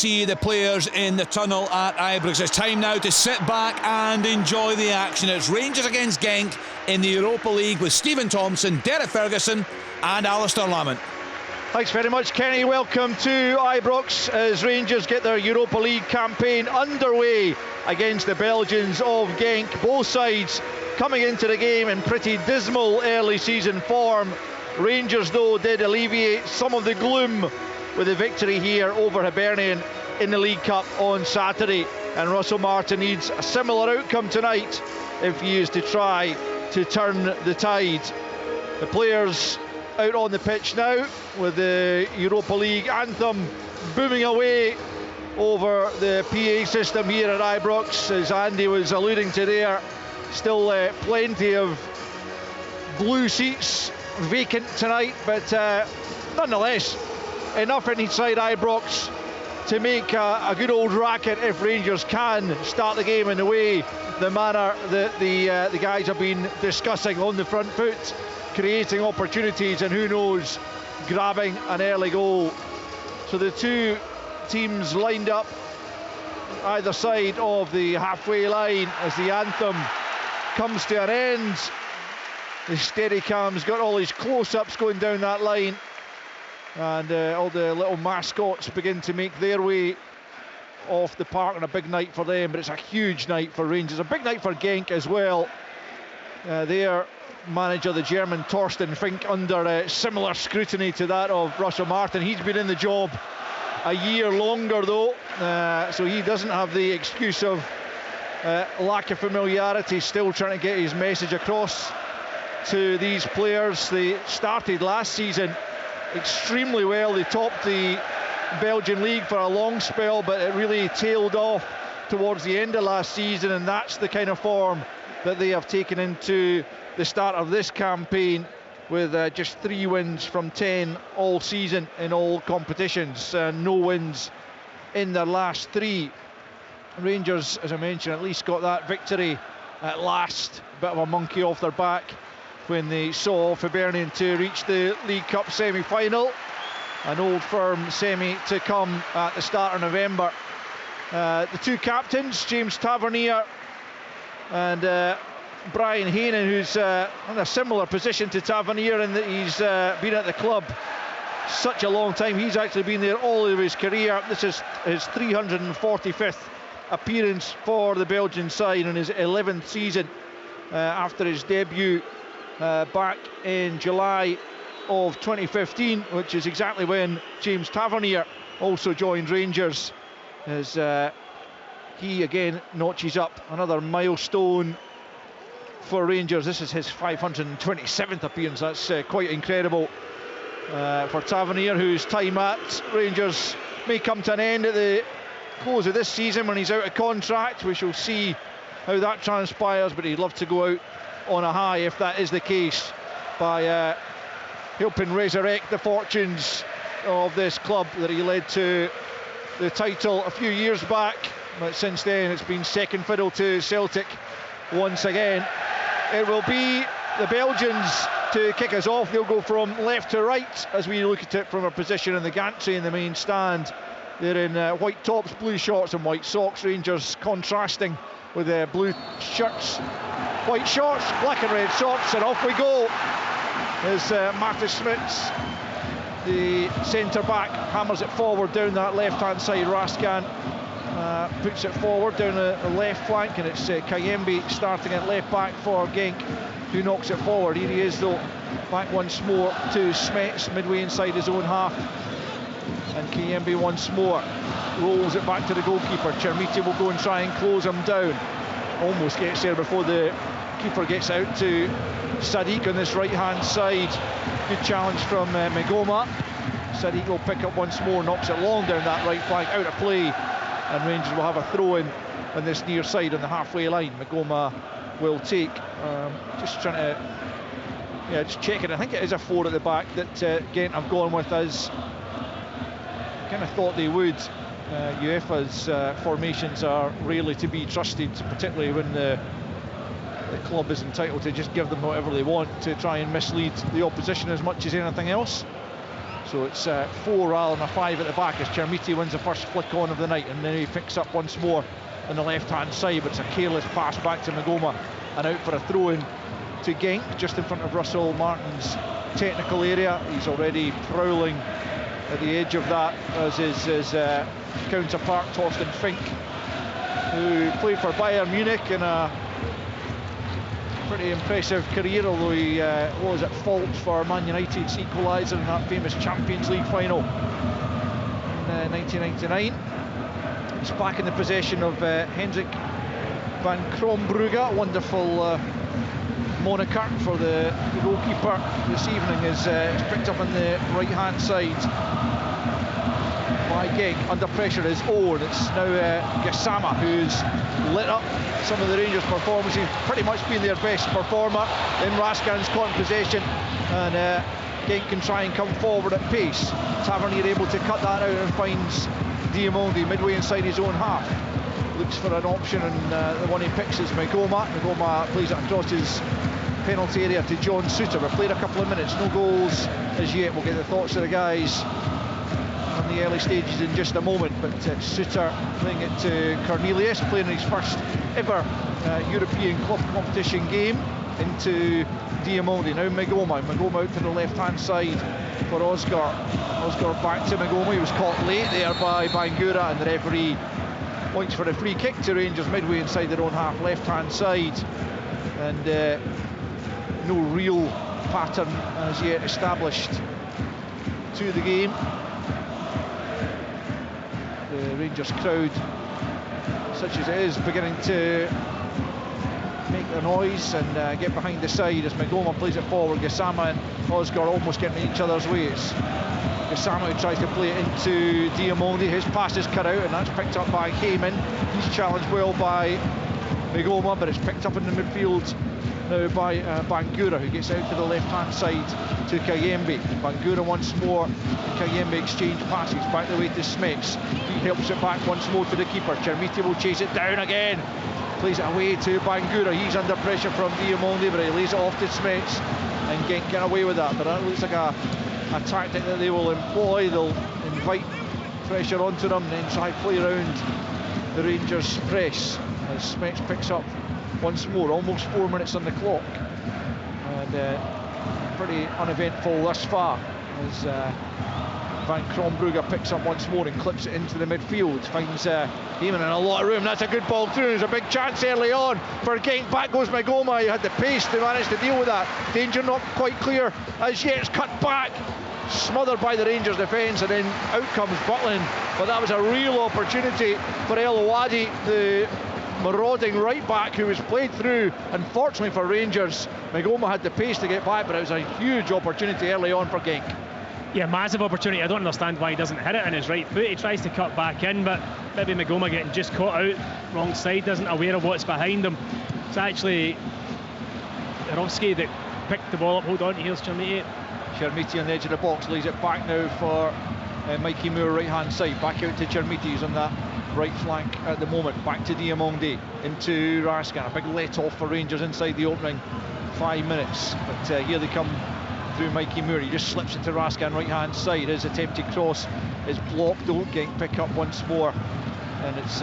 see the players in the tunnel at Ibrox. It's time now to sit back and enjoy the action. It's Rangers against Genk in the Europa League with Stephen Thompson, Derek Ferguson and Alistair Lamont. Thanks very much, Kenny. Welcome to Ibrox as Rangers get their Europa League campaign underway against the Belgians of Genk. Both sides coming into the game in pretty dismal early season form. Rangers, though, did alleviate some of the gloom with a victory here over Hibernian in the League Cup on Saturday. And Russell Martin needs a similar outcome tonight if he is to try to turn the tide. The players out on the pitch now with the Europa League anthem booming away over the PA system here at Ibrox, as Andy was alluding to there. Still plenty of blue seats vacant tonight, but nonetheless enough inside Ibrox to make a good old racket if Rangers can start the game in the way, the manner that the guys have been discussing, on the front foot, creating opportunities and who knows, grabbing an early goal. So the two teams lined up either side of the halfway line as the anthem comes to an end. The Steadicam's got all his close-ups going down that line, and all the little mascots begin to make their way off the park on a big night for them. But it's a huge night for Rangers, a big night for Genk as well. Their manager, the German Torsten Fink, under similar scrutiny to that of Russell Martin. He's been in the job a year longer though, so he doesn't have the excuse of lack of familiarity, still trying to get his message across to these players. They started last season extremely well. They topped the Belgian league for a long spell, but it really tailed off towards the end of last season, and that's the kind of form that they have taken into the start of this campaign, with just 3 wins from 10 all season in all competitions, no wins in their last 3. Rangers, as I mentioned, at least got that victory at last, bit of a monkey off their back when they saw Hibernian to reach the League Cup semi-final. An old firm semi to come at the start of November. The two captains, James Tavernier and Brian Heenan, who's in a similar position to Tavernier in that he's been at the club such a long time. He's actually been there all of his career. This is his 345th appearance for the Belgian side in his 11th season after his debut back in July of 2015, which is exactly when James Tavernier also joined Rangers, as he again notches up another milestone for Rangers. This is his 527th appearance. That's quite incredible for Tavernier, whose time at Rangers may come to an end at the close of this season when he's out of contract. We shall see how that transpires, but he'd love to go out on a high if that is the case, by helping resurrect the fortunes of this club that he led to the title a few years back. But since then it's been second fiddle to Celtic once again. It will be the Belgians to kick us off. They'll go from left to right as we look at it from a position in the gantry in the main stand. They're in white tops, blue shorts and white socks. Rangers contrasting with blue shirts, white shorts, black and red socks, and off we go as Martin Smits, the centre back, hammers it forward down that left hand side. Raskan puts it forward down the left flank, and it's Kayembe starting at left back for Genk, who knocks it forward. Here he is though, back once more to Smets, midway inside his own half, and Kayembe once more rolls it back to the goalkeeper. Chermiti will go and try and close him down, almost gets there before the keeper gets out to Sadiq on this right hand side. Good challenge from Megoma. Sadiq will pick up once more, knocks it long down that right flank, out of play, and Rangers will have a throw in on this near side on the halfway line. Megoma will take, just trying to just checking. I think it is a 4 at the back that Genk have gone with, as I kind of thought they would. UEFA's formations are rarely to be trusted, particularly when the club is entitled to just give them whatever they want to try and mislead the opposition as much as anything else. So it's 4 rather than a 5 at the back as Chermiti wins the first flick on of the night, and then he picks up once more on the left-hand side, but it's a careless pass back to Magoma and out for a throw-in to Genk, just in front of Russell Martin's technical area. He's already prowling at the edge of that, as is his counterpart Torsten Fink, who played for Bayern Munich in a pretty impressive career, although he was at fault for Man United's equaliser in that famous Champions League final in 1999. He's back in the possession of Hendrik van Krombrugge. Wonderful moniker for the goalkeeper this evening is picked up on the right-hand side by Genk. Under pressure is Owen. It's now Gassama who's lit up some of the Rangers' performances. Pretty much been their best performer. Then Raskin's caught in possession, and Genk can try and come forward at pace. Tavernier able to cut that out and finds Diamondi midway inside his own half. Looks for an option, and the one he picks is Magoma. Magoma plays it across his penalty area to John Suter. We've played a couple of minutes, no goals as yet. We'll get the thoughts of the guys on the early stages in just a moment, but Suter playing it to Cornelius, playing his first ever European club competition game, into Diamondi. Now Magoma out to the left-hand side for Oscar. Oscar back to Magoma. He was caught late there by Bangura, and the referee points for a free kick to Rangers midway inside their own half, left-hand side. And no real pattern as yet established to the game. The Rangers crowd, such as it is, beginning to make their noise and get behind the side as Magoma plays it forward. Gassama and Oscar almost getting in each other's ways. Gassama who tries to play it into Diamondi. His pass is cut out, and that's picked up by Heyman. He's challenged well by Magoma, but it's picked up in the midfield now by Bangura, who gets out to the left-hand side to Kayembe. Bangura once more. Kayembe exchange passes back the way to Smets. He helps it back once more to the keeper. Chermiti will chase it down again. Plays it away to Bangura. He's under pressure from Diamondi, but he lays it off to Smets, and Genk get away with that. But that looks like a tactic that they will employ. They'll invite pressure onto them and then try to play around the Rangers' press as Smets picks up once more. Almost 4 minutes on the clock, and pretty uneventful thus far as Van Krombrugge picks up once more and clips it into the midfield. Finds Heyman in a lot of room. That's a good ball through. There's a big chance early on for Genk. Back goes Magoma. He had the pace to manage to deal with that. Danger not quite clear as yet. It's cut back, smothered by the Rangers defence, and then out comes Butland. But that was a real opportunity for El Ouadi, the marauding right back who was played through. Unfortunately for Rangers, Magoma had the pace to get back, but it was a huge opportunity early on for Genk. Yeah, massive opportunity. I don't understand why he doesn't hit it on his right foot. He tries to cut back in, but maybe Magoma getting just caught out wrong side, isn't aware of what's behind him. It's actually Jarovski that picked the ball up. Hold on, here's Chermiti. Chermiti on the edge of the box, lays it back now for Mikey Moore, right hand side. Back out to Chermiti, who's on that right flank at the moment. Back to Diamondi, into Raskin. A big let off for Rangers inside the opening 5 minutes, but here they come through Mikey Moore. He just slips it to Raskin right hand side. His attempted cross is blocked. Don't Genk pick up once more, and it's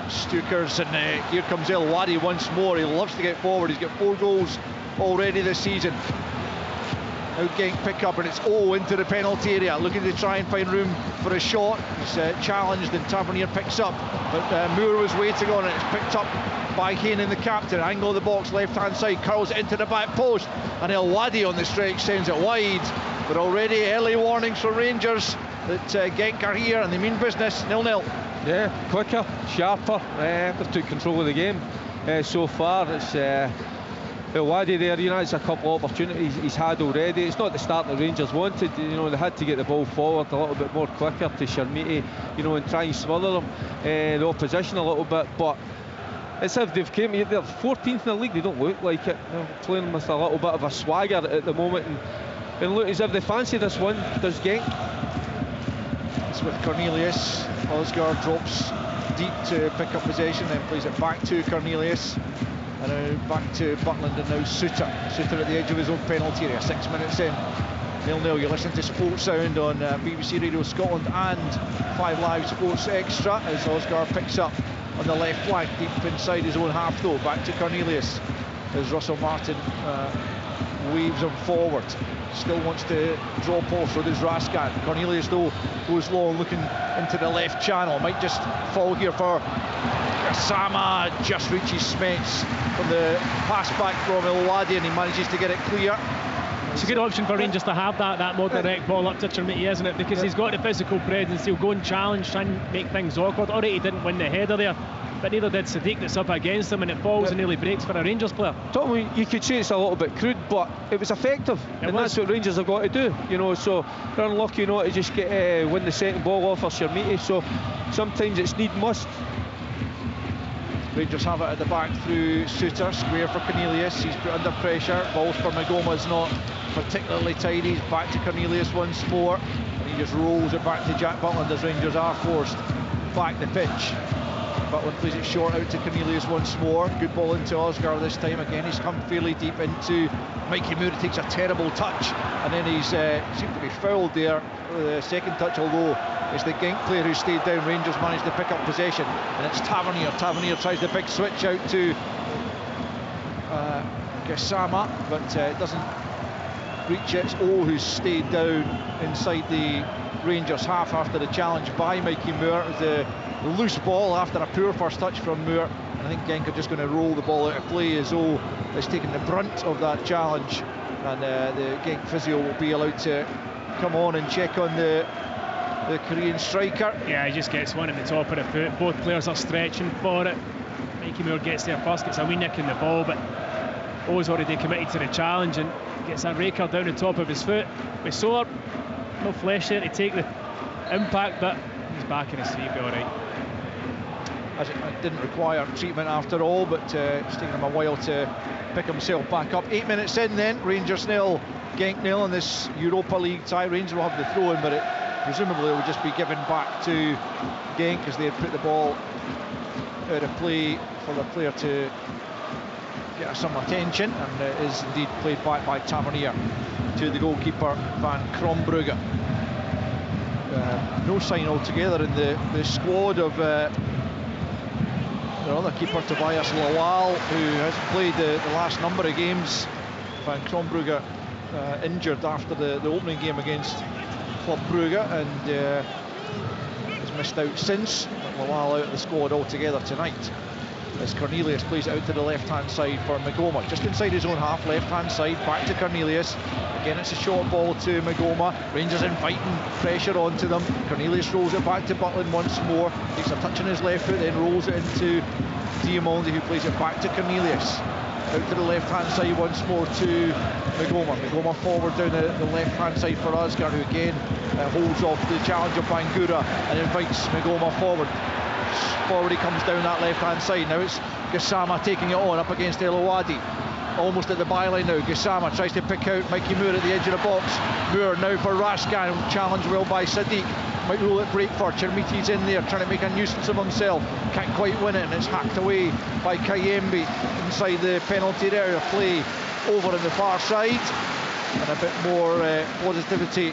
Stukers, and here comes El Ouadi once more. He loves to get forward. He's got 4 goals already this season. Now Genk pick up, and it's into the penalty area, looking to try and find room for a shot. He's challenged, and Tavernier picks up, but Moore was waiting on it. It's picked up by Heyman, the captain. Angle of the box, left hand side, curls it into the back post, and El Ouadi on the stretch sends it wide. But already early warnings from Rangers that Genk are here and they mean business. 0-0. Yeah, quicker, sharper. They've took control of the game so far. It's El Ouadi there, you know, it's a couple of opportunities he's had already. It's not the start the Rangers wanted, you know. They had to get the ball forward a little bit more quicker to Chermiti, you know, and try and smother them, the opposition a little bit. But it's if they've came here, they're 14th in the league. They don't look like it. They're playing with a little bit of a swagger at the moment, and look as if they fancy this one. Does Genk? It's with Cornelius. Osgar drops deep to pick up possession, then plays it back to Cornelius, and now back to Butland, and now Suter at the edge of his own penalty area. 6 minutes in 0-0. You're listening to Sports Sound on BBC Radio Scotland and 5 Live Sports Extra as Oscar picks up on the left flank, deep inside his own half though. Back to Cornelius as Russell Martin waves him forward. Still wants to drop off, so does Raskan. Cornelius though goes long, looking into the left channel. Might just fall here for Gassama. Just reaches Smets from the pass back from Elwadi, and he manages to get it clear. It's a good option for Rangers to have that more direct ball up to Chermiti, isn't it? Because he's got the physical presence. He'll go and challenge, try and make things awkward. Alright, he didn't win the header there, but neither did Sadiq that's up against him, and it falls and nearly breaks for a Rangers player. Tommy, you could say it's a little bit crude, but it was effective, and that's what Rangers have got to do, you know. So they're unlucky not to just get win the second ball off for Chermiti. So sometimes it's need must. Rangers have it at the back through Suter, square for Cornelius. He's put under pressure. Balls for Magoma's not particularly tidy. He's back to Cornelius once more, and he just rolls it back to Jack Butland as Rangers are forced back the pitch. Butland plays it short out to Cornelius once more. Good ball into Oscar this time. Again, he's come fairly deep into Mikey Moore. Takes a terrible touch, and then he's seemed to be fouled there with the second touch, although it's the Genk player who stayed down. Rangers managed to pick up possession, and it's Tavernier. Tavernier tries the big switch out to Gassama, but it doesn't reach it. It's O who's stayed down inside the Rangers half after the challenge by Mikey Moore. The loose ball after a poor first touch from Moore, and I think Genk are just going to roll the ball out of play as O is taking the brunt of that challenge, and the Genk physio will be allowed to come on and check on the Korean striker. Yeah, he just gets one at the top of the foot. Both players are stretching for it. Mikey Moore gets there first, gets a wee nick in the ball, but O's already committed to the challenge and gets a raker down the top of his foot. With Solar, no flesh there to take the impact, but he's back in his feet, all right. As it didn't require treatment after all, but it's taken him a while to pick himself back up. 8 minutes in then, Rangers 0, Genk 0 in this Europa League tie. Rangers will have the throw in, but it presumably will just be given back to Genk as they had put the ball out of play for the player to get some attention, and it is indeed played back by Tavernier to the goalkeeper Van Krombrugge. No sign altogether in the squad of their other keeper Tobias Lawal, who hasn't played the last number of games. Van Krombrugge injured after the opening game against Club Brugge, and has missed out since. Lawal out of the squad altogether tonight, as Cornelius plays it out to the left-hand side for Magoma, just inside his own half, left-hand side, back to Cornelius. Again, it's a short ball to Magoma. Rangers inviting pressure onto them. Cornelius rolls it back to Butland once more. Takes a touch on his left foot, then rolls it into Diamondi, who plays it back to Cornelius. Out to the left-hand side once more to Magoma. Magoma forward down the left-hand side for Asgar, who again holds off the challenge of Bangura and invites Magoma forward. Forward he comes down that left-hand side. Now it's Gassama taking it on up against Elowadi. Almost at the byline now. Gassama tries to pick out Mikey Moore at the edge of the box. Moore now for Raskan, challenged well by Sadiq. Might rule it break for Chermiti's in there, trying to make a nuisance of himself. Can't quite win it, and it's hacked away by Kayembe inside the penalty area. Play over on the far side, and a bit more positivity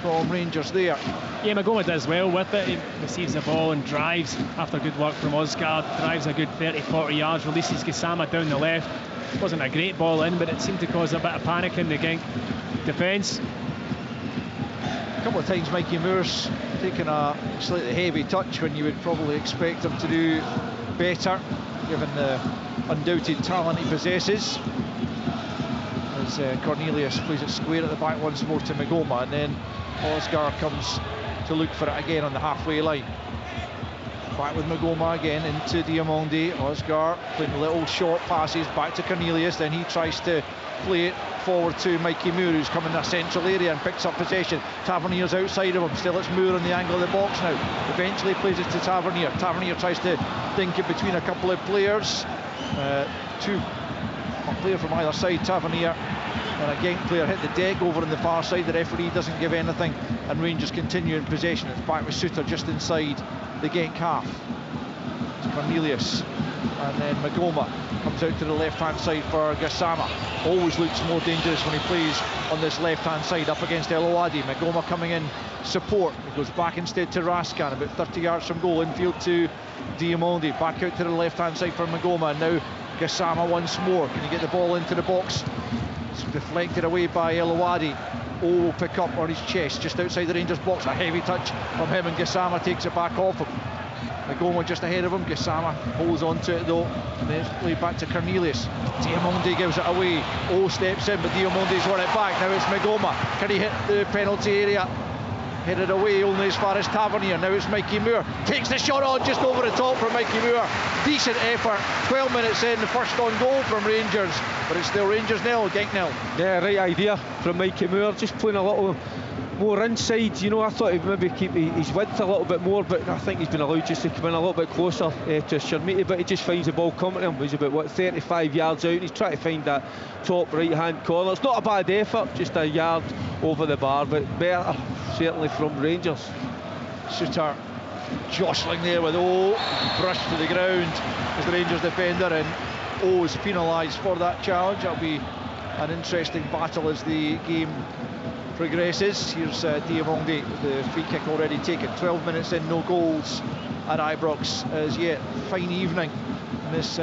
from Rangers there. Yeah, Magoma does well with it. He receives the ball and drives after good work from Oscar. Drives a good 30-40 yards, releases Gassama down the left. Wasn't a great ball in, but it seemed to cause a bit of panic in the Genk defence. A couple of times Mikey Moore's taken a slightly heavy touch when you would probably expect him to do better, given the undoubted talent he possesses. As Cornelius plays it square at the back once more to Magoma, and then Oscar comes to look for it again on the halfway line. Back with Magoma again into Diamondi. Oscar playing little short passes back to Cornelius, then he tries to play it forward to Mikey Moore, who's come in the central area and picks up possession. Tavernier's outside of him, still it's Moore on the angle of the box now. Eventually plays it to Tavernier. Tavernier tries to dink it between a couple of players. A player from either side, Tavernier and a Genk player hit the deck over on the far side. The referee doesn't give anything, and Rangers continue in possession. It's back with Suter just inside the Genk half. It's Cornelius And then Magoma comes out to the left-hand side for Gassama. Always looks more dangerous when he plays on this left-hand side up against El Ouadi. Magoma coming in support. He goes back instead to Raskan, about 30 yards from goal. Infield to Diamondi. Back out to the left-hand side for Magoma. And now Gassama once more. Can he get the ball into the box? It's deflected away by El Ouadi. Will pick up on his chest just outside the Rangers box. A heavy touch from him, and Gassama takes it back off him. Magoma just ahead of him. Gassama holds on to it though, and then it's played back to Cornelius. Diamondi gives it away. Steps in, but Diamondi's won it back. Now it's Magoma. Can he hit the penalty area? Headed away only as far as Tavernier. Now it's Mikey Moore. Takes the shot on just over the top from Mikey Moore. Decent effort. 12 minutes in, the first on goal from Rangers. But it's still Rangers nil, Genk nil. Yeah, right idea from Mikey Moore. Just playing a little more inside. You know, I thought he'd maybe keep his width a little bit more, but I think he's been allowed just to come in a little bit closer to Sharmiti, but he just finds the ball coming to him. He's about 35 yards out, and he's trying to find that top right hand corner. It's not a bad effort, just a yard over the bar, but better certainly from Rangers. Suter jostling there with brushed to the ground as the Rangers defender, and is penalised for that challenge. That'll be an interesting battle as the game progresses. Here's Diamondi with the free kick already taken. 12 minutes in, no goals at Ibrox as yet. Fine evening in this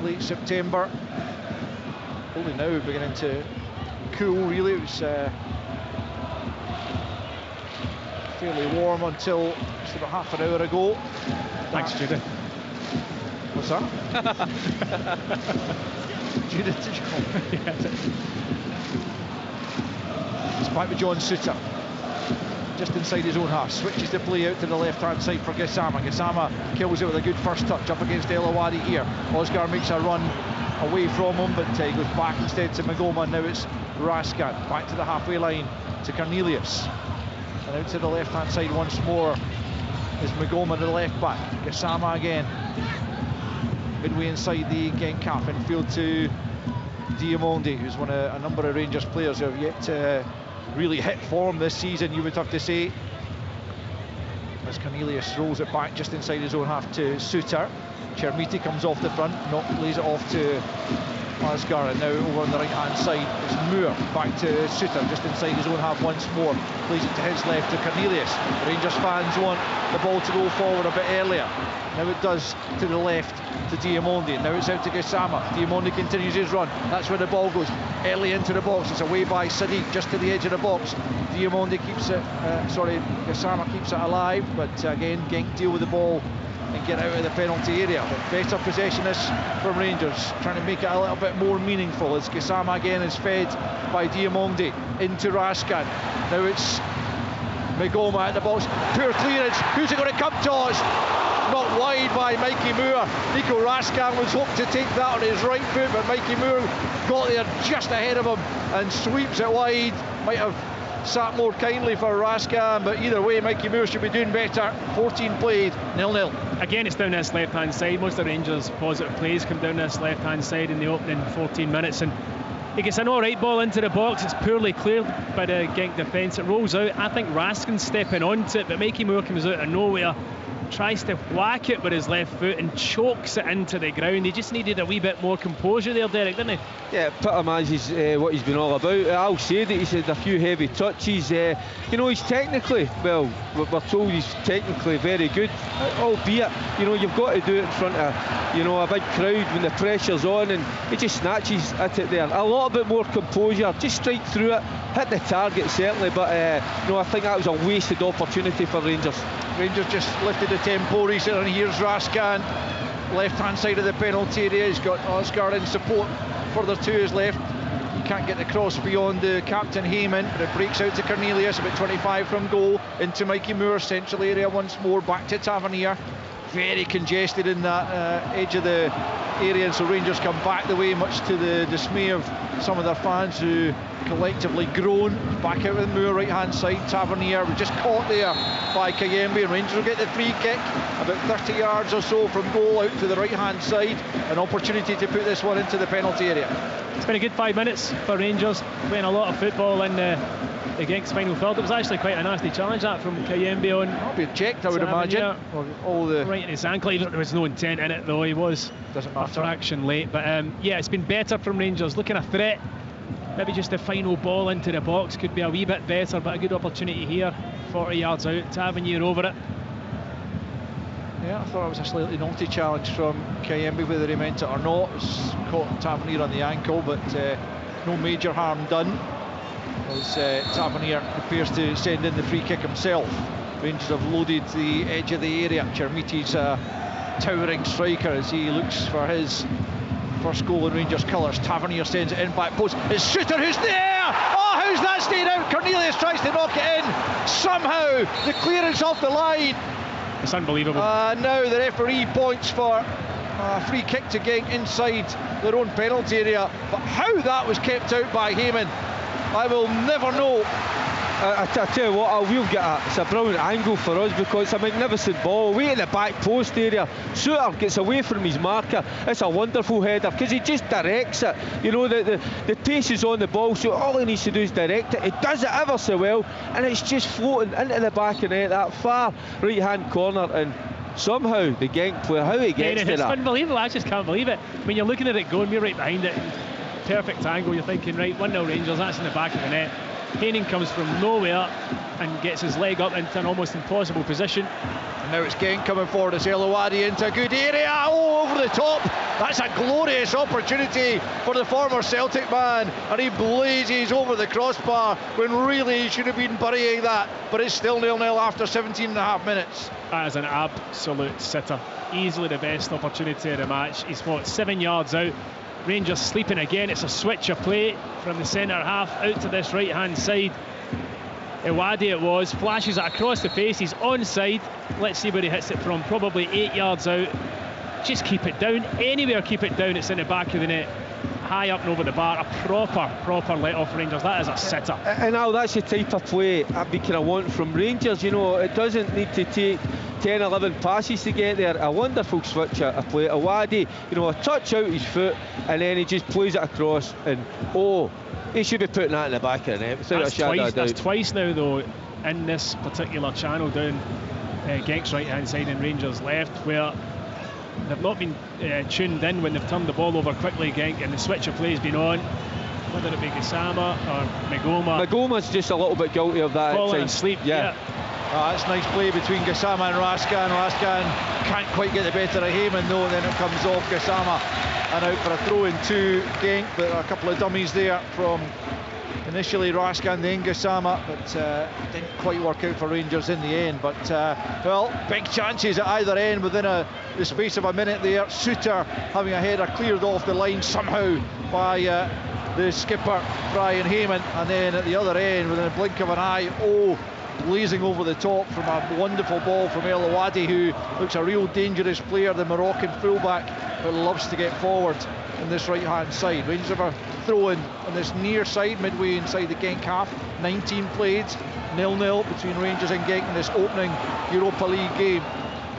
late September. Only now beginning to cool really. It was fairly warm until just about half an hour ago. Thanks, Judy. What's that? Judith, did you call me? It's back with John Suter. Just inside his own half. Switches the play out to the left-hand side for Gassama. Gassama kills it with a good first touch up against El Ouadi here. Oscar makes a run away from him, but he goes back instead to Magoma. Now it's Raskan. Back to the halfway line to Cornelius. And out to the left-hand side once more is Magoma, the left back. Gassama again. Midway inside the Genk half, infield to Diamondi, who's one of a number of Rangers players who have yet to really hit form this season, you would have to say. As Cornelius rolls it back just inside his own half to Suter. Chermiti comes off the front, lays it off to Asgar, and now over on the right hand side it's Moore. Back to Suter just inside his own half once more. Plays it to his left to Cornelius. The Rangers fans want the ball to go forward a bit earlier. Now it does to the left to Diamondi. Now it's out to Gassama. Diamondi continues his run. That's where the ball goes. Early into the box. It's away by Sadiq just to the edge of the box. Diamondi keeps it, Gassama keeps it alive. But again, Genk deal with the ball and get out of the penalty area. But better possession is from Rangers, trying to make it a little bit more meaningful as Gassama again is fed by Diamondi into Raskan. Now it's Magoma at the box. Poor clearance. Who's it going to come to? It's not wide by Mikey Moore. Nico Raskan was hoping to take that on his right foot, but Mikey Moore got there just ahead of him and sweeps it wide. Might have sat more kindly for Raskan, but either way Mikey Moore should be doing better. 14 played, 0-0. Again, it's down this left-hand side. Most of the Rangers' positive plays come down this left-hand side in the opening 14 minutes, and he gets an alright ball into the box. It's poorly cleared by the Genk defence. It rolls out. I think Raskin's stepping onto it, but Mikey Moore comes out of nowhere, tries to whack it with his left foot and chokes it into the ground. He just needed a wee bit more composure there, Derek, didn't he? Yeah, epitomises what he's been all about. Al said it, he said a few heavy touches. You know, he's technically, well, we're told he's technically very good, albeit, you know, you've got to do it in front of, you know, a big crowd when the pressure's on, and he just snatches at it there. A little bit more composure, just strike through it, hit the target certainly, but you know, I think that was a wasted opportunity for Rangers. Rangers just lifted the tempo recently, and here's Raskan, left hand side of the penalty area. He's got Oscar in support further to his left. He can't get the cross beyond the captain Heyman, but it breaks out to Cornelius, about 25 from goal, into Mikey Moore, central area once more, back to Tavernier. Very congested in that edge of the area, and so Rangers come back the way, much to the dismay of some of their fans who collectively groan. Back out with Moore, right hand side. Tavernier was just caught there by Kayembe, and Rangers will get the free kick about 30 yards or so from goal, out to the right hand side. An opportunity to put this one into the penalty area. It's been a good 5 minutes for Rangers, playing a lot of football in the Genk's final third. It was actually quite a nasty challenge that from Kayembe on. That'll be checked, I would imagine. All the right in his ankle. Even there was no intent in it, though. He was a fraction late. But yeah, it's been better from Rangers. Looking a threat. Maybe just the final ball into the box could be a wee bit better, but a good opportunity here. 40 yards out. Tavernier over it. Yeah, I thought it was a slightly naughty challenge from Kayembe, whether he meant it or not. It was caught Tavernier on the ankle, but no major harm done, as Tavernier prepares to send in the free kick himself. Rangers have loaded the edge of the area. Chermiti's a towering striker as he looks for his first goal in Rangers colours. Tavernier sends it in back post. It's Shooter who's there! Oh, how's that stayed out? Cornelius tries to knock it in. Somehow the clearance off the line. It's unbelievable. Now the referee points for a free kick to Genk inside their own penalty area. But how that was kept out by Heyman, I will never know. I tell you what, we'll get it's a brilliant angle for us, because it's a magnificent ball away in the back post area. Suter gets away from his marker. It's a wonderful header because he just directs it. You know, the pace is on the ball, so all he needs to do is direct it. He does it ever so well, and it's just floating into the back of the net, that far right hand corner, and somehow the Genk player, how he gets to that. It's unbelievable. I just can't believe it. When you're looking at it going, we're right behind it, perfect angle. You're thinking, right, 1-0 Rangers, that's in the back of the net. Haining comes from nowhere and gets his leg up into an almost impossible position. And now it's Genk coming forward as Elowadi into a good area. Oh, over the top. That's a glorious opportunity for the former Celtic man, and he blazes over the crossbar when really he should have been burying that. But it's still 0-0 after 17 and a half minutes. That is an absolute sitter. Easily the best opportunity of the match. He's 7 yards out. Rangers sleeping again. It's a switch of play from the centre half out to this right hand side. Iwadi it was, flashes it across the face. He's onside. Let's see where he hits it from. Probably 8 yards out. Just keep it down. Anywhere keep it down. It's in the back of the net, high up and over the bar. A proper let off Rangers. That is a sitter. And now that's the type of play we kind of want from Rangers. You know, it doesn't need to take 10, 11 passes to get there. A wonderful switch of play. Iwadi, you know, a touch out his foot, and then he just plays it across, and he should be putting that in the back of the net without a shadow of doubt. That's twice now, though, in this particular channel down Genk's right hand side and Rangers left, where they've not been tuned in when they've turned the ball over quickly, Genk, and the switch of play has been on, whether it be Gassama or Magoma. Magoma's just a little bit guilty of that. Falling asleep, yeah. That's nice play between Gassama and Raskan. Raskan can't quite get the better of Heyman, though, and then it comes off Gassama and out for a throw in to Genk. But a couple of dummies there from initially Raskan, then Gassama, but didn't quite work out for Rangers in the end. But well, big chances at either end within the space of a minute there. Suter having a header cleared off the line somehow by the skipper Brian Heyman, and then at the other end within a blink of an eye, blazing over the top from a wonderful ball from El Awadi, who looks a real dangerous player, the Moroccan fullback, who loves to get forward in this right hand side. Rangers have a throw in on this near side, midway inside the Genk half. 19 played, 0-0 between Rangers and Genk in this opening Europa League game,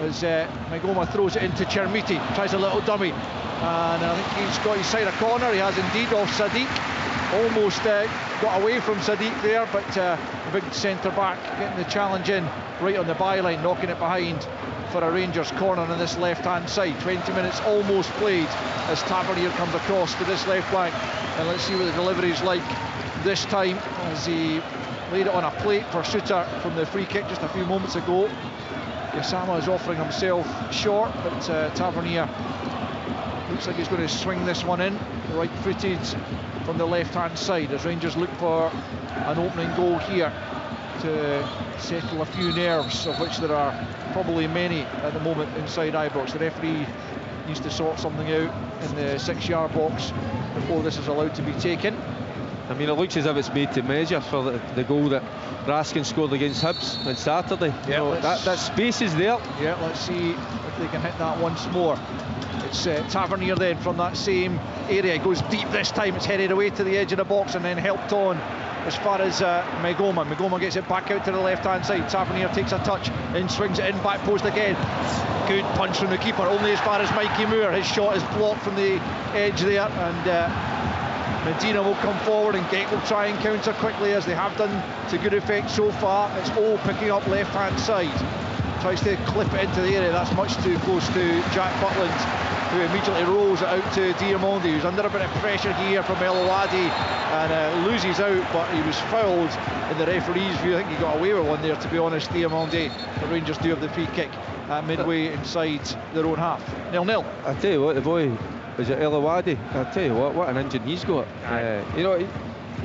as Magoma throws it into Chermiti, tries a little dummy, and I think he's got his side of corner. He has indeed, off Sadiq. Almost got away from Sadiq there, but the big centre back getting the challenge in right on the byline, knocking it behind for a Rangers corner on this left hand side. 20 minutes almost played as Tavernier comes across to this left flank, and let's see what the delivery is like this time, as he laid it on a plate for Suter from the free kick just a few moments ago. Gassama is offering himself short, but Tavernier looks like he's going to swing this one in, right footed from the left hand side, as Rangers look for an opening goal here to settle a few nerves, of which there are probably many at the moment inside Ibrox. The referee needs to sort something out in the 6-yard box before this is allowed to be taken. I mean, it looks as if it's made to measure for the goal that Raskin scored against Hibs on Saturday. Yeah, that space is there. Yeah, let's see if they can hit that once more. It's Tavernier then from that same area. It goes deep this time. It's headed away to the edge of the box and then helped on as far as Megoma. Megoma gets it back out to the left-hand side. Tavernier takes a touch and swings it in, back post again. Good punch from the keeper, only as far as Mikey Moore. His shot is blocked from the edge there, and Medina will come forward, and Genk will try and counter quickly, as they have done to good effect so far. It's all picking up left-hand side. Tries to clip it into the area. That's much too close to Jack Butland, who immediately rolls it out to Diamondi, who's under a bit of pressure here from El Awadi, and loses out, but he was fouled in the referee's view. I think he got away with one there, to be honest, Diamondi. The Rangers do have the free kick midway inside their own half. 0-0. I tell you what, the boy, is it El Awadi? I tell you what an engine he's got. You know,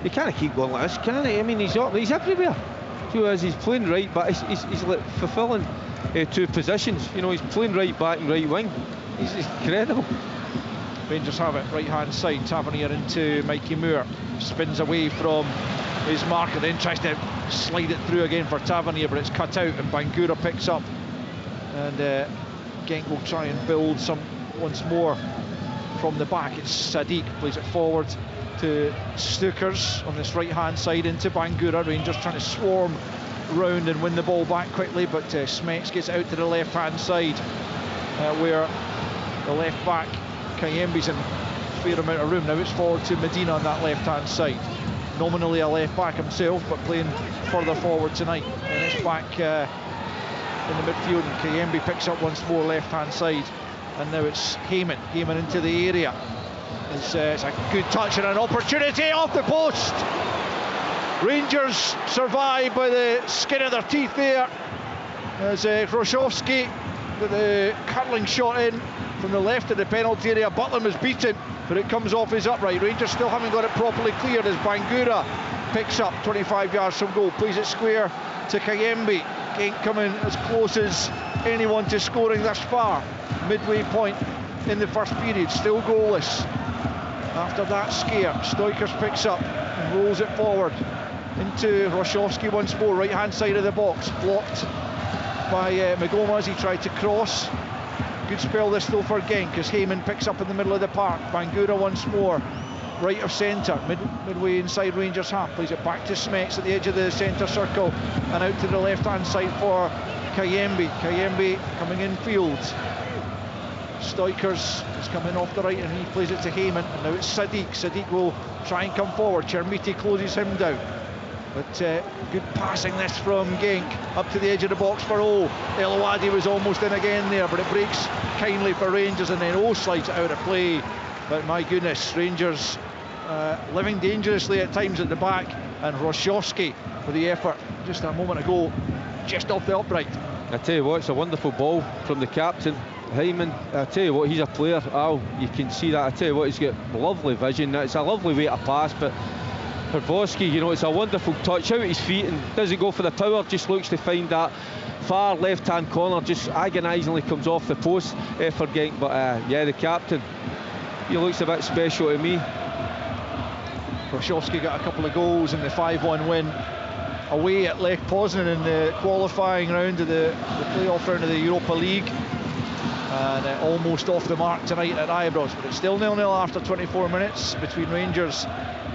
he can't keep going like this, can he? I mean, he's everywhere. He's playing right back. He's like fulfilling two positions. You know, he's playing right back and right wing. He's incredible. Rangers have it right hand side. Tavernier into Mikey Moore. Spins away from his marker, then tries to slide it through again for Tavernier, but it's cut out, and Bangura picks up. And Genk will try and build some once more from the back. It's Sadiq plays it forward to Stukers on this right hand side into Bangura. Rangers trying to swarm round and win the ball back quickly, but Smets gets it out to the left hand side, where the left back Kayembe's in a fair amount of room. Now it's forward to Medina on that left hand side, nominally a left back himself, but playing further forward tonight. And it's back in the midfield, and Kayembe picks up once more left hand side, and now it's Heyman into the area. It's a good touch and an opportunity off the post. Rangers survive by the skin of their teeth there, as Hroshowski with a curling shot in from the left of the penalty area. Butland was beaten, but it comes off his upright. Rangers still haven't got it properly cleared, as Bangura picks up 25 yards from goal, plays it square to Kayembe. Genk coming as close as anyone to scoring thus far. Midway point in the first period, still goalless. After that scare, Stoikers picks up and rolls it forward into Hroshowski once more, right hand side of the box, blocked by Megoma as he tried to cross. Good spell this though for Genk, as Heyman picks up in the middle of the park. Bangura once more, right of centre, midway inside Rangers half, plays it back to Smets at the edge of the centre circle, and out to the left hand side for Kayembe. Kayembe coming in field. Stoikers is coming off the right, and he plays it to Heyman, and now it's Sadiq. Sadiq will try and come forward. Chermiti closes him down, but good passing this from Genk up to the edge of the box for O. El Awadi was almost in again there, but it breaks kindly for Rangers, and then O slides it out of play. But my goodness, Rangers living dangerously at times at the back, and Hroshowski for the effort just a moment ago, just off the upright. I tell you what, it's a wonderful ball from the captain, Heyman. I tell you what, he's a player, Al, you can see that. I tell you what, he's got lovely vision. It's a lovely way to pass, but Hroshowski, you know, it's a wonderful touch out his feet, and doesn't go for the power, just looks to find that far left hand corner, just agonisingly comes off the post for Genk. But yeah, the captain, he looks a bit special to me. Hroshowski got a couple of goals in the 5-1 win away at Lech Poznan in the qualifying round of the playoff round of the Europa League, and almost off the mark tonight at Ibrox. But it's still 0-0 after 24 minutes between Rangers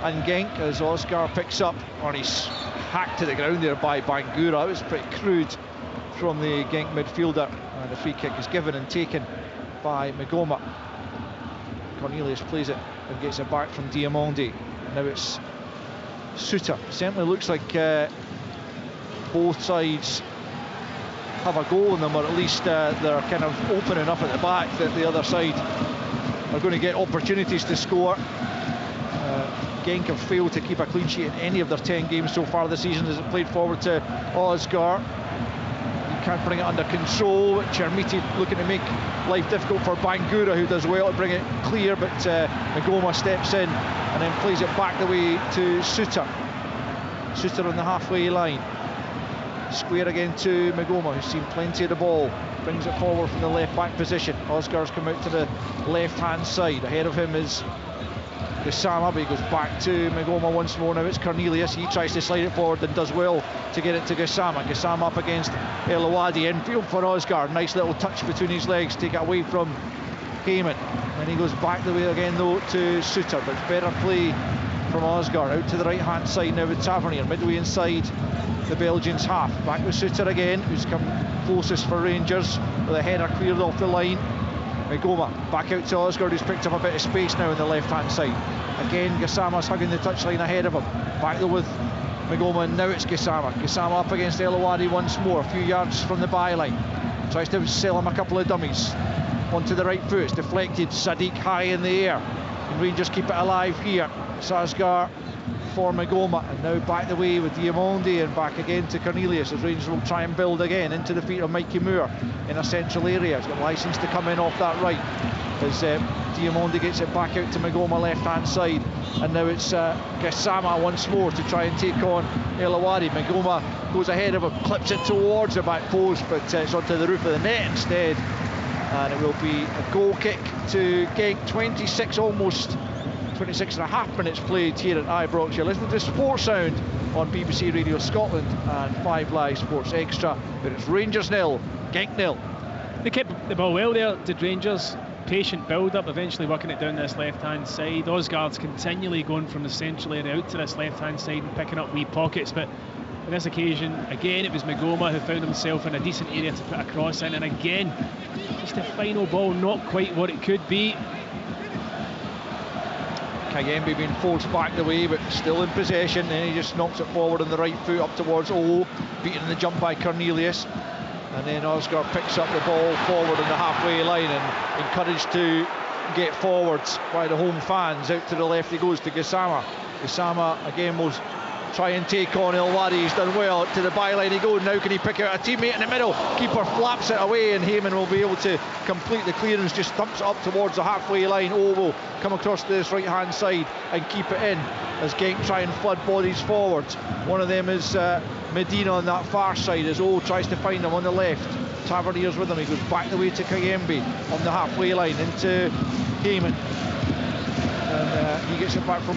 and Genk, as Oscar picks up, and he's hacked to the ground there by Bangura. It was pretty crude from the Genk midfielder, and the free kick is given and taken by Megoma. Cornelius plays it and gets it back from Diamondi. Now it's Suter. Certainly looks like both sides have a goal in them, or at least they're kind of open enough at the back that the other side are going to get opportunities to score. Genk have failed to keep a clean sheet in any of their 10 games so far this season, as it played forward to Osgar. He can't bring it under control. Chermiti looking to make life difficult for Bangura, who does well to bring it clear, but Megoma steps in and then plays it back the way to Suter. Suter on the halfway line. Square again to Megoma, who's seen plenty of the ball. Brings it forward from the left back position. Oscar's come out to the left hand side. Ahead of him is Gassama, but he goes back to Megoma once more. Now it's Cornelius. He tries to slide it forward and does well to get it to Gassama. Gassama up against El Awadi. Infield for Oscar. Nice little touch between his legs. Take it away from Heyman. Then he goes back the way again though to Suter, but it's better play from Oscar. Out to the right hand side now with Tavernier, midway inside the Belgians' half. Back with Suter again, who's come closest for Rangers with a header cleared off the line. Magoma back out to Oscar, who's picked up a bit of space now on the left hand side. Again Gassama's hugging the touchline ahead of him. Back though with Magoma, and now it's Gassama. Gassama up against Elowadi once more, a few yards from the byline. Tries to sell him a couple of dummies. Onto the right foot, it's deflected. Sadiq high in the air. And Rangers keep it alive here. Sasgar for Magoma, and now back the way with Diamondi, and back again to Cornelius as Rangers will try and build again into the feet of Mikey Moore in a central area. He's got licence to come in off that right as Diamondi gets it back out to Magoma left hand side, and now it's Gassama once more to try and take on Elowadi. Magoma goes ahead of him, clips it towards the back post, but it's onto the roof of the net instead, and it will be a goal kick to Genk. 26 and a half minutes played here at Ibrox. You're listening to Sports Sound on BBC Radio Scotland and 5 Live Sports Extra, but it's Rangers 0, Genk 0. They kept the ball well there, did Rangers. Patient build-up, eventually working it down this left-hand side. Osgaard's continually going from the central area out to this left-hand side and picking up wee pockets, but on this occasion, again, it was Magoma who found himself in a decent area to put a cross in, and again, just the final ball not quite what it could be. Kayembe being forced back the way, but still in possession, and he just knocks it forward on the right foot up towards O, beaten in the jump by Cornelius, and then Osgaard picks up the ball forward on the halfway line and encouraged to get forwards by the home fans. Out to the left he goes to Gassama. Gassama again will try and take on Elwadi. He's done well. To the byline he goes. Now can he pick out a teammate in the middle? Keeper flaps it away, and Heyman will be able to complete the clearance. Just thumps it up towards the halfway line. O will come across to this right hand side and keep it in as Genk try and flood bodies forward. One of them is Medina on that far side as O tries to find him on the left. Tavernier's with him. He goes back the way to Kayembe on the halfway line into Heyman, and he gets it back from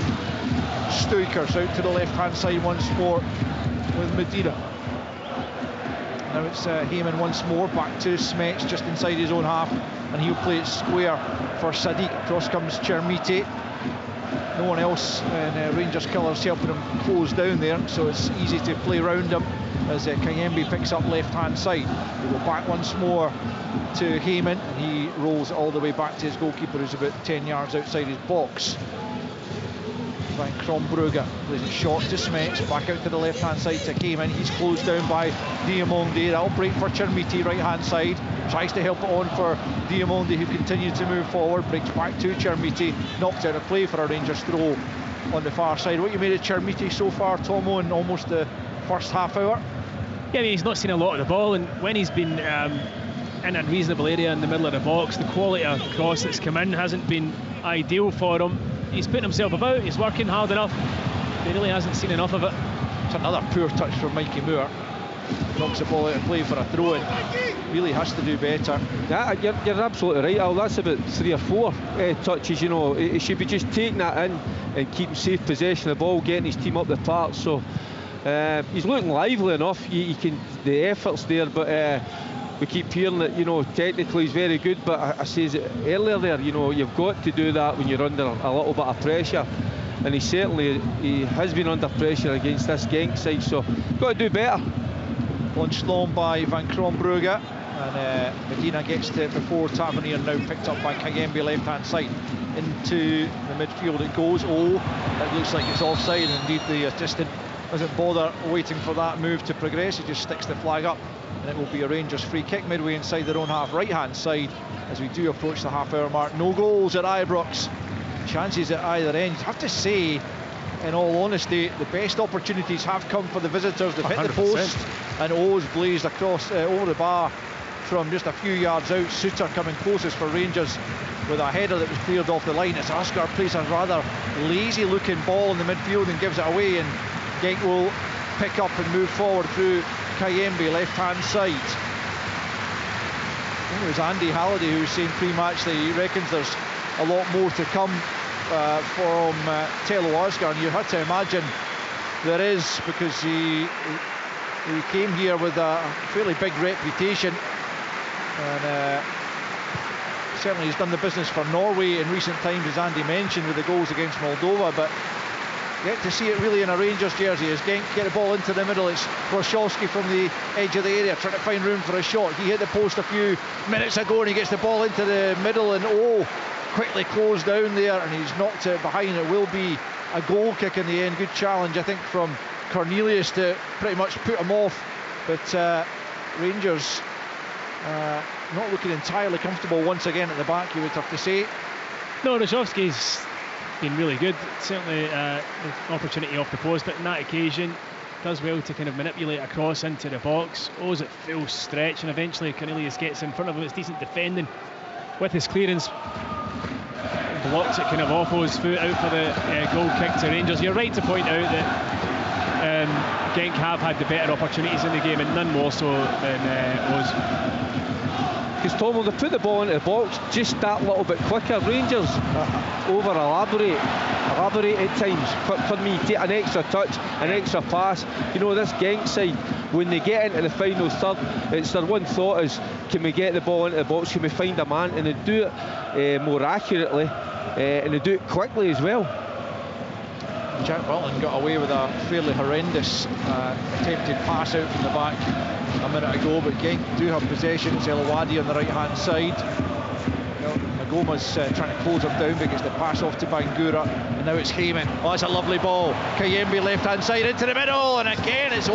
Stoikers out to the left hand side once more with Medina. Now it's Heyman once more, back to Smets just inside his own half, and he'll play it square for Sadiq. Across comes Chermiti. No one else in Rangers colours helping him close down there, so it's easy to play round him as Kayembe picks up left hand side. We go back once more to Heyman, and he rolls it all the way back to his goalkeeper, who's about 10 yards outside his box. Club Brugge plays it short to Smets, back out to the left hand side to Heyman. He's closed down by Diamondi. That'll break for Chermiti right hand side, tries to help it on for Diamondi, who continues to move forward, breaks back to Chermiti, knocked out a play for a Rangers throw on the far side. What you made of Chermiti so far, Tomo, in almost the first half hour? Yeah, I mean, he's not seen a lot of the ball, and when he's been in a reasonable area in the middle of the box, the quality of cross that's come in hasn't been ideal for him. He's putting himself about, he's working hard enough, he really hasn't seen enough of it. It's another poor touch from Mikey Moore. Knocks the ball out of play for a throw-in. Really has to do better. Yeah, you're absolutely right, Al. That's about 3 or 4 touches, you know. He should be just taking that in and keeping safe possession of the ball, getting his team up the park. So he's looking lively enough. You can, the effort's there, but we keep hearing that, you know, technically he's very good, but I says it earlier there, you know, you've got to do that when you're under a little bit of pressure, and he has been under pressure against this Genk side, so got to do better. Launched long by Van Krombrugge, and Medina gets to it before Tavernier, now picked up by Kayembe left hand side. Into the midfield it goes. Oh, it looks like it's offside, and indeed the assistant doesn't bother waiting for that move to progress. He just sticks the flag up, and it will be a Rangers free kick midway inside their own half, right hand side, as we do approach the half hour mark. No goals at Ibrox, chances at either end. I have to say, in all honesty, the best opportunities have come for the visitors. They've hit the post, and O's blazed across over the bar from just a few yards out. Suter coming closest for Rangers with a header that was cleared off the line. As Oscar plays a rather lazy looking ball in the midfield and gives it away, and Genk will pick up and move forward through Kayembe left hand side. I think it was Andy Halliday who was saying pre-match that he reckons there's a lot more to come from Tello Oscar, and you had to imagine there is, because he came here with a fairly big reputation, and certainly he's done the business for Norway in recent times, as Andy mentioned, with the goals against Moldova, but get to see it really in a Rangers jersey as Genk get the ball into the middle. It's Wachowski from the edge of the area trying to find room for a shot. He hit the post a few minutes ago and he gets the ball into the middle, and quickly closed down there, and he's knocked it behind. It will be a goal kick in the end. Good challenge, I think, from Cornelius to pretty much put him off, but Rangers not looking entirely comfortable once again at the back, you would have to say. No, Wachowski's been really good. Certainly the opportunity off the post, but on that occasion does well to kind of manipulate a cross into the box. Owes it full stretch, and eventually Cornelius gets in front of him. It's decent defending with his clearance, blocks it kind of off O's foot out for the goal kick to Rangers. You're right to point out that Genk have had the better opportunities in the game, and none more so than O's. Because Tom, they put the ball into the box just that little bit quicker. Rangers over elaborate at times. For me, take an extra touch, an extra pass. You know, this Genk side, when they get into the final third, it's their one thought is, can we get the ball into the box, can we find a man, and they do it more accurately, and they do it quickly as well. Jack Butland got away with a fairly horrendous attempted pass out from the back a minute ago, but Genk do have possession. It's Elowadi on the right hand side. Magoma's trying to close him down, but gets the pass off to Bangura, and now it's Heyman. Oh, that's a lovely ball. Kayembe left hand side into the middle, and again it's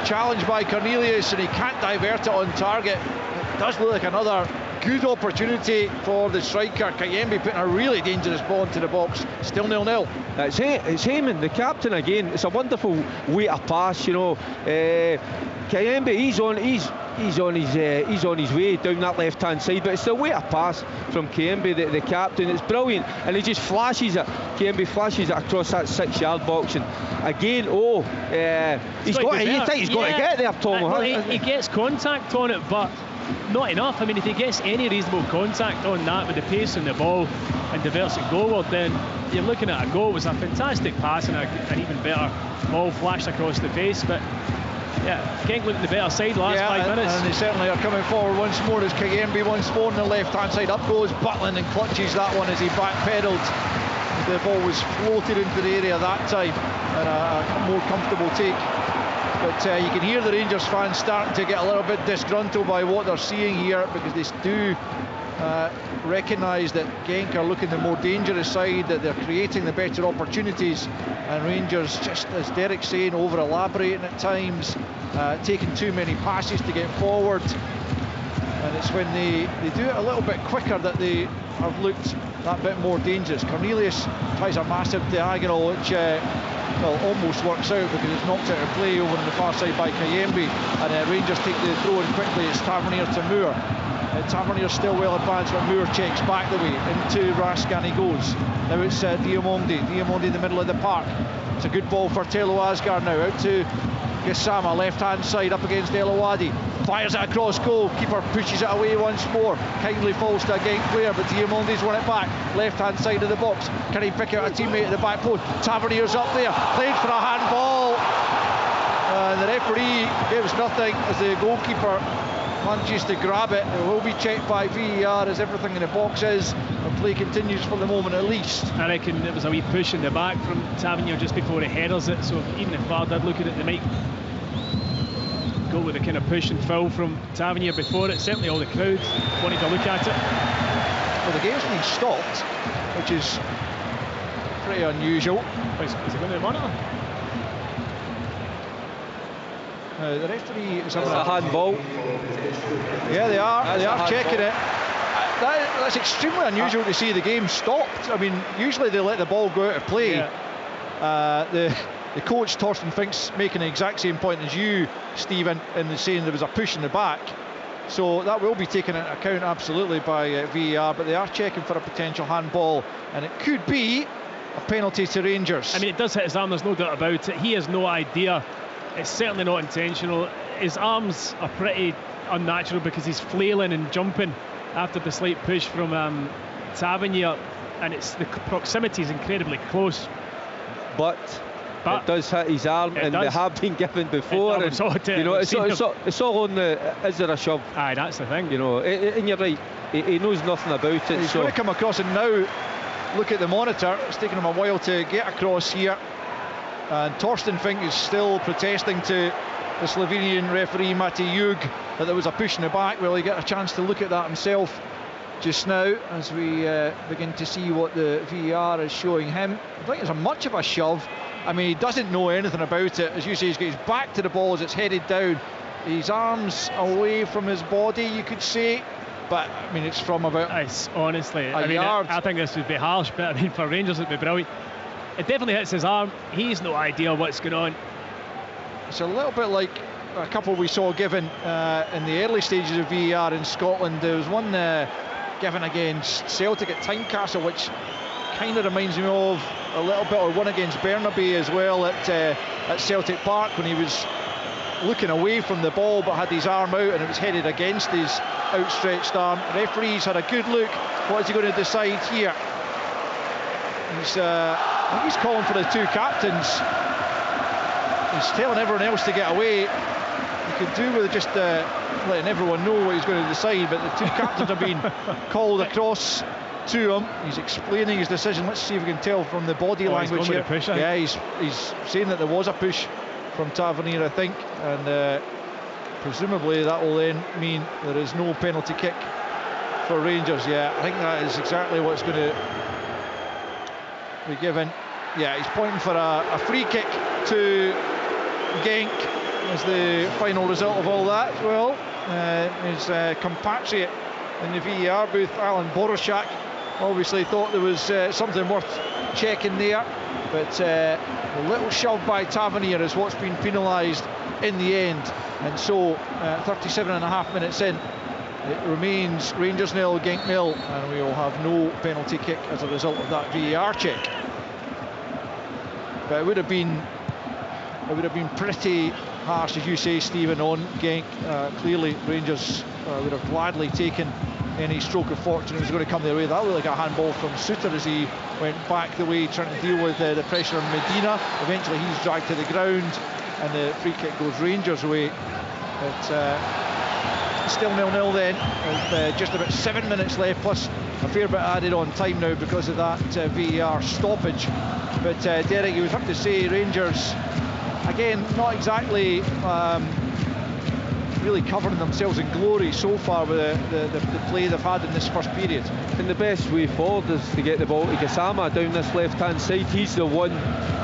challenged by Cornelius, and he can't divert it on target. It does look like another good opportunity for the striker. Kayembe putting a really dangerous ball into the box. Still 0-0. It's Heyman, the captain again. It's a wonderful way to pass, you know. Kayembe, he's on his way down that left hand side, but it's the way to pass from Kayembe, the captain. It's brilliant, and he just flashes it. Kayembe flashes it across that 6-yard box, and again, he's got to get there, Tom. He gets contact on it, but not enough. I mean, if he gets any reasonable contact on that with the pace on the ball and diverts it goalward, then you're looking at a goal. It was a fantastic pass and an even better ball flashed across the face, but yeah, Genk looked the better side last 5 minutes. And they certainly are coming forward once more as Kayembe once more on the left hand side. Up goes Butland and clutches that one as he backpedaled. The ball was floated into the area that time, and a more comfortable take. But you can hear the Rangers fans starting to get a little bit disgruntled by what they're seeing here, because they do recognise that Genk are looking the more dangerous side, that they're creating the better opportunities, and Rangers, just as Derek's saying, over elaborating at times, taking too many passes to get forward, and it's when they do it a little bit quicker that they have looked that bit more dangerous. Cornelius tries a massive diagonal which almost works out because it's knocked out of play over on the far side by Kayembe, and Rangers take the throw in quickly. It's Tavernier to Moore. Tavernier's still well advanced, but Moore checks back the way into Raskan. He goes. Now it's Diamondi in the middle of the park. It's a good ball for Telo Asgard now, out to Gassama, left hand side up against Elowadi. Fires it across goal, keeper pushes it away once more. Kindly falls to a Genk player, but Diamondi's won it back. Left hand side of the box. Can he pick out a teammate at the back post? Tavernier's up there, played for a handball. The referee gives nothing as the goalkeeper manages to grab it. It will be checked by VAR, as everything in the box is, and play continues for the moment at least. I reckon it was a wee push in the back from Tavernier just before he headers it, so even if VAR did look at it, they might go with a kind of push and foul from Tavernier before it. Certainly all the crowd wanted to look at it. Well, the game's been stopped, which is pretty unusual. Is it going to monitor? The referee is having a handball. Yeah, they are checking it. That's extremely unusual to see the game stopped. I mean, usually they let the ball go out of play. Yeah. The coach, Torsten Fink's making the exact same point as you, Stephen, in saying there was a push in the back. So that will be taken into account absolutely by VAR, but they are checking for a potential handball, and it could be a penalty to Rangers. I mean, it does hit his arm, there's no doubt about it. He has no idea. It's certainly not intentional. His arms are pretty unnatural because he's flailing and jumping after the slight push from Tavernier, and the proximity is incredibly close. But But it does hit his arm, and they have been given before. It's all on the. Is there a shove? Aye, that's the thing. And you're right. He knows nothing about it. He's going to come across, and now look at the monitor. It's taken him a while to get across here, and Torsten Fink is still protesting to the Slovenian referee Mate Jug that there was a push in the back. Will he get a chance to look at that himself just now as we begin to see what the VAR is showing him? I think it's much of a shove. I mean, he doesn't know anything about it. As you say, he's got his back to the ball as it's headed down, his arms away from his body, you could say. But I mean, it's from about honestly a yard. I think this would be harsh, but I mean, for Rangers it'd be brilliant. It definitely hits his arm. He's no idea what's going on. It's a little bit like a couple we saw given in the early stages of VAR in Scotland. There was one given against Celtic at Tynecastle, which kind of reminds me of a little bit, or one against Burnaby as well at Celtic Park, when he was looking away from the ball but had his arm out and it was headed against his outstretched arm. Referees had a good look. What is he going to decide here? I think he's calling for the two captains. He's telling everyone else to get away. He could do with just letting everyone know what he's going to decide, but the two captains have been called across to him. He's explaining his decision. Let's see if we can tell from the body language here. Yeah, he's saying that there was a push from Tavernier, I think, and presumably that will then mean there is no penalty kick for Rangers. Yeah, I think that is exactly what's going to be given. Yeah, he's pointing for a free kick to Genk as the final result of all that. Well, his compatriot in the VAR booth, Alan Boroshak, obviously thought there was something worth checking there, but a little shove by Tavernier is what's been penalised in the end. And so 37.5 minutes in, it remains Rangers 0, Genk 0, and we will have no penalty kick as a result of that VAR check. But it would have been pretty harsh, as you say, Stephen, on Genk. Clearly Rangers would have gladly taken any stroke of fortune that was going to come their way. That looked like a handball from Suter as he went back the way trying to deal with the pressure on Medina. Eventually he's dragged to the ground and the free kick goes Rangers' way. But still 0-0 then, with just about 7 minutes left, plus a fair bit added on time now because of that VAR stoppage. But Derek, you would have to say Rangers, again, not exactly really covering themselves in glory so far with the play they've had in this first period. And the best way forward is to get the ball to Gassama down this left-hand side. He's the one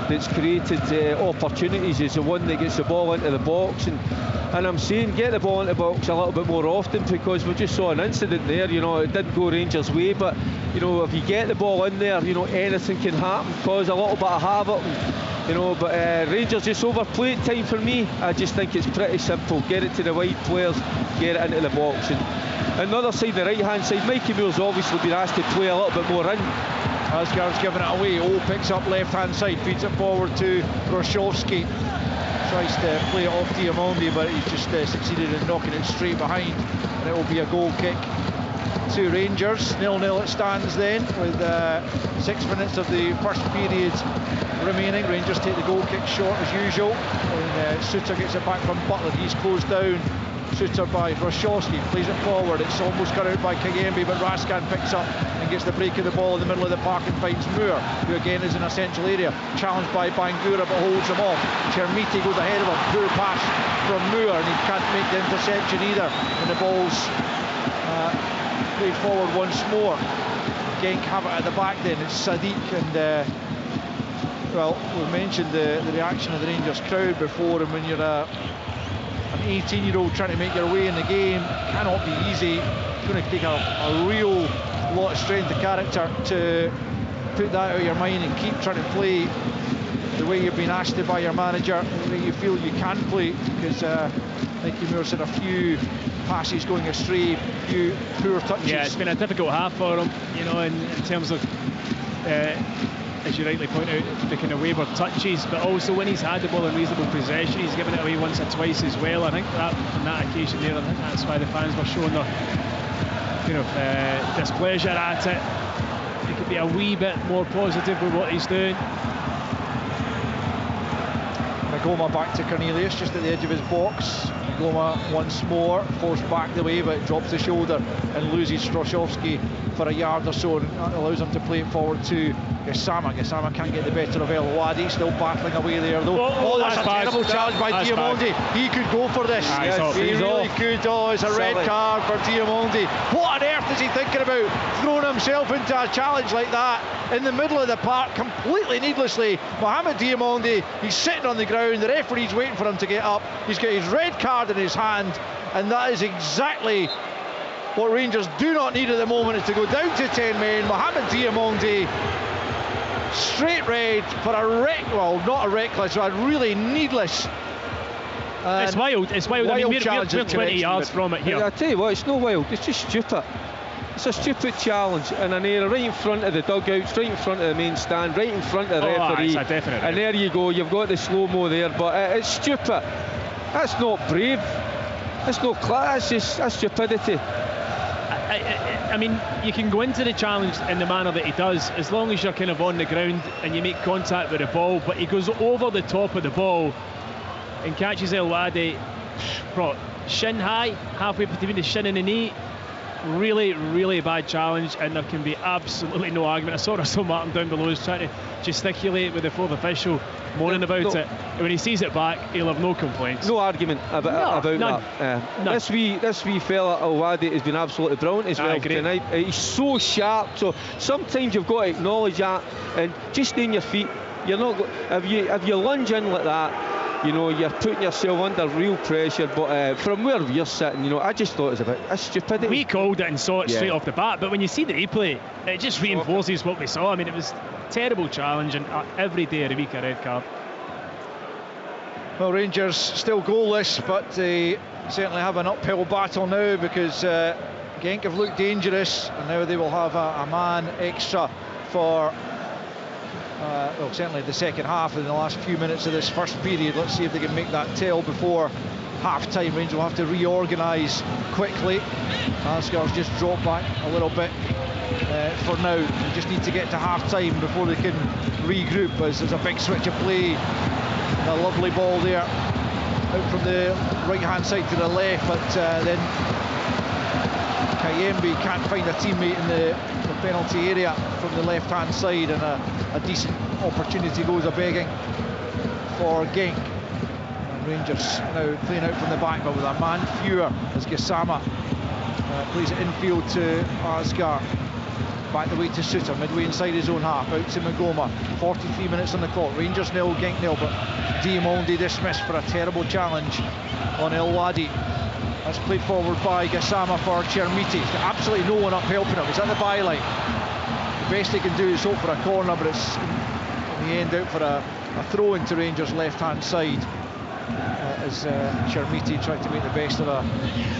that's created opportunities. He's the one that gets the ball into the box, and I'm saying get the ball into the box a little bit more often, because we just saw an incident there. It didn't go Rangers' way, but if you get the ball in there, anything can happen, cause a little bit of havoc. But Rangers just overplayed time for me. I just think it's pretty simple. Get it to the wide players, get it into the box. And another side, the right-hand side, Mikey Moore's obviously been asked to play a little bit more in. Asgard's giving it away. Picks up left-hand side, feeds it forward to Roshovsky. Tries to play it off Diamondi, but he's just succeeded in knocking it straight behind. And it will be a goal kick to Rangers. 0-0 it stands then, with 6 minutes of the first period remaining. Rangers take the goal kick short as usual, and Suter gets it back from Butler. He's closed down. Suter by Roshovsky, plays it forward. It's almost cut out by Kayembe, but Raskan picks up and gets the break of the ball in the middle of the park and finds Moore, who again is in a central area. Challenged by Bangura, but holds him off. Chermiti goes ahead of him. Poor pass from Moore, and he can't make the interception either. And the ball's played forward once more. Genk have it at the back then. It's Sadiq, and well, we've mentioned the reaction of the Rangers crowd before, and when you're an 18-year-old trying to make your way in the game, it cannot be easy. It's going to take a real lot of strength of character to put that out of your mind and keep trying to play the way you've been asked to by your manager, the way you feel you can play, because Mikey Moore said a few passes going astray, a few poor touches. Yeah, it's been a difficult half for him, in terms of as you rightly point out, the kind of wayward touches, but also when he's had the ball in reasonable possession, he's given it away once or twice as well. I think that on that occasion there, I think that's why the fans were showing their displeasure at it. He could be a wee bit more positive with what he's doing. Magoma back to Cornelius, just at the edge of his box. Magoma once more, forced back the way, but drops the shoulder and loses Stroszowski for a yard or so, and that allows him to play it forward to Gassama. Gassama can't get the better of El Wadi, still battling away there though. Oh, that's a terrible challenge by Diamondi. He could go for this. He really could. Oh, it's a red card for Diamondi. What on earth is he thinking about? Throwing himself into a challenge like that in the middle of the park, completely needlessly. Mohamed Diamondi, he's sitting on the ground, the referee's waiting for him to get up. He's got his red card in his hand, and that is exactly what Rangers do not need at the moment, is to go down to 10 men. Mohamed Diamondi, straight red for not a reckless, a really needless. It's wild. I mean, we're 20 yards from it here. I tell you what, it's no wild, it's just stupid. It's a stupid challenge, and an error right in front of the dugouts, right in front of the main stand, right in front of the referee. And there you go, you've got the slow-mo there, but it's stupid. That's not brave. That's no class, that's stupidity. I mean, you can go into the challenge in the manner that he does, as long as you're kind of on the ground and you make contact with the ball, but he goes over the top of the ball and catches El Wadi shin high, halfway between the shin and the knee. Really, really bad challenge, and there can be absolutely no argument. I saw Russell Martin down below is trying to gesticulate with the fourth official, moaning about it. And when he sees it back, he'll have no complaints. No argument about that. This wee fella El Wadi has been absolutely brilliant as well tonight. He's so sharp. So sometimes you've got to acknowledge that, and just stay on your feet. You're not. If you lunge in like that, you know, you're putting yourself under real pressure. But from where we're sitting, you know, I just thought it was a bit stupidity. We called it and saw it straight off the bat, but when you see the replay, it just reinforces what we saw. I mean, it was a terrible challenge, and every day of the week a red card. Well, Rangers still goalless, but they certainly have an uphill battle now, because Genk have looked dangerous, and now they will have a man extra for certainly the second half, in the last few minutes of this first period. Let's see if they can make that tell before half-time. Rangers will have to reorganise quickly. Asgar's just dropped back a little bit for now. They just need to get to half-time before they can regroup, as there's a big switch of play. A lovely ball there out from the right-hand side to the left, but then Kayembe can't find a teammate in the penalty area from the left-hand side, and a decent opportunity goes a-begging for Genk. And Rangers now playing out from the back, but with a man fewer, as Gassama plays it infield to Asgar. Back the way to Suter, midway inside his own half, out to Magoma. 43 minutes on the clock. Rangers nil, Genk nil, but Diamondi dismissed for a terrible challenge on El Wadi. That's played forward by Gassama for Chermiti. He's got absolutely no one up helping him. He's at the byline. The best he can do is hope for a corner, but it's in the end out for a throw into Rangers' left-hand side, as Chermiti tried to make the best of a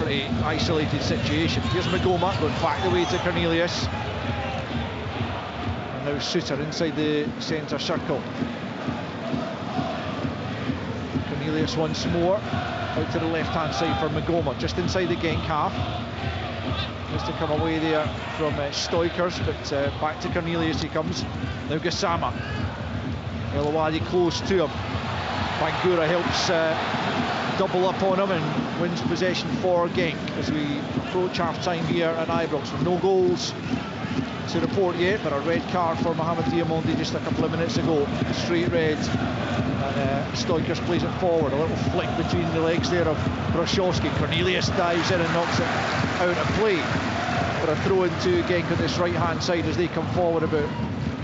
pretty isolated situation. Here's Magoma going back the way to Cornelius. And now Suter inside the centre circle. Cornelius once more. Out to the left-hand side for Magoma, just inside the Genk half. Has to come away there from Stoikers, but back to Cornelius he comes. Now Gassama. El Wadi close to him. Bangura helps double up on him and wins possession for Genk as we approach half-time here at Ibrox, with no goals to report yet, but a red card for Mohamed Diamondi just a couple of minutes ago. Straight red. Stoikers plays it forward, a little flick between the legs there of Braszowski. Cornelius dives in and knocks it out of play for a throw into Genk on this right-hand side as they come forward about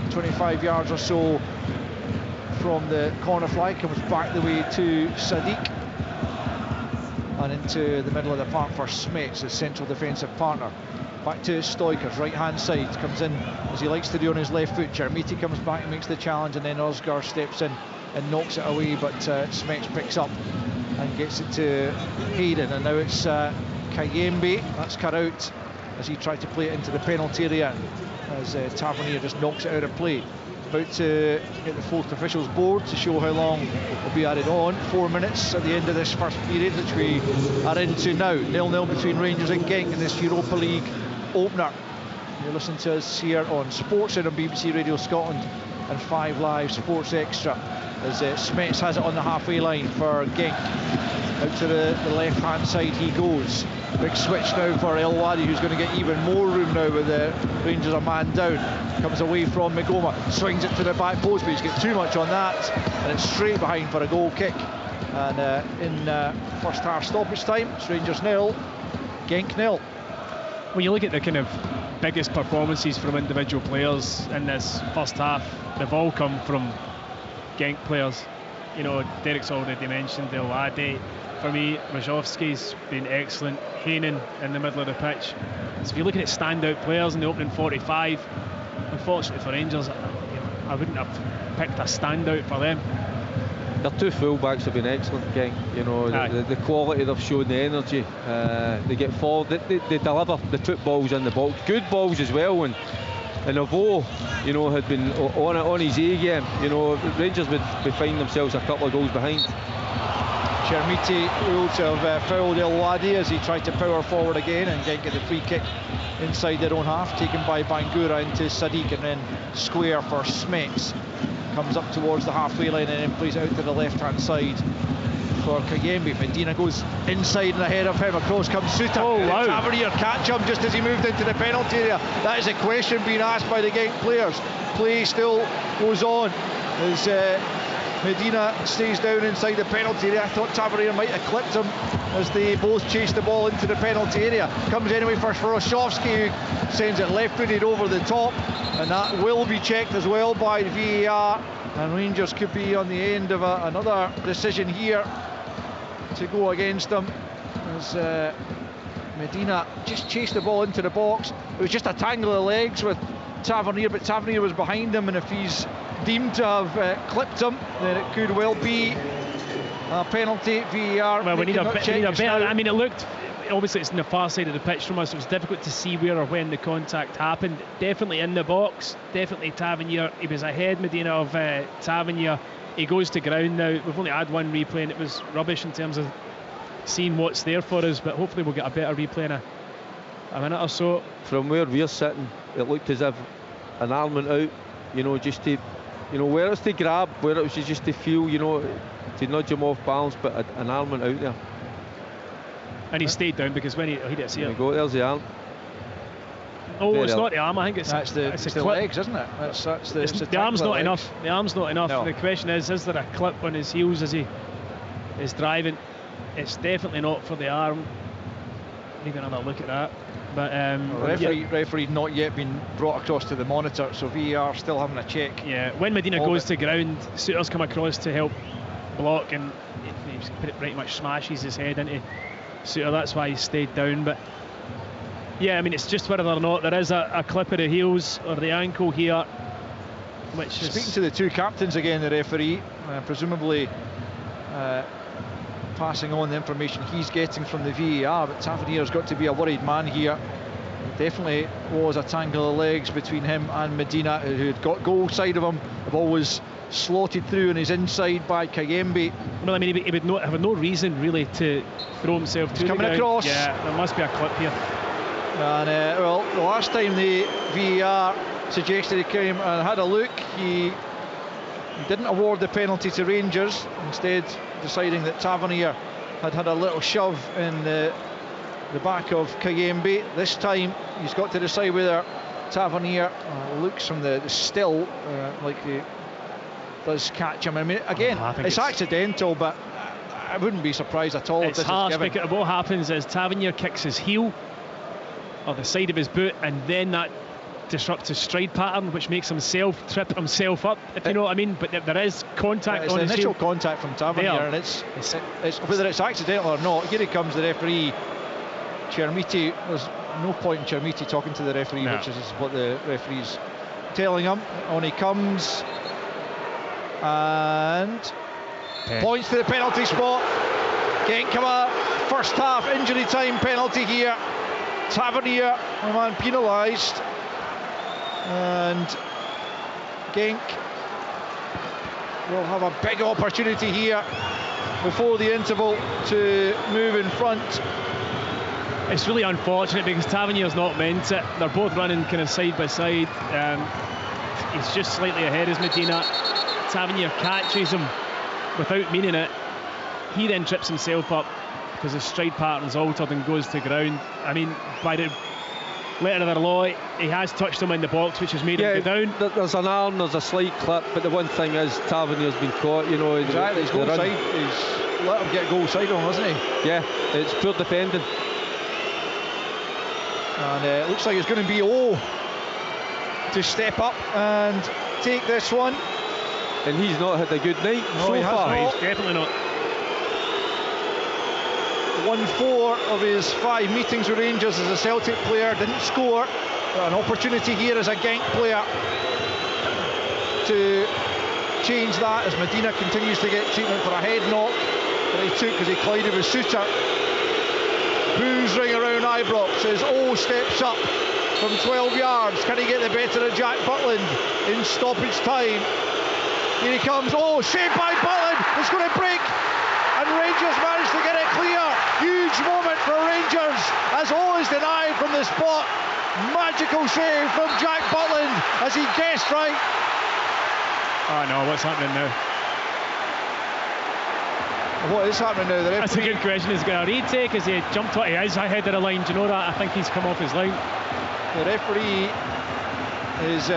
25 yards or so from the corner flag. Comes back the way to Sadiq and into the middle of the park for Smets, the central defensive partner. Back to Stoikers, right-hand side, comes in as he likes to do on his left foot. Chermiti comes back and makes the challenge, and then Osgar steps in and knocks it away, but Smets picks up and gets it to Hayden, and now it's Kayembe. That's cut out as he tried to play it into the penalty area, as Tavernier just knocks it out of play. About to get the fourth officials board to show how long will be added on. 4 minutes at the end of this first period, which we are into now. 0-0 between Rangers and Genk in this Europa League opener. You listen to us here on Sports on BBC Radio Scotland and 5 Live Sports Extra. as Smets has it on the halfway line for Genk. Out to the left-hand side he goes. Big switch now for El Wadi, who's going to get even more room now with the Rangers a man down. Comes away from Magoma, swings it to the back post, but he's got too much on that, and it's straight behind for a goal kick. And in first half stoppage time, it's Rangers 0, Genk 0. When you look at the kind of biggest performances from individual players in this first half, they've all come from Genk players. You know, Derek's already mentioned El Wadi. For me, Rajovski's been excellent. Hainan in the middle of the pitch. So if you're looking at standout players in the opening 45, unfortunately for Rangers, I wouldn't have picked a standout for them. Their two full-backs have been excellent, Genk. You know, the quality they've shown, the energy. They get forward, they deliver the put balls in the box. Good balls as well. And Avo, you know, had been on his A game. You know, Rangers would find themselves a couple of goals behind. Chermiti would have fouled El Wadi as he tried to power forward again, and Genk get the free kick inside their own half, taken by Bangura into Sadiq, and then square for Smets. Comes up towards the halfway line and then plays out to the left-hand side for Kayembe. Medina goes inside and ahead of him. Across comes Suta. Oh, wow. Tavernier catch him just as he moved into the penalty area. That is a question being asked by the Genk players. Play still goes on as Medina stays down inside the penalty area. I thought Tavernier might have clipped him as they both chase the ball into the penalty area. Comes anyway for Roshovsky, who sends it left-footed over the top, and that will be checked as well by VAR, and Rangers could be on the end of another decision here to go against them as Medina just chased the ball into the box. It was just a tangle of legs with Tavernier, but Tavernier was behind him, and if he's deemed to have clipped him, then it could well be a penalty. VAR. Well, we need a better. I mean, it looked, obviously it's on the far side of the pitch from us. It was difficult to see where or when the contact happened. Definitely in the box. Definitely Tavernier. He was ahead, Medina, of Tavernier. He goes to ground now. We've only had one replay, and it was rubbish in terms of seeing what's there for us. But hopefully we'll get a better replay in a minute or so. From where we're sitting, it looked as if an arm went out. You know, just to, you know, where it's to grab, where it was just to feel, you know, to nudge him off balance, but an arm went out there. And he stayed down because when he didn't see There it. you go, there's the arm. Oh, There it's they not the arm. I think it's It's the clip. legs, isn't it? It's The arm's not enough. The arm's not enough. No. The question is there a clip on his heels as he is driving? It's definitely not for the arm. Need another look at that. But referee not yet been brought across to the monitor, so VAR still having a check. yeah, when Medina goes to ground, Suter's come across to help block, and he pretty much smashes his head into Suter. That's why he stayed down. But yeah, I mean, it's just whether or not there is a clip of the heels or the ankle here, which is... Speaking to the two captains again, the referee, presumably passing on the information he's getting from the VAR, but Tavernier's got to be a worried man here. Definitely was a tangle of legs between him and Medina, who had got goal side of him. The ball was slotted through and is inside by Kayembe. Well, I mean, he would have no reason really to throw himself to coming the ground. across. Yeah, there must be a clip here. And well, the last time the VAR suggested he came and had a look, he didn't award the penalty to Rangers, instead deciding that Tavernier had a little shove in the back of Kayembe. This time he's got to decide whether Tavernier looks from the still like he does catch him. I mean, again, it's accidental, but I wouldn't be surprised at all if It's this harsh is given. because what happens is Tavernier kicks his heel or the side of his boot, and then that disrupts his stride pattern, which makes him trip himself up, if you know what I mean. But there is contact it's on the his initial heel. contact from Tavernier, There. and it's whether it's accidental or not. Here he comes, the referee, Chermiti. There's no point in Chermiti talking to the referee, No. which is what the referee's telling him. On he comes and points to the penalty spot. Genk come a first half injury time penalty here. Tavernier, a man penalised, and Genk will have a big opportunity here before the interval to move in front. It's really unfortunate because Tavernier's not meant it. They're both running kind of side by side. He's just slightly ahead as Medina. Tavernier catches him without meaning it. He then trips himself up because his stride pattern's altered and goes to ground. I mean, by the letter of the law, he has touched him in the box, which has made him go down. There's an arm, there's a slight clip, but the one thing is Tavernier's been caught, you know. Exactly, he's let him get goal side on, hasn't he? Yeah, it's poor defending. And it looks like it's going to be O to step up and take this one. And he's not had a good night so far. He's definitely not. 1-4 of his 5 meetings with Rangers as a Celtic player, didn't score. An opportunity here as a Genk player to change that as Medina continues to get treatment for a head knock that he took as he collided with Suter. Boos ring around Ibrox as O steps up from 12 yards. Can he get the better of Jack Butland in stoppage time? Here he comes. Oh, saved by Butland. It's going to break. And Rangers managed to get it clear. Huge moment for Rangers as O is denied from the spot. Magical save from Jack Butland as he guessed right. Oh no, what's happening now? What is happening now? That's a good question. Is he got a retake? Is he jumped what he is ahead of the line? Do you know that? I think he's come off his line. The referee is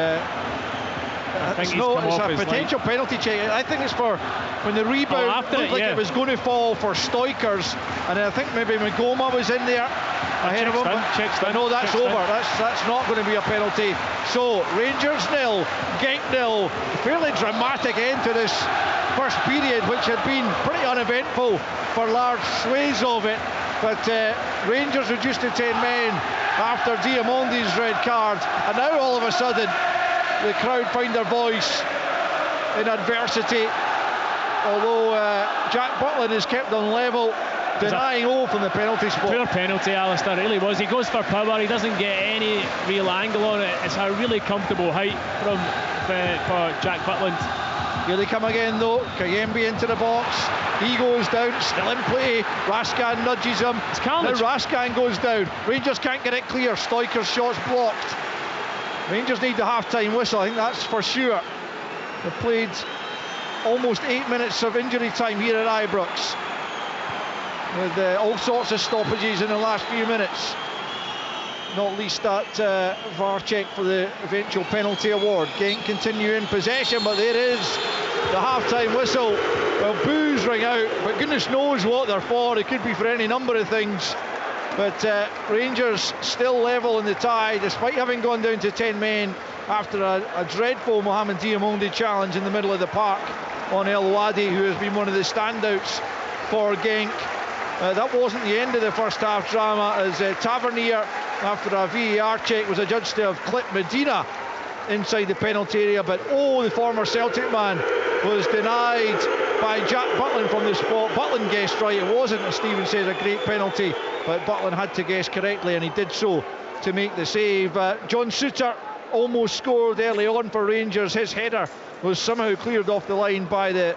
it's a potential penalty check. I think it's for when the rebound looked like it was going to fall for Stoikers, and I think maybe Magoma was in there ahead of him. I know that's over. That's not going to be a penalty. So Rangers 0, Genk 0. Fairly dramatic end to this first period, which had been pretty uneventful for large swathes of it. But Rangers reduced to 10 men after Diamondi's red card, and now all of a sudden the crowd find their voice in adversity, although Jack Butland is kept on level, denying O from the penalty spot. Poor penalty, Alistair, it really was. He goes for power, he doesn't get any real angle on it. It's a really comfortable height for Jack Butland. Here they come again though. Kayembe into the box. He goes down, still in play. Raskan nudges him. Now Raskan goes down. Rangers can't get it clear. Stoiker's shot's blocked. Rangers need the half-time whistle, I think that's for sure. They've played almost 8 minutes of injury time here at Ibrox, with all sorts of stoppages in the last few minutes. Not least that VAR check for the eventual penalty award. Genk continue in possession, but there is the half-time whistle. Well, boos ring out, but goodness knows what they're for. It could be for any number of things. But Rangers still level in the tie, despite having gone down to 10 men after a dreadful Mohamed Diamondi challenge in the middle of the park on El Wadi, who has been one of the standouts for Genk. That wasn't the end of the first half drama, as Tavernier, after a VAR check, was adjudged to have clipped Medina inside the penalty area, but the former Celtic man was denied by Jack Butland from the spot. Butland guessed right, it wasn't, as Stephen says, a great penalty, but Butland had to guess correctly, and he did so to make the save. John Suter almost scored early on for Rangers. His header was somehow cleared off the line by the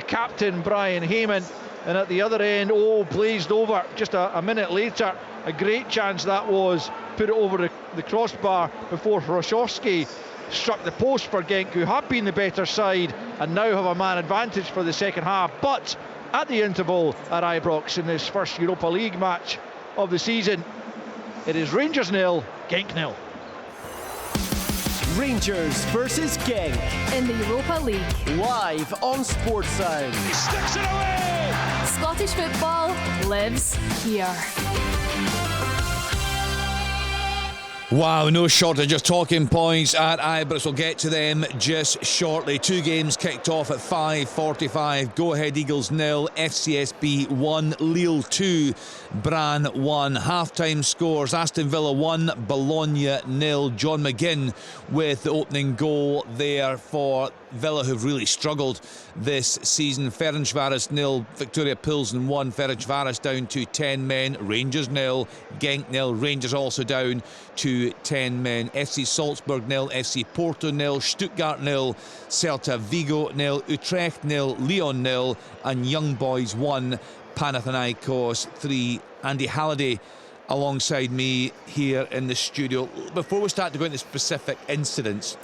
captain, Brian Heyman, and at the other end, blazed over just a minute later. A great chance that was, put it over the crossbar before Hroszowski struck the post for Genk, who have been the better side and now have a man advantage for the second half. But at the interval at Ibrox in this first Europa League match of the season, it is Rangers 0, Genk 0. Rangers versus Genk in the Europa League, live on Sports Sound. He sticks it away! Scottish football lives here. Wow, no shortage of talking points at Ibrox. We'll get to them just shortly. 2 games kicked off at 5:45. Go Ahead Eagles 0, FCSB 1, Lille 2, Bran 1. Half-time scores: Aston Villa 1, Bologna 0. John McGinn with the opening goal there for Villa, who've really struggled this season. Ferencváros 0, Victoria Pilsen 1. Ferencváros down to 10 men. Rangers 0, Genk 0. Rangers also down to 10 men. FC Salzburg 0, FC Porto 0, Stuttgart 0, Celta Vigo 0, Utrecht 0, Lyon 0, and Young Boys 1, Panathinaikos 3. Andy Halliday alongside me here in the studio. Before we start to go into specific incidents,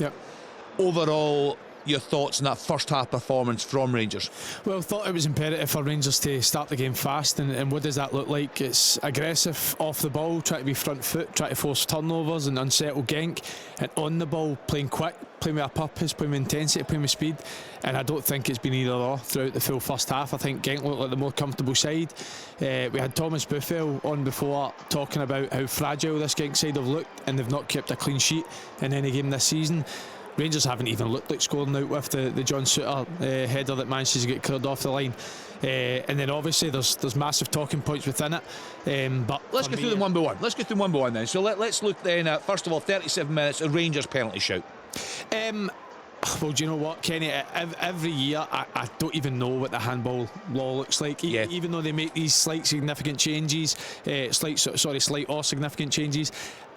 overall, your thoughts on that first half performance from Rangers? Well, thought it was imperative for Rangers to start the game fast, and what does that look like? It's aggressive off the ball, try to be front foot, try to force turnovers and unsettle Genk, and on the ball playing quick, playing with a purpose, playing with intensity, playing with speed. And I don't think it's been either or throughout the full first half. I think Genk looked like the more comfortable side. We had Thomas Buffel on before talking about how fragile this Genk side have looked, and they've not kept a clean sheet in any game this season. Rangers haven't even looked like scoring out with the John Souttar header that manages to get cleared off the line. And then obviously there's massive talking points within it. But let's go through them one by one. Let's go through them one by one then. So let's look then at, first of all, 37 minutes, a Rangers penalty shout. Well, do you know what, Kenny? Every year, I don't even know what the handball law looks like. Yeah. Even though they make these slight significant changes, slight or significant changes,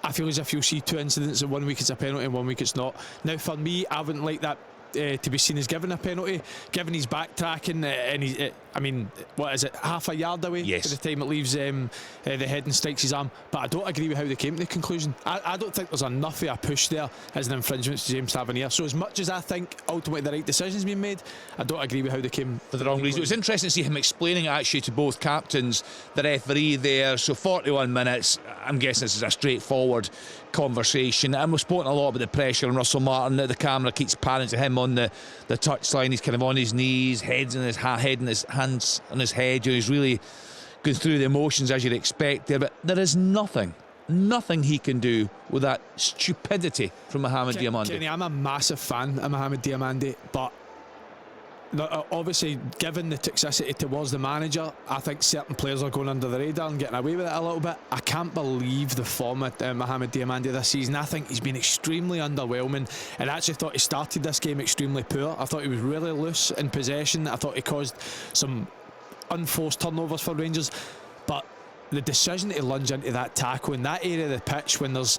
I feel as if you'll see two incidents, and 1 week it's a penalty and 1 week it's not. Now, for me, I wouldn't like that to be seen as giving a penalty, given he's backtracking and he's, I mean, what is it, half a yard away by the time it leaves the head and strikes his arm. But I don't agree with how they came to the conclusion. I don't think there's enough of a push there as an infringement to James Tavernier. So as much as I think ultimately the right decision's been made, I don't agree with how they came for the wrong reason. It was interesting to see him explaining actually to both captains, the referee there. So 41 minutes, I'm guessing this is a straightforward conversation, and we've spoken a lot about the pressure on Russell Martin. The camera keeps panning to him on the touchline. He's kind of on his knees, head in his hands on his head. He's really going through the emotions as you'd expect there, but there is nothing he can do with that stupidity from Mohamed Diamandé. Kenny, I'm a massive fan of Mohamed Diamandé, but obviously, given the toxicity towards the manager, I think certain players are going under the radar and getting away with it a little bit. I can't believe the form of Mohamed Diamandé this season. I think he's been extremely underwhelming, and I actually thought he started this game extremely poor. I thought he was really loose in possession. I thought he caused some unforced turnovers for Rangers, but the decision to lunge into that tackle in that area of the pitch when there's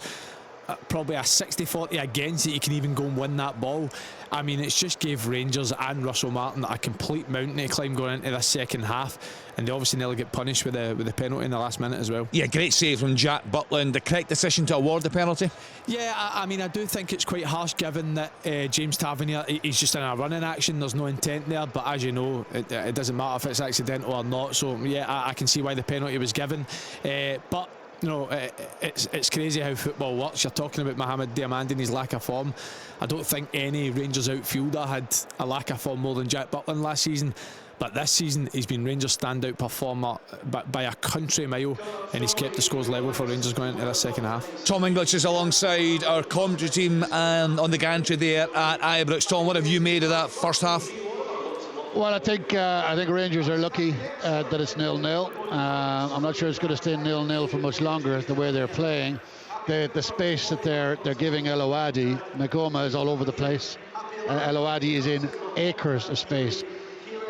probably a 60-40 against it, you can even go and win that ball. I mean, it's just gave Rangers and Russell Martin a complete mountain to climb going into the second half, and they obviously nearly get punished with the penalty in the last minute as well. Yeah, great save from Jack Butland. The correct decision to award the penalty? Yeah, I mean, I do think it's quite harsh given that James Tavernier, he's just in a running action, there's no intent there, but as you know, it doesn't matter if it's accidental or not. So yeah, I can see why the penalty was given, but you know, it's crazy how football works. You're talking about Mohamed Diamandé and his lack of form. I don't think any Rangers outfielder had a lack of form more than Jack Butland last season, but this season he's been Rangers standout performer by a country mile, and he's kept the scores level for Rangers going into the second half. Tom English is alongside our commentary team on the gantry there at Ibrox. Tom, what have you made of that first half? Well, I think Rangers are lucky that it's 0-0. I'm not sure it's going to stay 0-0 for much longer the way they're playing. The space that they're giving El Ouadi, Magoma is all over the place. El Ouadi is in acres of space.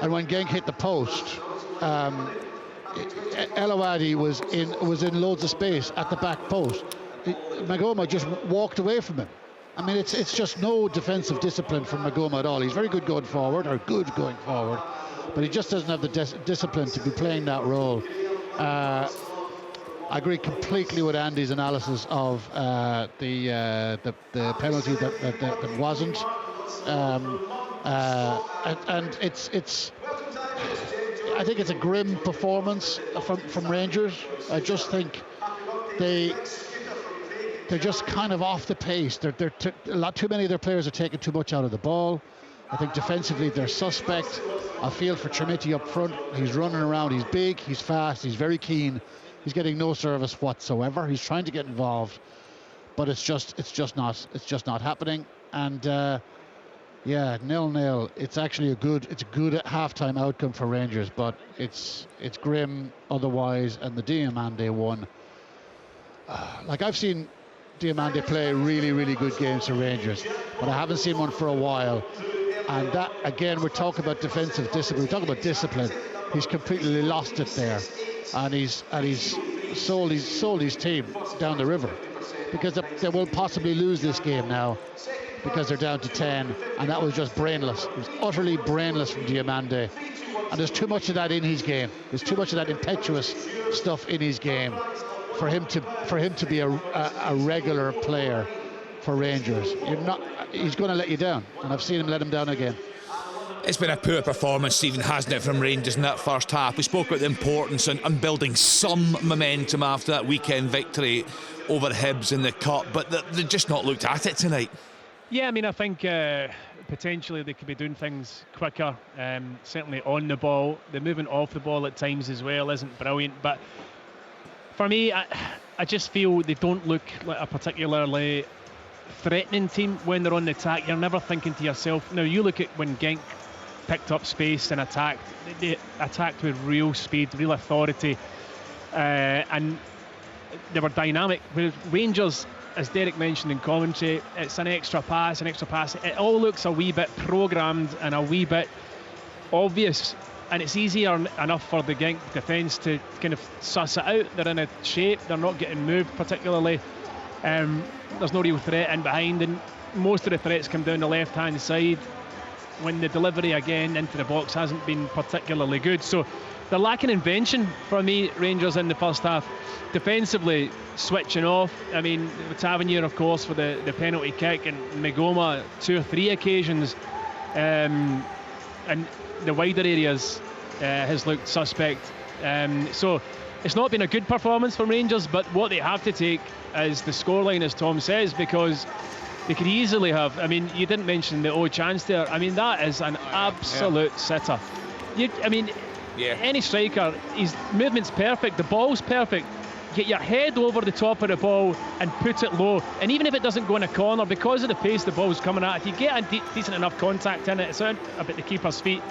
And when Genk hit the post, El Ouadi was in loads of space at the back post. Magoma just walked away from him. I mean, it's just no defensive discipline from Magoma at all. He's very good going forward, but he just doesn't have the discipline to be playing that role. I agree completely with Andy's analysis of the penalty that wasn't, and it's. I think it's a grim performance from Rangers. I just think they're just kind of off the pace. They're a lot too many of their players are taking too much out of the ball. I think defensively they're suspect. I feel for Trimiti up front. He's running around. He's big. He's fast. He's very keen. He's getting no service whatsoever. He's trying to get involved, but it's just not happening. And yeah, 0-0. It's actually a good halftime outcome for Rangers, but it's grim otherwise. And the Diamandé one, like I've seen Diamandé play really, really good games for Rangers, but I haven't seen one for a while. And that, again, we're talking about defensive discipline. We're talking about discipline. He's completely lost it there, and he's sold his team down the river, because they will possibly lose this game now because they're down to 10, and that was just brainless. It was utterly brainless from Diamandé, and there's too much of that in his game. There's too much of that impetuous stuff in his game for him to be a regular player for Rangers. He's going to let you down, and I've seen him let him down again. It's been a poor performance, Stephen, hasn't it, from Rangers in that first half. We spoke about the importance and building some momentum after that weekend victory over Hibs in the Cup, but they've just not looked at it tonight. Yeah, I mean, I think potentially they could be doing things quicker, certainly on the ball. The movement off the ball at times as well isn't brilliant, but for me, I just feel they don't look like a particularly threatening team when they're on the attack. You're never thinking to yourself, now you look at when Genk picked up space and attacked, they attacked with real speed, real authority, and they were dynamic. Whereas Rangers, as Derek mentioned in commentary, it's an extra pass. It all looks a wee bit programmed and a wee bit obvious, and it's easier enough for the Genk defence to kind of suss it out. They're in a shape, they're not getting moved particularly, there's no real threat in behind, and most of the threats come down the left hand side when the delivery again into the box hasn't been particularly good. So they're lacking invention for me, Rangers, in the first half. Defensively, switching off. I mean, Tavernier, of course, for the penalty kick, and Magoma 2 or 3 occasions, and the wider areas has looked suspect. So it's not been a good performance from Rangers, but what they have to take is the scoreline, as Tom says, because they could easily have. I mean, you didn't mention the old chance there. I mean, that is an absolute sitter. Any striker, his movement's perfect, the ball's perfect. Get your head over the top of the ball and put it low, and even if it doesn't go in a corner, because of the pace the ball's coming at, if you get a decent enough contact in it, it's out about the keeper's feet,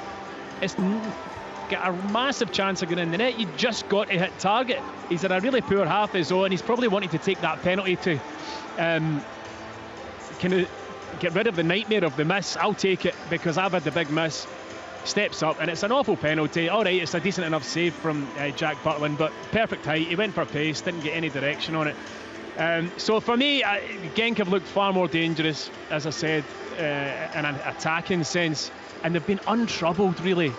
it's got a massive chance of going in the net. You just got to hit target. He's had a really poor half his own. He's probably wanting to take that penalty to kind of get rid of the nightmare of the miss. I'll take it because I've had the big miss. Steps up, and it's an awful penalty. All right, it's a decent enough save from Jack Butland, but perfect height. He went for pace, didn't get any direction on it. So for me, Genk have looked far more dangerous, as I said, in an attacking sense, and they've been untroubled really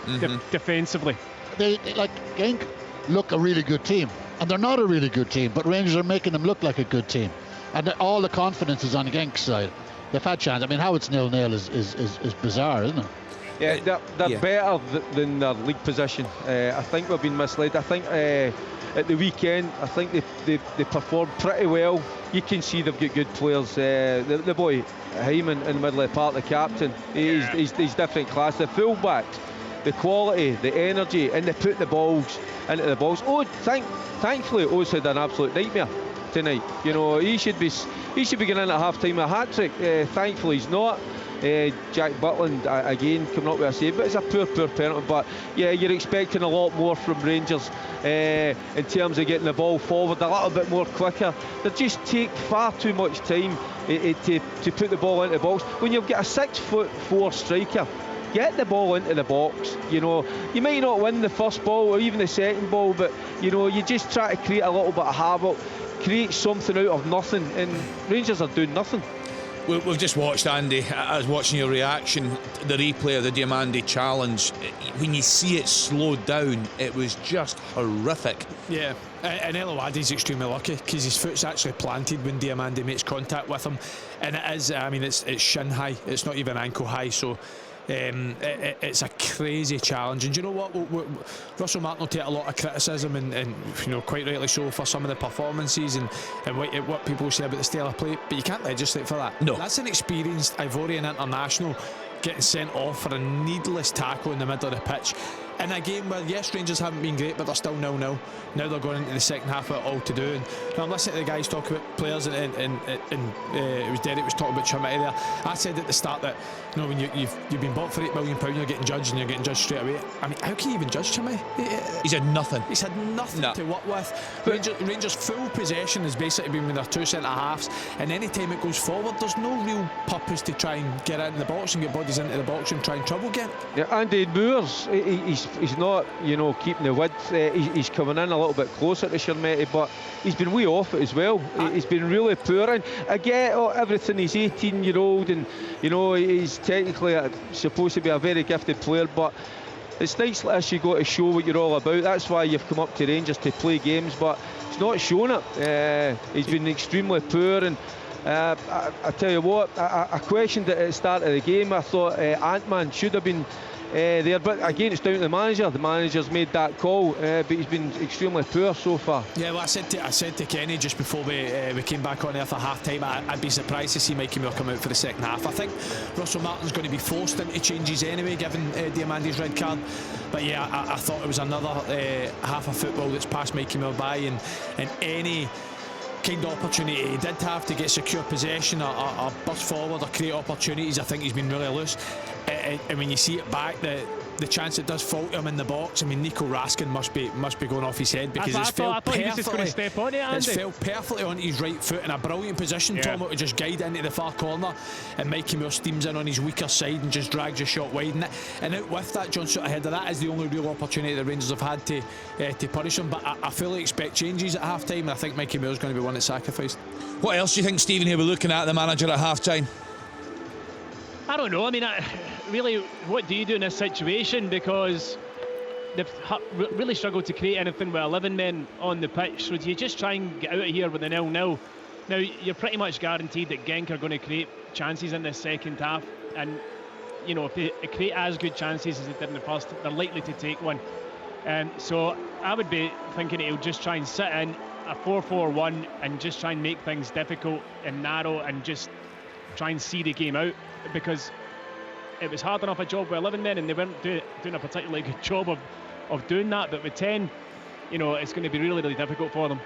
defensively. They like Genk look a really good team, and they're not a really good team, but Rangers are making them look like a good team, and all the confidence is on Genk's side. They've had chance. I mean, how it's 0-0 is bizarre, isn't it? Yeah, they're better than their league position. I think we've been misled. I think at the weekend, I think they performed pretty well. You can see they've got good players. The boy Hyman in the middle of the park, the captain, he's different class. The fullbacks, the quality, the energy, and they put the balls into the box. Thankfully, Oz had an absolute nightmare tonight. You know, he should be going in at half time a hat trick. Thankfully, he's not. Jack Butland again coming up with a save, but it's a poor penalty. But yeah, you're expecting a lot more from Rangers in terms of getting the ball forward a little bit more quicker. They just take far too much time to put the ball into the box. When you've got a 6'4" striker, get the ball into the box. You know, you might not win the first ball or even the second ball, but you know, you just try to create a little bit of havoc, create something out of nothing, and Rangers are doing nothing. We've just watched, Andy, I was watching your reaction, the replay of the Diamandi challenge. When you see it slowed down, it was just horrific. Yeah, and Elowadi's extremely lucky because his foot's actually planted when Diamandi makes contact with him, and it is, I mean, it's shin high, it's not even ankle high, so it's a crazy challenge. And do you know what? Russell Martin will take a lot of criticism, and you know, quite rightly so, for some of the performances and what people say about the style of play, but you can't legislate for that. No. That's an experienced Ivorian international getting sent off for a needless tackle in the middle of the pitch in a game where, yes, Rangers haven't been great, but they're still 0-0. Now they're going into the second half with it all to do. And I'm listening to the guys talk about players, and it was Derek was talking about Chimity there. I said at the start that, you know, when you've been bought for £8 million, you're getting judged, and you're getting judged straight away. I mean, how can you even judge Chimity? He's had nothing. He's had nothing to work with. Rangers full possession has basically been with their 2 centre halves, and any time it goes forward, there's no real purpose to try and get into the box and get bodies into the box and try and trouble Genk. Yeah, Andy Moores, he's not, you know, keeping the width. He's coming in a little bit closer to Shermetti, but he's been way off it as well. He's been really poor, and I get everything. He's 18-year-old, and you know, he's technically supposed to be a very gifted player, but it's nice like this, you got to show what you're all about. That's why you've come up to Rangers to play games, but he's not shown it. He's been extremely poor, and I tell you what, I questioned it at the start of the game. I thought Ant-Man should have been there, but again, it's down to the manager. The manager's made that call, but he's been extremely poor so far. Yeah, well, I said to Kenny just before we came back on there for half time, I'd be surprised to see Mikey Moore come out for the second half. I think Russell Martin's going to be forced into changes anyway, given Diamandi's red card. But yeah, I thought it was another half of football that's passed Mikey Moore by, and any kind of opportunity he did have to get secure possession or burst forward or create opportunities, I think he's been really loose. And when you see it back, the chance it does fall to him in the box, I mean, Nico Raskin must be going off his head, because it's fell perfectly onto his right foot in a brilliant position. Tomo to just guide into the far corner, and Mikey Moore steams in on his weaker side and just drags a shot wide. And out with that, John Soot ahead of that is the only real opportunity the Rangers have had to punish him. But I fully expect changes at half time, and I think Mikey Moore's going to be one that's sacrificed. What else do you think, Stephen, he'll be looking at the manager at half time? I don't know. I mean, really, what do you do in this situation? Because they've really struggled to create anything with 11 men on the pitch. So do you just try and get out of here with a 0-0? Now, you're pretty much guaranteed that Genk are going to create chances in this second half. And, you know, if they create as good chances as they did in the first, they're likely to take one. So I would be thinking he'll just try and sit in a 4-4-1 and just try and make things difficult and narrow and just try and see the game out, because it was hard enough a job with 11 men and they weren't doing a particularly good job of doing that. But with 10, you know, it's going to be really, really difficult for them.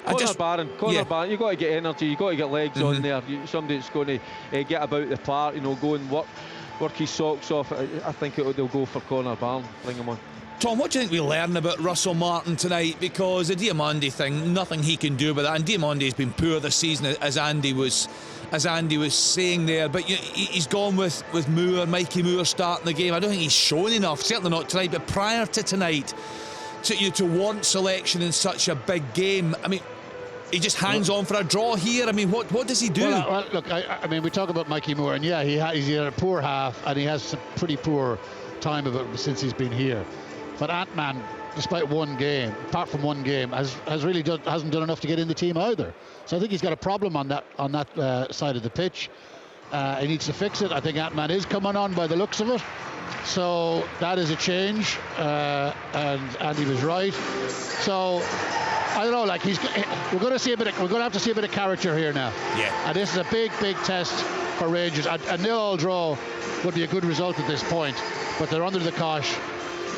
Corner Baron, you've got to get energy, you've got to get legs on there. Somebody that's going to get about the park, you know, go and work his socks off. I think they'll go for Corner Baron, bring him on. Tom, what do you think we learn about Russell Martin tonight? Because the Diamandi thing, nothing he can do about that. And Diamandi's been poor this season, as Andy was saying there. But he's gone with Moore, Mikey Moore starting the game. I don't think he's shown enough, certainly not tonight. But prior to tonight, to want selection in such a big game, I mean, he just hangs on for a draw here. I mean, what does he do? Well, look, I mean, we talk about Mikey Moore, and yeah, he's had a poor half, and he has some pretty poor time of it since he's been here. But Ant-Man, despite one game, apart from one game, hasn't done enough to get in the team either. So I think he's got a problem on that side of the pitch. He needs to fix it. I think Ant-Man is coming on by the looks of it. So that is a change, and Andy was right. So I don't know, like we're going to have to see a bit of character here now. Yeah. And this is a big test for Rangers. A 0-0 draw would be a good result at this point, but they're under the cosh.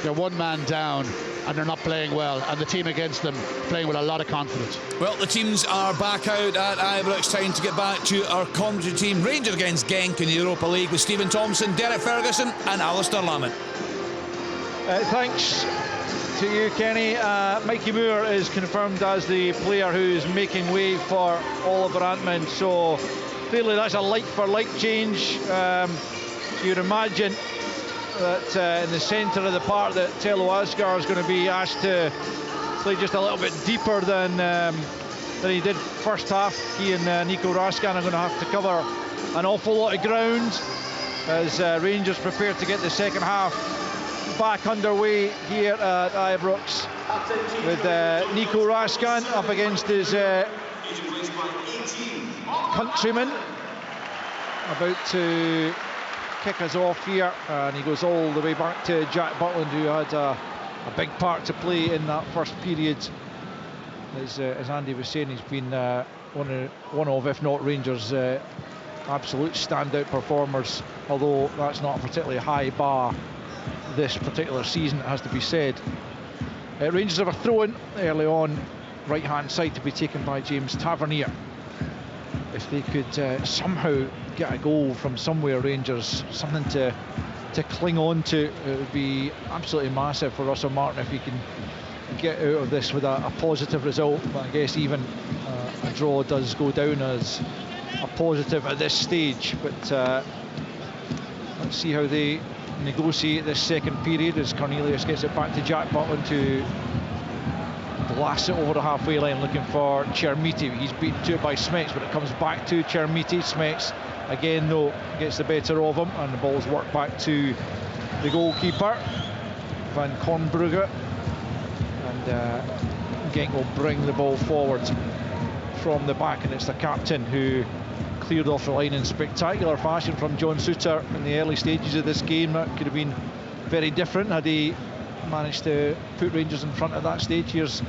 They're one man down and they're not playing well, and the team against them playing with a lot of confidence. Well, the teams are back out at Ibrox. Time to get back to our commentary team. Rangers against Genk in the Europa League with Stephen Thompson, Derek Ferguson and Alistair Lamont. Thanks to you, Kenny. Mikey Moore is confirmed as the player who's making way for Oliver Ant-Man, so clearly that's a like-for-like change. You'd imagine that in the centre of the park that Telo Asgar is going to be asked to play just a little bit deeper than he did first half. He and Nico Raskin are going to have to cover an awful lot of ground as Rangers prepare to get the second half back underway here at Ibrox, with Nico Raskin up against his countryman, about to kick us off here, and he goes all the way back to Jack Butland, who had a big part to play in that first period. As Andy was saying, he's been one of, if not Rangers' absolute standout performers, although that's not a particularly high bar this particular season, it has to be said. Rangers have a throw-in early on, right hand side, to be taken by James Tavernier. If they could somehow get a goal from somewhere, Rangers, something to cling on to, it would be absolutely massive for Russell Martin if he can get out of this with a positive result. But I guess even a draw does go down as a positive at this stage. But let's see how they negotiate this second period as Cornelius gets it back to Jack Butland, to blasts it over the halfway line looking for Chermiti. He's beaten to it by Smets, but it comes back to Chermiti. Smets again, though, gets the better of him, and the ball's worked back to the goalkeeper, Van Kornbrugge, and Genk will bring the ball forward from the back, and it's the captain who cleared off the line in spectacular fashion from John Souttar in the early stages of this game. That could have been very different had he managed to put Rangers in front at that stage. Here's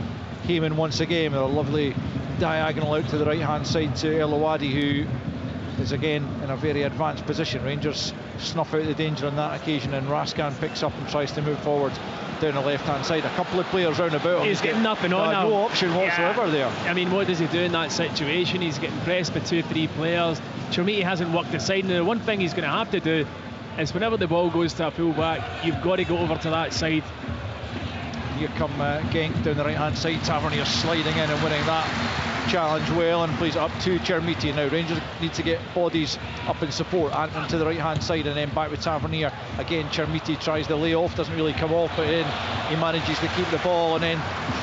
Heyman once again with a lovely diagonal out to the right hand side to El Awadi, who is again in a very advanced position. Rangers snuff out the danger on that occasion, and Raskan picks up and tries to move forward down the left hand side. A couple of players round about him. He's getting nothing on now. No option whatsoever there. I mean, what does he do in that situation? He's getting pressed by 2-3 players. Chermiti hasn't worked the side. Now, the one thing he's going to have to do is whenever the ball goes to a full back, you've got to go over to that side. Here come Genk down the right hand side. Tavernier sliding in and winning that challenge well and plays it up to Chermiti. Now Rangers need to get bodies up in support. Antman to the right hand side and then back with Tavernier. Again Chermiti tries the lay-off, doesn't really come off, but then he manages to keep the ball and then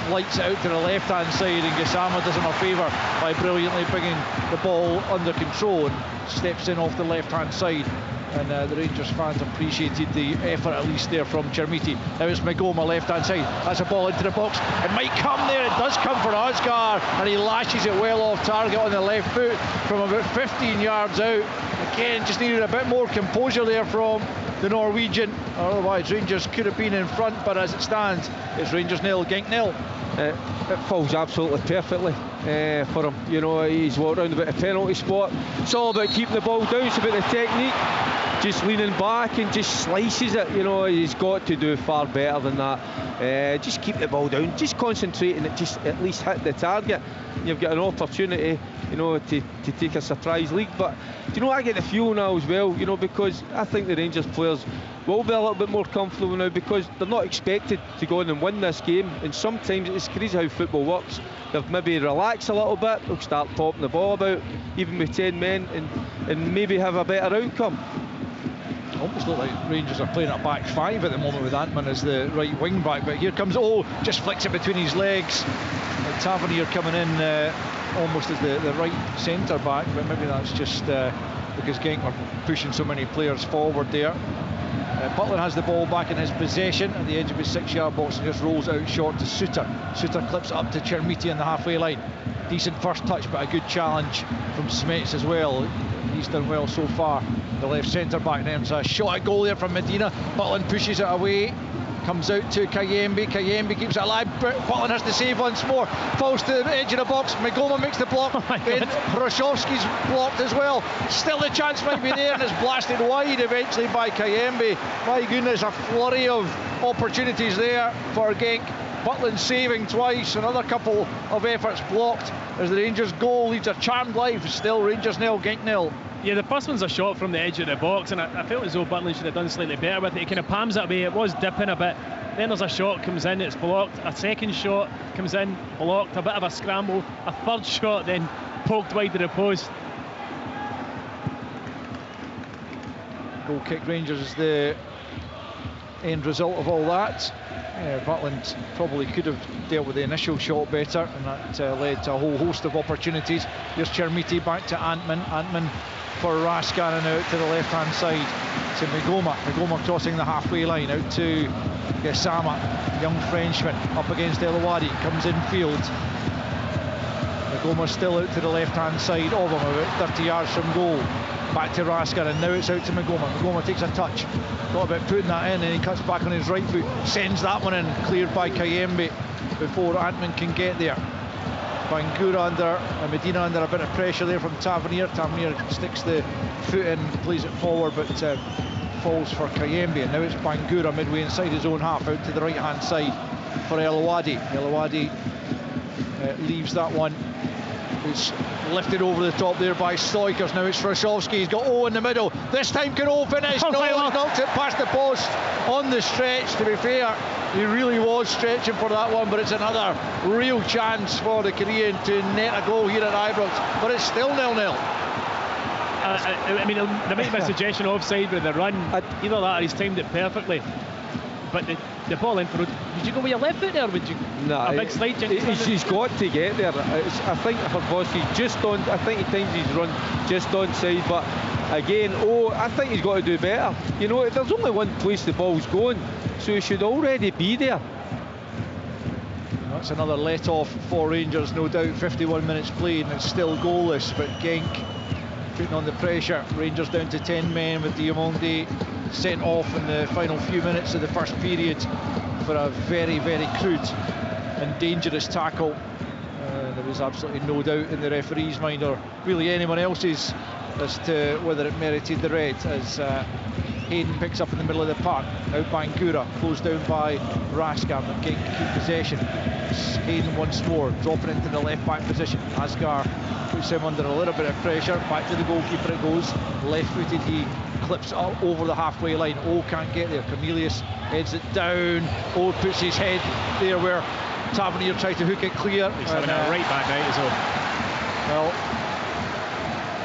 flights it out to the left hand side, and Gassama does him a favour by brilliantly bringing the ball under control and steps in off the left hand side. And the Rangers fans appreciated the effort at least there from Chermiti. Now it's Magoma left hand side. That's a ball into the box. It might come there. It does come for Oscar, and he lashes it well off target on the left foot from about 15 yards out. Again, just needed a bit more composure there from the Norwegian. Otherwise Rangers could have been in front, but as it stands, it's Rangers 0, Genk 0. It falls absolutely perfectly for him. You know, he's walked around about a penalty spot. It's all about keeping the ball down. It's about the technique. Just leaning back and just slices it. You know, he's got to do far better than that. Just keep the ball down. Just concentrate and just at least hit the target. You've got an opportunity, you know, to take a surprise league. But do you know, I get the feel now as well, you know, because I think the Rangers players will be a little bit more comfortable now because they're not expected to go on and win this game, and sometimes it's crazy how football works. They've maybe relaxed a little bit, they'll start popping the ball about even with 10 men and maybe have a better outcome. Almost look like Rangers are playing a back five at the moment with Antman as the right wing back, but here comes, just flicks it between his legs. Tavernier coming in almost as the right centre back, but maybe that's just because Genk are pushing so many players forward there. Butland has the ball back in his possession at the edge of his 6-yard box and just rolls out short to Souttar. Souttar clips it up to Chermiti on the halfway line. Decent first touch, but a good challenge from Smets as well. He's done well so far. The left centre back, there's a shot at goal there from Medina. Butland pushes it away. Comes out to Kayembe. Kayembe keeps it alive. Butland has to save once more. Falls to the edge of the box. Magoma makes the block. Then Hroshovsky's blocked as well. Still the chance might be there, and it's blasted wide eventually by Kayembe. My goodness, a flurry of opportunities there for Genk. Butland saving twice, another couple of efforts blocked as the Rangers goal leads a charmed life. Still Rangers 0, Genk 0. Yeah, the first one's a shot from the edge of the box, and I felt as though Butland should have done slightly better with it. He kind of palms it away, it was dipping a bit. Then there's a shot comes in, it's blocked. A second shot comes in, blocked. A bit of a scramble. A third shot then poked wide of the post. Goal kick Rangers is the end result of all that. Butland probably could have dealt with the initial shot better, and that led to a whole host of opportunities. Here's Chermiti back to Antman. Antman for Raskan and out to the left hand side to Magoma. Magoma crossing the halfway line out to Gassama, young Frenchman up against El Awadi, comes in field. Magoma still out to the left hand side of him, about 30 yards from goal. Back to Raskan, and now it's out to Magoma. Magoma takes a touch, got about putting that in, and he cuts back on his right foot, sends that one in, cleared by Kayembe before Antman can get there. Bangura under, Medina under a bit of pressure there from Tavernier. Tavernier sticks the foot in, plays it forward, but falls for Kayembe. And now it's Bangura midway inside his own half, out to the right hand side for El Awadi. El Awadi leaves that one. It's lifted over the top there by Stoikers. Now it's Hroshovsky. He's got in the middle. This time can finish. No, he knocked it past the post on the stretch. To be fair, he really was stretching for that one, but it's another real chance for the Korean to net a goal here at Ibrox. But it's still 0-0. I mean, there might be a suggestion offside with the run. Either that or he's timed it perfectly. But the ball in for, would you go with your left foot there, or would you? No, a big slide. He's got to get there. I think Hroshovsky just on. I think he times his run just onside. But again, I think he's got to do better. You know, there's only one place the ball's going, so he should already be there. That's another let off for Rangers, no doubt. 51 minutes played and it's still goalless, but Genk putting on the pressure. Rangers down to 10 men with Diamonde sent off in the final few minutes of the first period for a very, very crude and dangerous tackle. There was absolutely no doubt in the referee's mind, or really anyone else's, as to whether it merited the red, as Hayden picks up in the middle of the park. Now Bangura closed down by Raskan, but Genk keep possession. It's Hayden once more dropping into the left back position. Asgar puts him under a little bit of pressure. Back to the goalkeeper it goes. Left footed, he clips up over the halfway line. Oh, can't get there. Cornelius heads it down. Oh, puts his head there where Tavernier tried to hook it clear. He's having a right back night as well. Well,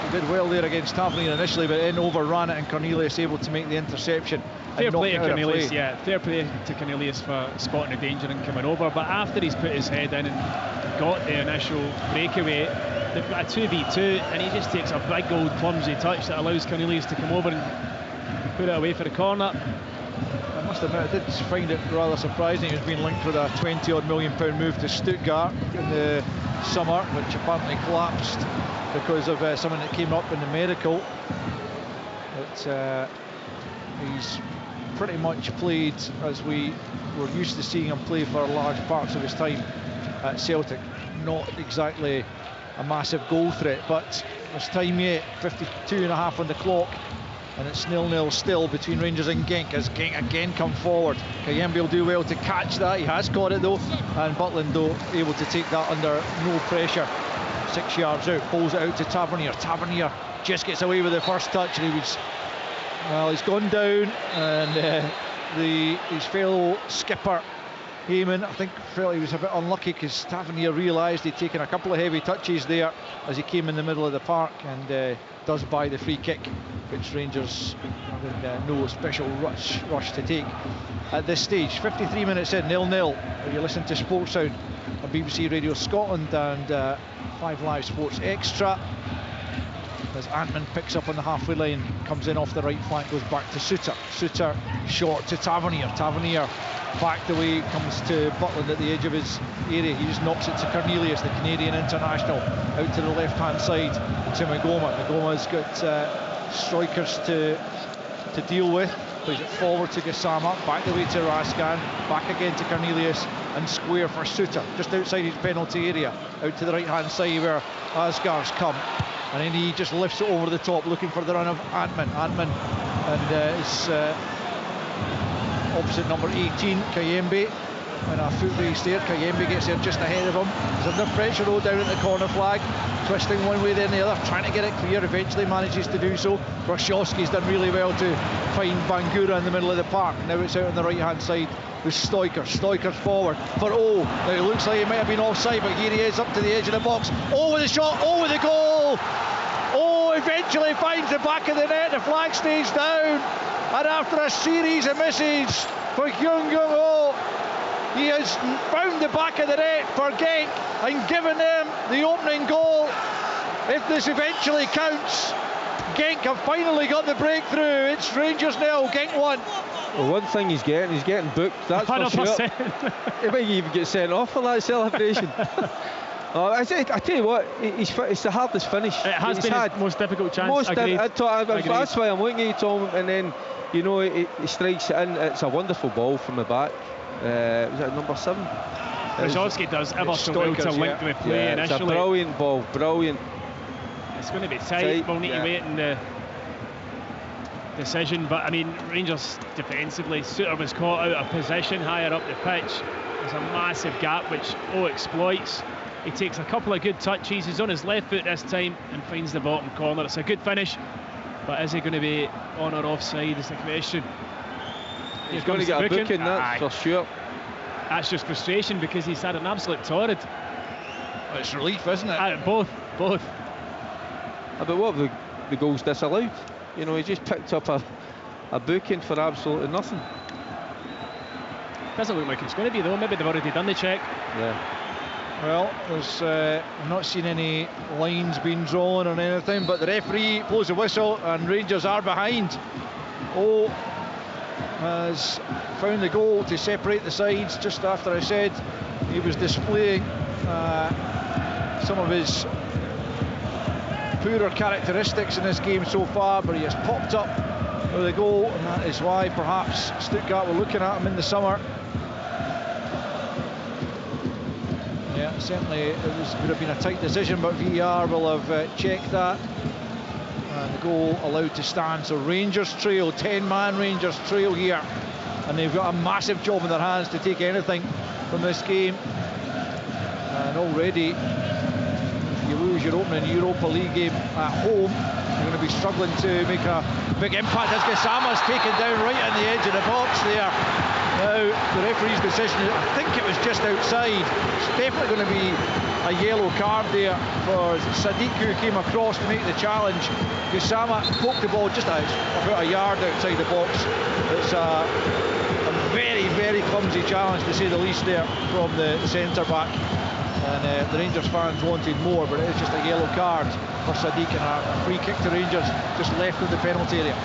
he did well there against Tavernier initially, but then overran it, and Cornelius able to make the interception. Fair play to Cornelius, yeah. Fair play to Cornelius for spotting the danger and coming over. But after he's put his head in and got the initial breakaway, they've got a 2v2, and he just takes a big old clumsy touch that allows Cornelius to come over and put it away for the corner. I must admit, I did find it rather surprising. He was being linked with a £20-odd million move to Stuttgart in the summer, which apparently collapsed because of something that came up in the medical. But he's pretty much played as we were used to seeing him play for large parts of his time at Celtic. Not exactly a massive goal threat, but there's time yet. 52 and a half on the clock, and it's 0-0 still between Rangers and Genk, as Genk again come forward. Kayembe will do well to catch that. He has caught it though, and Butland though able to take that under no pressure. 6 yards out, pulls it out to Tavernier. Tavernier just gets away with the first touch, and he's gone down, and his fellow skipper Heyman, I think, felt he was a bit unlucky because Tavernier realised he'd taken a couple of heavy touches there as he came in the middle of the park, and does buy the free kick, which Rangers having no special rush to take at this stage. 53 minutes in, 0-0. You listen to Sports Sound on BBC Radio Scotland and 5 Live Sports Extra, as Antman picks up on the halfway line, comes in off the right flank, goes back to Suter. Suter short to Tavernier. Tavernier backed away, comes to Butland at the edge of his area. He just knocks it to Cornelius, the Canadian international, out to the left hand side to Magoma. Magoma's got strikers to deal with. Plays it forward to Gassama, back the way to Raskan, back again to Cornelius, and square for Suter, just outside his penalty area, out to the right hand side where Asgar's come. And then he just lifts it over the top, looking for the run of Antman. Antman and his opposite number 18, Kayembe, and a foot race there. Kayembe gets there just ahead of him. There's under pressure though down at the corner flag, twisting one way then the other, trying to get it clear, eventually manages to do so. Brashowski's done really well to find Bangura in the middle of the park. Now it's out on the right hand side with Stoiker. Stoiker's forward for O. Now it looks like he might have been offside, but here he is up to the edge of the box. O with the shot, O with the goal! O eventually finds the back of the net, the flag stays down, and after a series of misses for Kyung-Jung Oh, he has found the back of the net for Genk and given them the opening goal. If this eventually counts, Genk have finally got the breakthrough. It's Rangers 0, Genk 1. Well, one thing he's getting booked, that's 100%. for sure. He might even get sent off for that celebration. I tell you what, it's the hardest finish. It has been his most difficult chance. That's why I'm looking at you, Tom, and then, you know, he strikes it in. It's a wonderful ball from the back. Was it number 7? Brzezinski does ever so well to link the play initially. It's a brilliant ball, brilliant. It's going to be tight. We'll need to wait in the decision, but I mean, Rangers defensively, Suter was caught out of position higher up the pitch. There's a massive gap which O exploits. He takes a couple of good touches. He's on his left foot this time and finds the bottom corner. It's a good finish, but is he going to be on or offside is the question. He's going to get a booking, that's for sure. That's just frustration because he's had an absolute torrid. Well, it's relief, isn't it? Both. But what have the goals disallowed? You know, he just picked up a booking for absolutely nothing. Doesn't look like it's going to be though. Maybe they've already done the check. Yeah. Well, there's I've not seen any lines being drawn or anything, but the referee blows the whistle and Rangers are behind. O has found the goal to separate the sides just after I said he was displaying some of his poorer characteristics in this game so far, but he has popped up with a goal, and that is why perhaps Stuttgart were looking at him in the summer. Yeah, certainly it would have been a tight decision, but VAR will have checked that. And the goal allowed to stand. So Rangers trail, 10-man Rangers trail here, and they've got a massive job in their hands to take anything from this game. And already, if you lose your opening Europa League game at home, you're going to be struggling to make a big impact, as Gassama's taken down right on the edge of the box there. Now, the referee's decision, I think it was just outside. It's definitely going to be a yellow card there for Sadiq, who came across to make the challenge. Gassama poked the ball just about a yard outside the box. It's a very, very clumsy challenge, to say the least, there from the centre-back. And the Rangers fans wanted more, but it is just a yellow card for Sadiq, and a free kick to Rangers just left of the penalty area.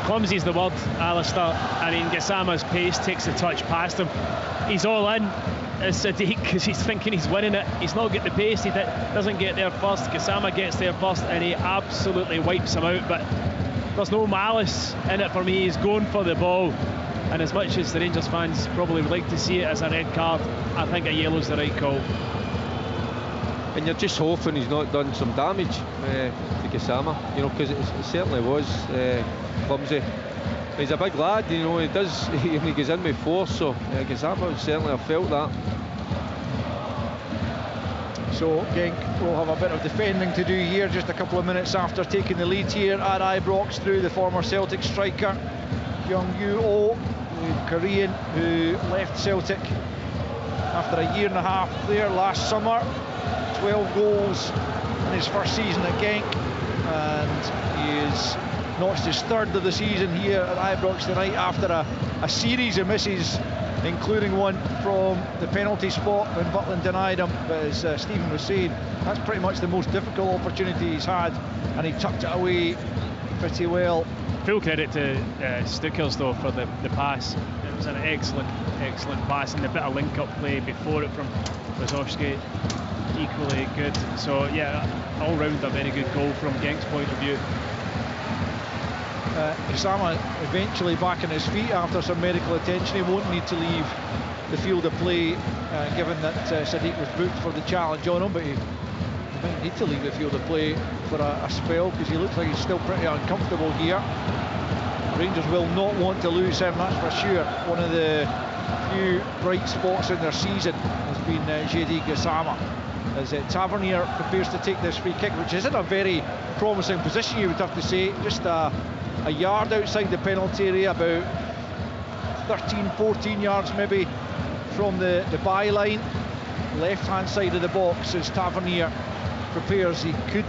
Clumsy is the word, Alistair. I mean, Gassama's pace takes the touch past him. He's all in as Sadiq because he's thinking he's winning it. He's not getting the pace, he doesn't get there first. Gassama gets there first and he absolutely wipes him out, but there's no malice in it for me. He's going for the ball, and as much as the Rangers fans probably would like to see it as a red card, I think a yellow's the right call. And you're just hoping he's not done some damage to Gassama, you know, because it certainly was clumsy. He's a big lad, you know, he goes in with force, so Gassama would certainly have felt that. So Genk will have a bit of defending to do here, just a couple of minutes after taking the lead here at Ibrox through the former Celtic striker Kyung-Woo, the Korean who left Celtic after a year and a half there last summer. 12 goals in his first season at Genk, and he has notched his third of the season here at Ibrox tonight after a series of misses, including one from the penalty spot when Butland denied him. But as Stephen was saying, that's pretty much the most difficult opportunity he's had, and he tucked it away pretty well. Full credit to Stuckers though for the pass. It was an excellent pass, and the bit of link-up play before it from Wazowski, equally good. So yeah, all round a very good goal from Genk's point of view. Gassama eventually back on his feet after some medical attention. He won't need to leave the field of play, given that Sadiq was booked for the challenge on him, but he might need to leave the field of play for a spell, because he looks like he's still pretty uncomfortable here. Rangers will not want to lose him, that's for sure. One of the few bright spots in their season has been Jedi Gassama, as Tavernier prepares to take this free kick, which is in a very promising position, you would have to say, just a yard outside the penalty area, about 13-14 yards maybe from the byline, left hand side of the box, as Tavernier prepares. He could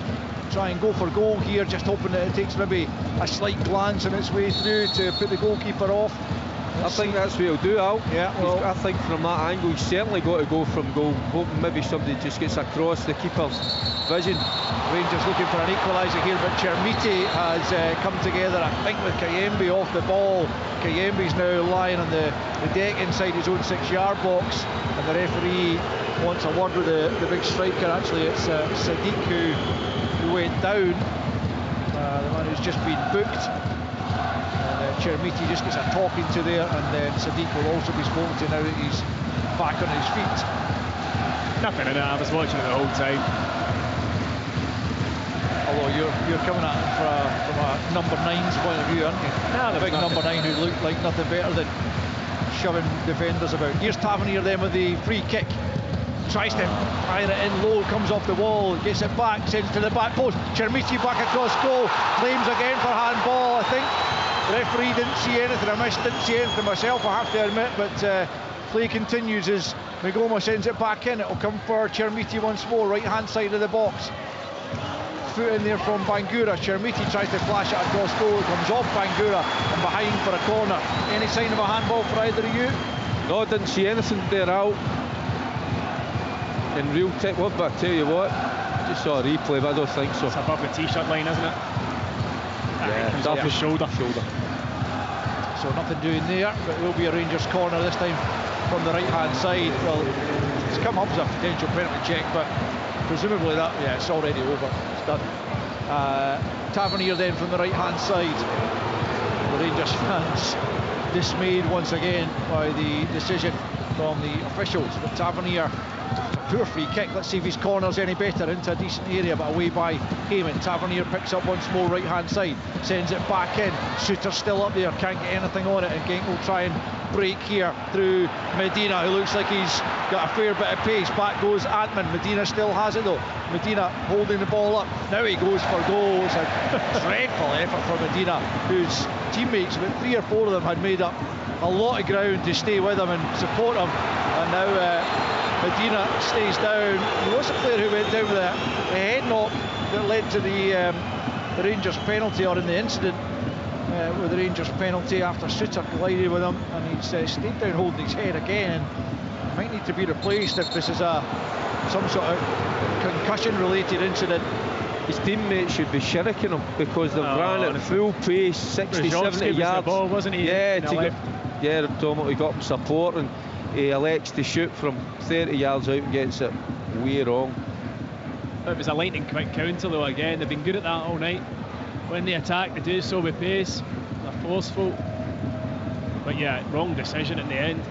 try and go for goal here, just hoping that it takes maybe a slight glance on its way through to put the goalkeeper off. I think that's what he'll do, Al. Yeah, well, I think from that angle he's certainly got to go from goal, hoping maybe somebody just gets across the keeper's vision. Rangers looking for an equaliser here, but Chermiti has come together, I think, with Kayembe off the ball. Kayembe's now lying on the deck inside his own 6-yard box, and the referee wants a word with the big striker. Actually, it's Sadiq who went down, the man who's just been booked. Chermiti just gets a talking to there, and then Sadiq will also be spoken to now that he's back on his feet. Nothing in it, I was watching it the whole time. Although you're coming at it from a number 9's point of view, aren't you? No, the big number 9 who looked like nothing better than shoving defenders about. Here's Tavernier then with the free kick. Tries to fire it in low, comes off the wall, gets it back, sends to the back post. Chermiti back across goal, claims again for handball, I think. The referee didn't see anything, didn't see anything myself, I have to admit, but play continues as Migoma sends it back in. It'll come for Chermiti once more, right hand side of the box. Foot in there from Bangura. Chermiti tries to flash it across goal, it comes off Bangura and behind for a corner. Any sign of a handball for either of you? No, I didn't see anything there, Al. In real tech, but I tell you what, just saw a replay, but I don't think so. It's above the t-shirt line, isn't it? Yeah, it's off his shoulder. So nothing doing there, but it will be a Rangers corner this time from the right hand side. Well, it's come up as a potential penalty check, but presumably that, yeah, it's already over. It's done. Tavernier then from the right-hand side. The Rangers fans dismayed once again by the decision from the officials, but Tavernier, a poor free kick. Let's see if his corner's any better, into a decent area, but away by Heyman. Tavernier picks up once more right-hand side, sends it back in. Shooter's still up there, can't get anything on it, and Genk will try and break here through Medina, who looks like he's got a fair bit of pace. Back goes Antman. Medina still has it though. Medina holding the ball up. Now he goes for goal. It's a dreadful effort for Medina, whose teammates, about 3 or 4 of them, had made up a lot of ground to stay with him and support him. And now Medina stays down. He was a player who went down with a head knock that led to the Rangers penalty, or in the incident with the Rangers penalty, after Suter collided with him, and he's stayed down holding his head again. Might need to be replaced if this is some sort of concussion related incident. His teammates should be shirking him, because they've ran at full pace, 60, 70 yards. The ball, wasn't he? Yeah, Tom, he got him support, and he elects to shoot from 30 yards out and gets it way wrong. It was a lightning quick counter though. Again, they've been good at that all night. When they attack, they do so with pace. They're forceful, but yeah, wrong decision in the end.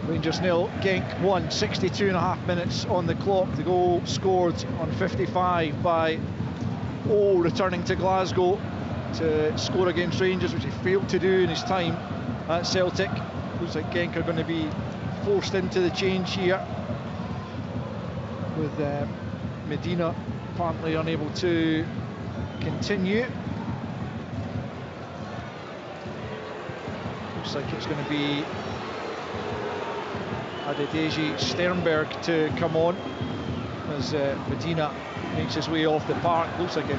Rangers 0, Genk 1, 62.5 minutes on the clock. The goal scored on 55 by returning to Glasgow to score against Rangers, which he failed to do in his time at Celtic. Looks like Genk are going to be forced into the change here, with Medina apparently unable to continue. Looks like it's going to be Adedeji Sternberg to come on as Medina makes his way off the park. Looks like it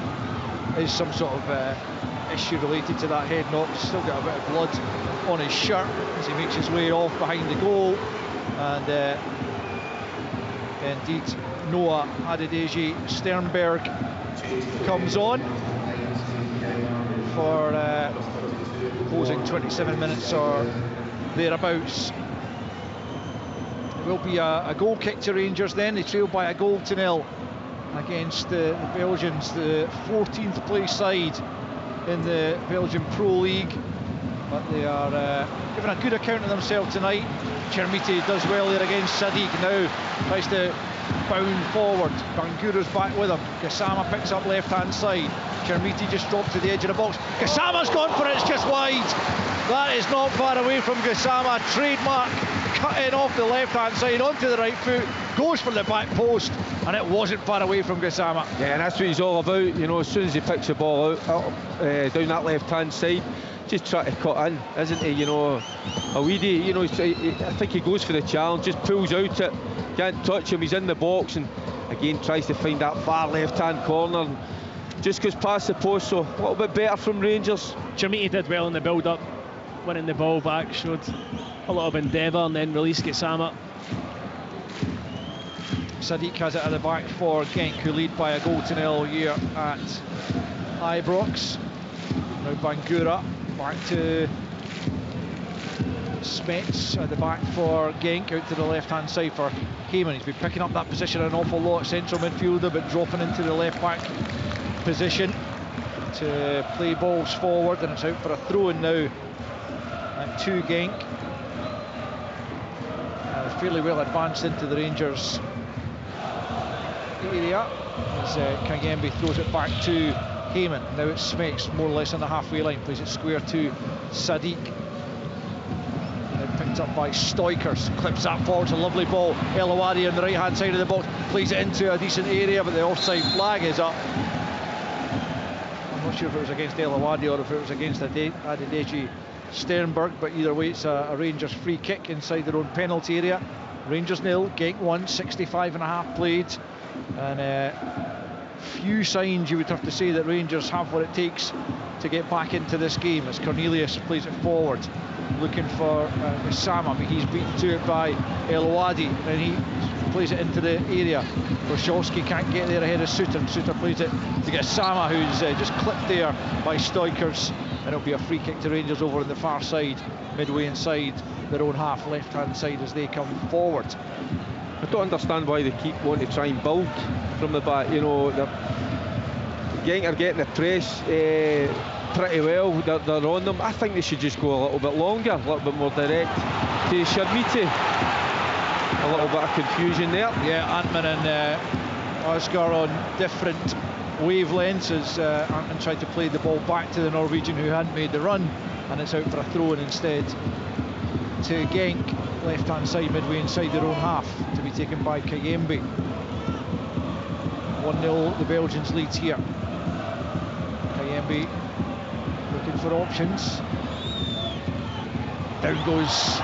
is some sort of issue related to that head knock. He's still got a bit of blood on his shirt as he makes his way off behind the goal, and indeed Noah Adedeji Sternberg comes on for closing 27 minutes or thereabouts. Will be a goal kick to Rangers then. They trail by a goal to 0 against the Belgians, the 14th place side in the Belgian Pro League, but they are giving a good account of themselves tonight. Chermiti does well there against Sadiq, now tries to bound forward. Bangura's back with him. Gassama picks up left-hand side. Chermiti just dropped to the edge of the box. Gassama's gone for it, it's just wide. That is not far away from Gassama. Trademark cutting off the left-hand side onto the right foot, goes for the back post, and it wasn't far away from Gassama. Yeah, and that's what he's all about. You know, as soon as he picks the ball out down that left-hand side, just try to cut in, isn't he? You know, Awidi, you know, I think he goes for the challenge, just pulls out it, can't touch him, he's in the box, and again tries to find that far left-hand corner, and just goes past the post. So a little bit better from Rangers. Chermiti did well in the build-up, winning the ball back, showed a lot of endeavour, and then released Gassama. Sadiq has it at the back for Genk, who lead by a goal to 0 here at Ibrox. Now Bangura back to Smets at the back for Genk, out to the left-hand side for Heyman. He's been picking up that position an awful lot, central midfielder, but dropping into the left-back position to play balls forward, and it's out for a throw-in now to Genk. Fairly well advanced into the Rangers area as Kangembe throws it back to Heyman. Now it's Smets, more or less on the halfway line, plays it square to Sadiq. Picked up by Stoikers, clips that forward, a lovely ball. El Awadi on the right hand side of the box, plays it into a decent area, but the offside flag is up. I'm not sure if it was against El Awadi or if it was against Adedeji Sternberg, but either way it's a Rangers free kick inside their own penalty area. Rangers 0, Genk 1, 65.5 played, and few signs you would have to say that Rangers have what it takes to get back into this game, as Cornelius plays it forward looking for Gassama, but he's beaten to it by El Awadi, and he plays it into the area. Roshovsky can't get there ahead of Suter, and Suter plays it to Gassama, who's just clipped there by Stoikers, and it'll be a free kick to Rangers over on the far side, midway inside their own half, left-hand side as they come forward. I don't understand why they keep wanting to try and build from the back. You know, Genk are getting the press pretty well. They're on them. I think they should just go a little bit longer, a little bit more direct to Sharmiti. A little bit of confusion there. Yeah, Antman and Oscar on different wavelengths as Antman tried to play the ball back to the Norwegian who hadn't made the run, and it's out for a throw-in instead to Genk, left-hand side, midway inside their own half, to be taken by Kayembe. 1-0 the Belgians leads here. Kayembe looking for options. Down goes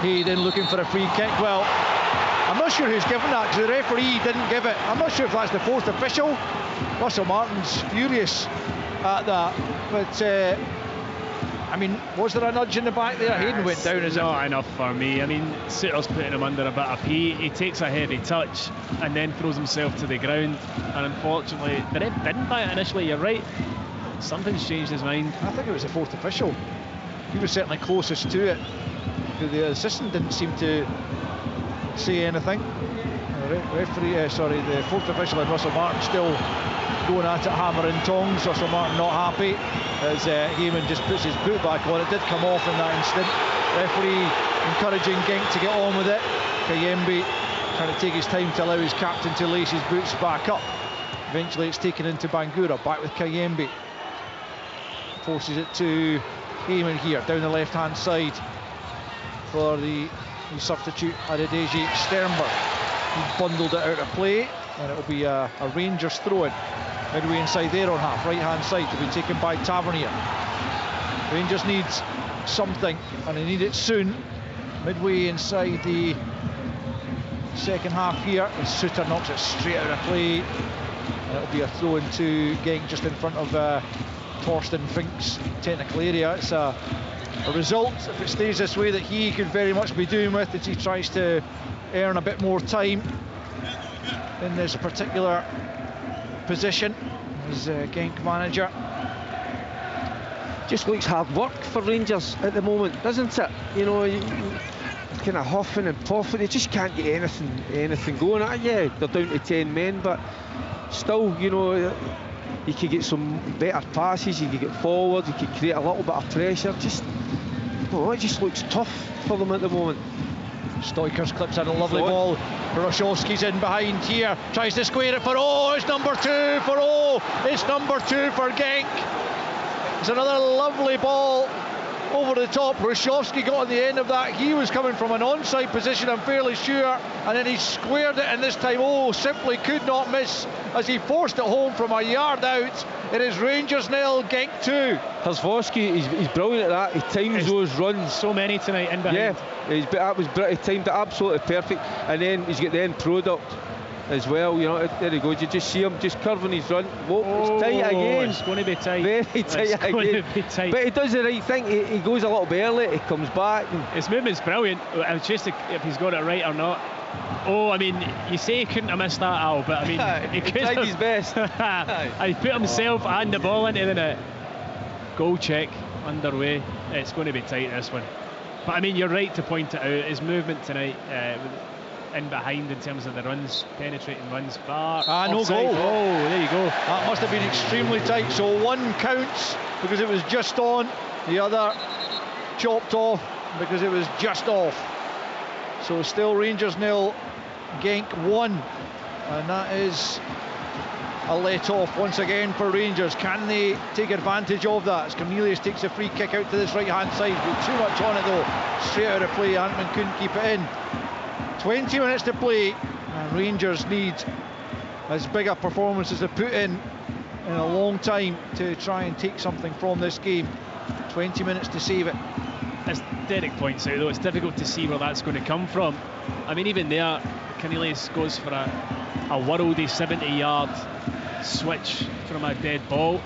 Hayden looking for a free kick. Well, I'm not sure who's given that, because the referee didn't give it. I'm not sure if that's the fourth official. Russell Martin's furious at that, but I mean, was there a nudge in the back there? Hayden went down as not enough for me. I mean, Sutter's putting him under a bit of heat. He takes a heavy touch and then throws himself to the ground, and unfortunately the ref didn't buy it initially. You're right, something's changed his mind. I think it was the fourth official. He was certainly closest to it. The assistant didn't seem to say anything. The fourth official and Russell Martin still going at it hammer and tongs. Russell Martin not happy as Heyman just puts his boot back on. It did come off in that instant. Referee encouraging Genk to get on with it. Kayembe trying to take his time to allow his captain to lace his boots back up. Eventually it's taken into Bangura, back with Kayembe. Forces it to Heyman here, down the left-hand side for the substitute Adedeji Sternberg. He bundled it out of play, and it'll be a Rangers throw-in. Midway inside their own half, right-hand side, to be taken by Tavernier. Rangers needs something, and they need it soon. Midway inside the second half here, and Suter knocks it straight out of play, and it'll be a throw-in to Genk just in front of Torsten Fink's technical area. It's a result, if it stays this way, that he could very much be doing with as he tries to earn a bit more time in this particular position as Genk manager. Just looks hard work for Rangers at the moment, doesn't it? You know, kind of huffing and puffing. They just can't get anything going. Yeah, they're down to 10 men, but still, you know, you could get some better passes, you could get forward, you could create a little bit of pressure. It just looks tough for them at the moment. Stoikers clips in a lovely ball. Boroshovsky's in behind here, tries to square it for it's number 2 for it's number 2 for Genk. It's another lovely ball over the top. Boroshovsky got on the end of that. He was coming from an onside position, I'm fairly sure, and then he squared it, and this time simply could not miss as he forced it home from a yard out. It is Rangers 0, Genk 2. Herzfoski, he's brilliant at that. He times those runs. So many tonight in behind. Yeah, that was he timed it absolutely perfect, and then he's got the end product as well. You know, there he goes. You just see him just curving his run. It's tight again. It's going to be tight. Very tight it's again. Going to be tight. But he does the right thing. He goes a little bit early. He comes back. His movement's brilliant. It's just if he's got it right or not. I mean, you say he couldn't have missed that, Al, but I mean, he tried his best. And he put himself and the ball into the net. Goal check underway. It's going to be tight, this one. But I mean, you're right to point it out. His movement tonight, in behind in terms of the runs, penetrating runs, far. No offside. goal. There you go. That must have been extremely tight. So one counts because it was just on, the other chopped off because it was just off. So still Rangers 0, Genk 1, and that is a let off once again for Rangers. Can they take advantage of that? As Cornelius takes a free kick out to this right hand side with too much on it though, straight out of play. Antman couldn't keep it in. 20 minutes to play, and Rangers need as big a performance as they put in a long time to try and take something from this game. 20 minutes to save it. As Derek points out though, it's difficult to see where that's going to come from. I mean, even there, Cornelius goes for a worldy 70-yard switch from a dead ball.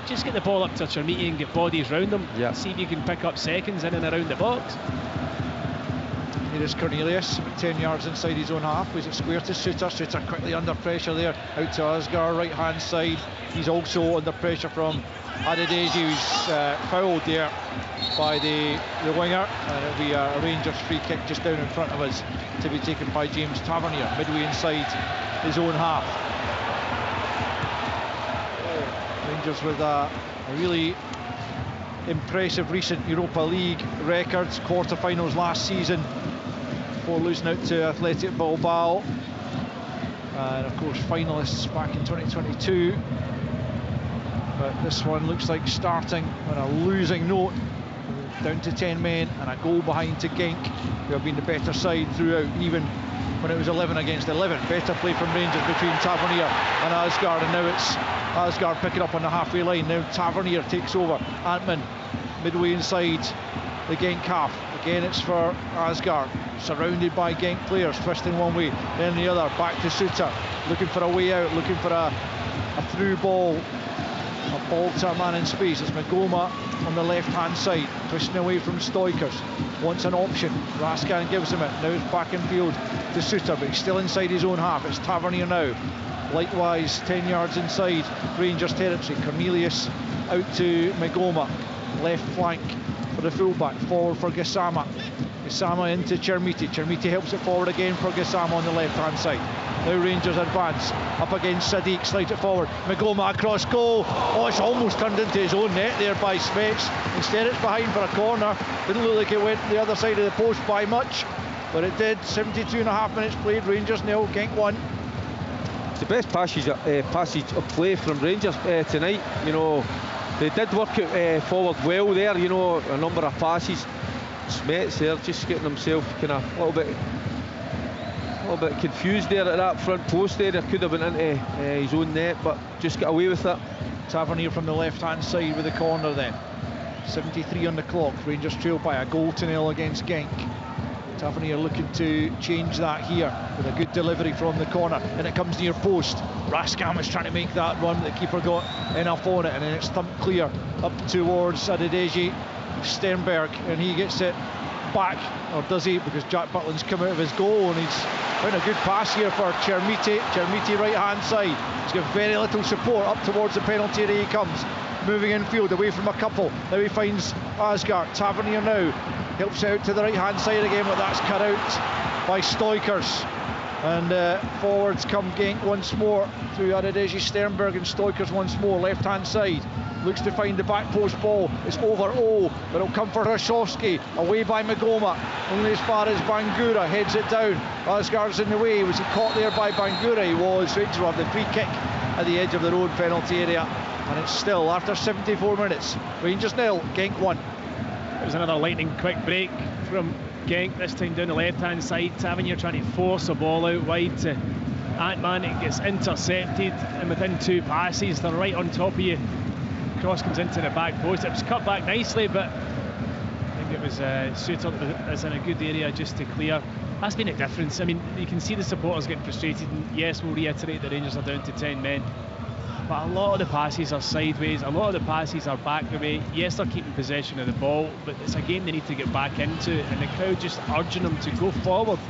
Just get the ball up to Chermiti and get bodies round them. Yeah. See if you can pick up seconds in and around the box. Here is Cornelius, about 10 yards inside his own half. Was it square to Suter? Suter quickly under pressure there, out to Asgar, right hand side. He's also under pressure from Adedeji, who's fouled there by the winger, and it'll be a Rangers free kick just down in front of us to be taken by James Tavernier, midway inside his own half. Rangers with a really impressive recent Europa League records, quarter-finals last season before losing out to Athletic Bilbao, and of course finalists back in 2022. But this one looks like starting on a losing note, down to 10 men and a goal behind to Genk, who have been the better side throughout, even when it was 11 against 11. Better play from Rangers between Tavernier and Asgard, and now it's Asgard picking up on the halfway line. Now Tavernier takes over. Antman midway inside the Genk half. Again it's for Asgard, surrounded by Genk players, twisting one way then the other. Back to Suter, looking for a way out, looking for a through ball. A ball to a man in space. It's Magoma on the left hand side, twisting away from Stoikers. Wants an option, Raskan gives him it. Now it's back in field to Suter, but he's still inside his own half. It's Tavernier now, likewise 10 yards inside Rangers territory. Cornelius out to Magoma, left flank for the fullback, forward for Gassama. Gassama into Chermiti. Chermiti helps it forward again for Gassama on the left hand side. Now Rangers advance up against Sadiq, slides it forward. Magoma across goal. Oh, it's almost turned into his own net there by Smets. Instead it's behind for a corner. Didn't look like it went the other side of the post by much, but it did. 72.5 minutes played. Rangers 0, Genk 1. It's the best passage of play from Rangers tonight. You know, they did work it forward well there. You know, a number of passes. Smets there just getting himself kind of a little bit confused there at that front post there. It could have been into his own net, but just got away with it. Tavernier from the left hand side with the corner then. 73 on the clock. Rangers trail by a goal to 0 against Genk. Tavernier looking to change that here with a good delivery from the corner, and it comes near post. Raskam is trying to make that run, but the keeper got enough on it, and then it's thumped clear up towards Adedeji Sternberg, and he gets it back, or does he? Because Jack Butland's come out of his goal, and he's found a good pass here for Chermiti. Chermiti right hand side. He's got very little support up towards the penalty area. He comes moving infield away from a couple. Now he finds Asgard. Tavernier now helps out to the right hand side again, but that's cut out by Stoikers. And forwards come Genk once more through Adedeji Sternberg, and Stoikers once more left hand side. Looks to find the back post ball. It's over but it'll come for Hrshovsky. Away by Magoma, only as far as Bangura heads it down. Asgard's in the way. Was he caught there by Bangura? He was. Rangers will have the free kick at the edge of their own penalty area, and it's still after 74 minutes. Rangers 0, Genk 1. It was another lightning quick break from Genk, this time down the left hand side. Tavernier trying to force a ball out wide to Antman. It gets intercepted, and within 2 passes they're right on top of you. Cross comes into the back post. It was cut back nicely, but I think it was Suter that's in a good area just to clear. That's been a difference. I mean, you can see the supporters getting frustrated, and yes, we'll reiterate the Rangers are down to 10 men, but a lot of the passes are sideways, a lot of the passes are back the way. Yes, they're keeping possession of the ball, but it's a game they need to get back into, and the crowd just urging them to go forward.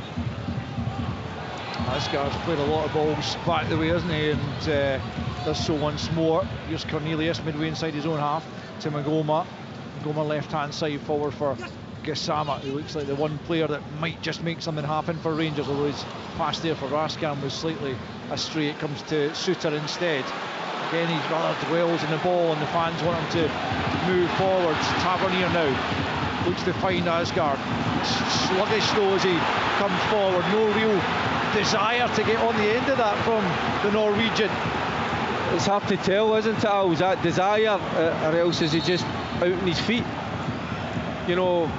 Asgard's played a lot of balls back the way, hasn't he? And does so once more. Here's Cornelius midway inside his own half to Magoma. Magoma left hand side, forward for Gassama, who looks like the one player that might just make something happen for Rangers, although his pass there for Raskan was slightly astray. It comes to Suter instead. Again, he's rather dwells in the ball, and the fans want him to move forwards. Tavernier now looks to find Asgard. Sluggish though as he comes forward. No real desire to get on the end of that from the Norwegian. It's hard to tell, isn't it, Al? Is that desire, or else is he just out on his feet? You know,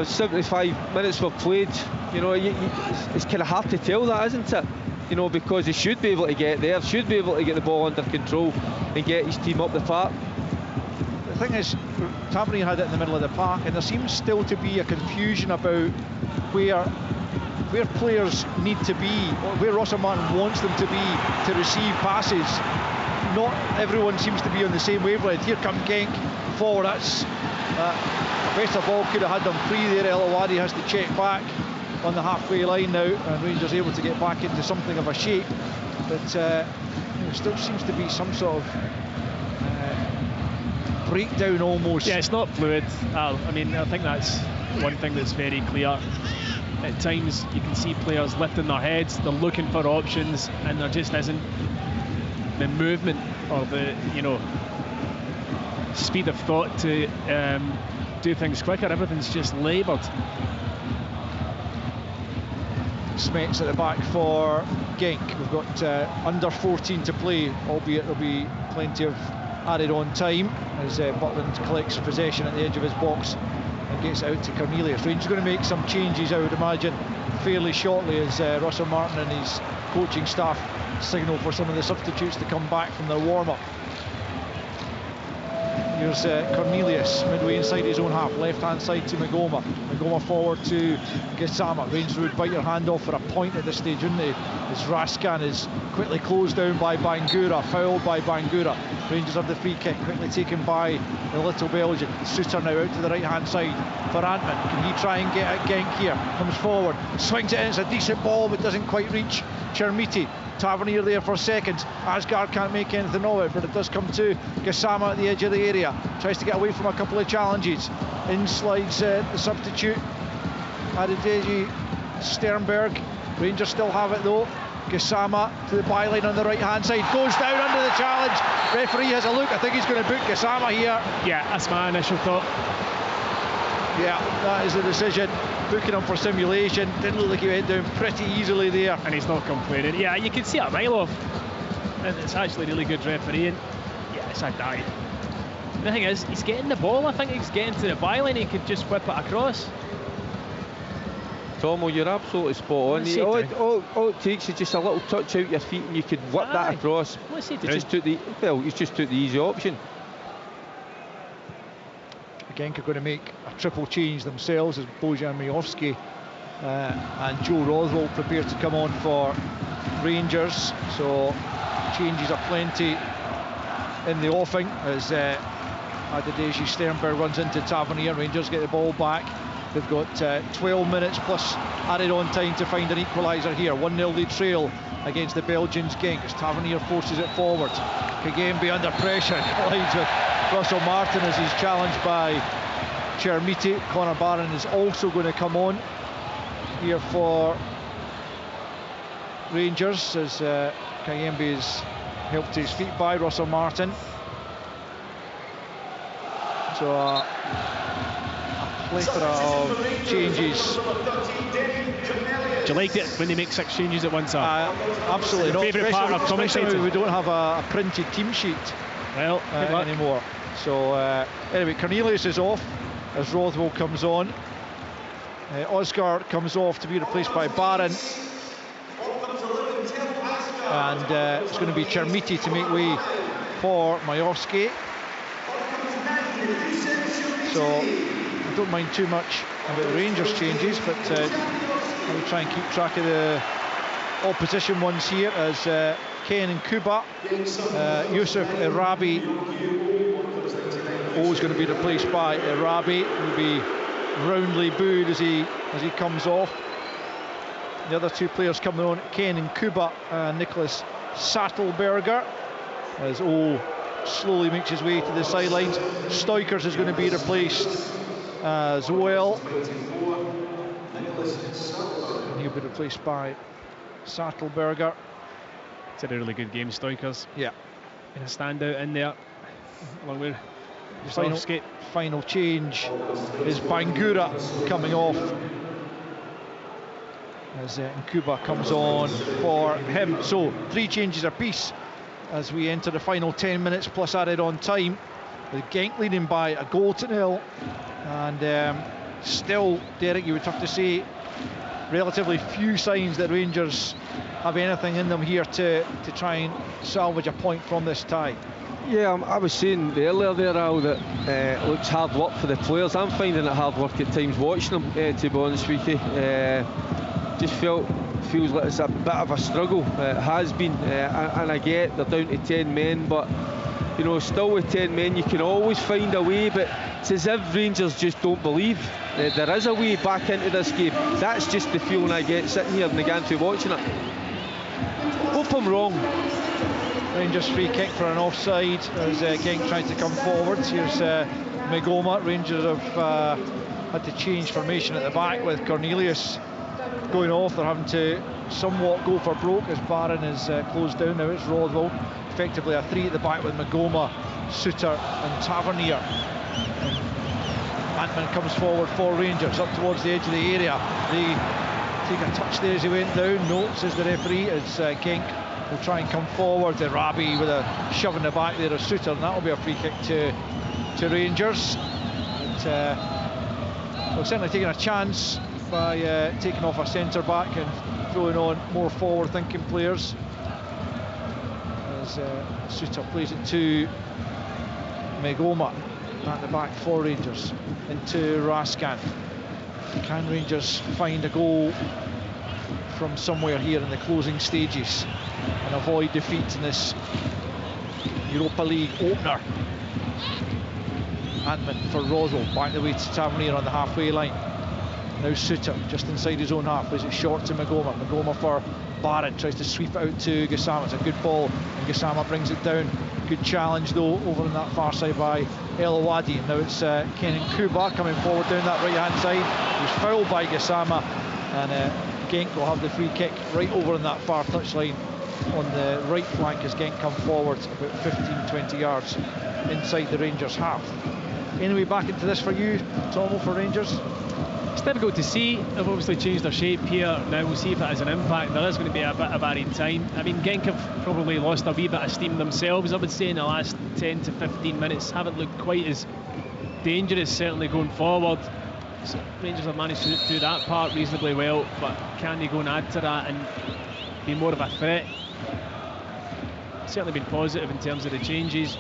75 minutes were played. You know, it's kind of hard to tell that, isn't it? You know, because he should be able to get there, should be able to get the ball under control and get his team up the park. The thing is, Tavernier had it in the middle of the park, and there seems still to be a confusion about where players need to be, or where Ross Martin wants them to be to receive passes. Not everyone seems to be on the same wavelength. Here come Genk forward. That's a better ball, could have had them free there. El Awadi has to check back on the halfway line now, and Rangers able to get back into something of a shape, but there still seems to be some sort of breakdown almost. Yeah, it's not fluid, Al. I mean, I think that's one thing that's very clear. At times you can see players lifting their heads, they're looking for options, and there just isn't the movement or the speed of thought to do things quicker. Everything's just laboured. Smets at the back for Genk. We've got under 14 to play, albeit there'll be plenty of added on time as Butland collects possession at the edge of his box and gets it out to Cornelius. Rangers going to make some changes, I would imagine, fairly shortly as Russell Martin and his coaching staff signal for some of the substitutes to come back from their warm-up. Here's Cornelius, midway inside his own half, left-hand side to Magoma. Magoma forward to Gassama. Rangers would bite your hand off for a point at this stage, wouldn't they? As Raskan is quickly closed down by Bangura, fouled by Bangura. Rangers have the free kick, quickly taken by the little Belgian. Suter now out to the right-hand side for Antman. Can he try and get at Genk here? Comes forward, swings it in, it's a decent ball but doesn't quite reach Chermiti. Tavernier there for seconds. Asgard can't make anything of it, but it does come to Gassama at the edge of the area. Tries to get away from a couple of challenges. In slides the substitute, Adedeji Sternberg. Rangers still have it though. Gassama to the byline on the right hand side. Goes down under the challenge. Referee has a look. I think he's going to boot Gassama here. Yeah, that's my initial thought. Yeah, that is the decision. Booking him for simulation. Didn't look like he went down pretty easily there. And he's not complaining. Yeah, you can see it a mile off. And it's actually really good refereeing. Yeah, it's a dive. The thing is, he's getting the ball. I think he's getting to the byline. He could just whip it across. Tomo, you're absolutely spot on. All it takes is just a little touch out your feet and you could whip that across. What's he He doing? just took the easy option. Genk are going to make a triple change themselves as Bojan Majowski and Joe Rothwell prepare to come on for Rangers. So changes are plenty in the offing as Adedeji Sternberg runs into Tavernier. Rangers get the ball back. They've got 12 minutes plus added on time to find an equaliser here. 1-0 lead trail against the Belgians. Genk as Tavernier forces it forward. Kagembe under pressure, collides with Russell Martin as he's challenged by Chermiti. Conor Barron is also going to come on here for Rangers as Kayembe is helped to his feet by Russell Martin. So a plethora of changes. Do you like it when they make 6 changes at once? Absolutely not. Favourite part of Especially commentating. we don't have a printed team sheet Well, good luck. anymore. So anyway, Cornelius is off as Rothwell comes on. Oscar comes off to be replaced by Barron. And it's going to be Chermiti to make way for Majowski. So I don't mind too much about the Rangers changes, but I will try and keep track of the opposition ones here as Ken and Kuba, Yusuf Irabi always going to be replaced by Irabi. He'll be roundly booed as he comes off. The other two players coming on, Ken and Kuba and Nicholas Sattelberger, as O slowly makes his way to the sidelines. Stoikers is going to be replaced as well. And he'll be replaced by Sattelberger. It's a really good game, Stoikers. Yeah. Been a standout in there. Along with Final change is Bangura coming off as Nkuba comes on for him. So 3 changes apiece as we enter the final 10 minutes plus added on time, with Genk leading by a goal to 0. And still, Derek, you would have to say relatively few signs that Rangers have anything in them here to try and salvage a point from this tie. Yeah, I was saying earlier there, Al, that it looks hard work for the players. I'm finding it hard work at times watching them, to be honest with you. Just feels like it's a bit of a struggle. It has been, and I get they're down to 10 men, but you know, still with 10 men you can always find a way, but it's as if Rangers just don't believe there is a way back into this game. That's just the feeling I get sitting here in the gantry watching it. Hope I'm wrong. Rangers free kick for an offside as Genk tried to come forwards. Here's Magoma. Rangers have had to change formation at the back with Cornelius going off. They're having to somewhat go for broke as Barron is closed down. Now it's Rothwell effectively a three at the back with Magoma, Suter and Tavernier. Antman comes forward for Rangers, up towards the edge of the area. They take a touch there as he went down. No, says the referee, as Genk will try and come forward. Arabi with a shove in the back there of Suter, and that will be a free kick to Rangers. But, well, certainly taking a chance by taking off a centre back and throwing on more forward thinking players, as Suter plays it to Megoma at the back for Rangers, into Raskan. Can Rangers find a goal from somewhere here in the closing stages and avoid defeat in this Europa League opener? Antman for Roswell, back the way to Tavernier on the halfway line. Now Suter just inside his own half, plays it short to Magoma. Magoma for Barrett, tries to sweep it out to Gassama. It's a good ball and Gassama brings it down. Good challenge though over on that far side by El Awadi. And now it's Kenan Kuba coming forward down that right hand side. He was fouled by Gassama, and Genk will have the free kick right over on that far touchline on the right flank as Genk come forward about 15-20 yards inside the Rangers half. Anyway, back into this for you, Tomo, for Rangers. It's difficult to see. They've obviously changed their shape here. Now we'll see if it has an impact. There is going to be a bit of added time. I mean, Genk have probably lost a wee bit of steam themselves, I would say, in the last 10 to 15 minutes. Haven't looked quite as dangerous, certainly going forward. So Rangers have managed to do that part reasonably well, but can they go and add to that and be more of a threat? Certainly been positive in terms of the changes.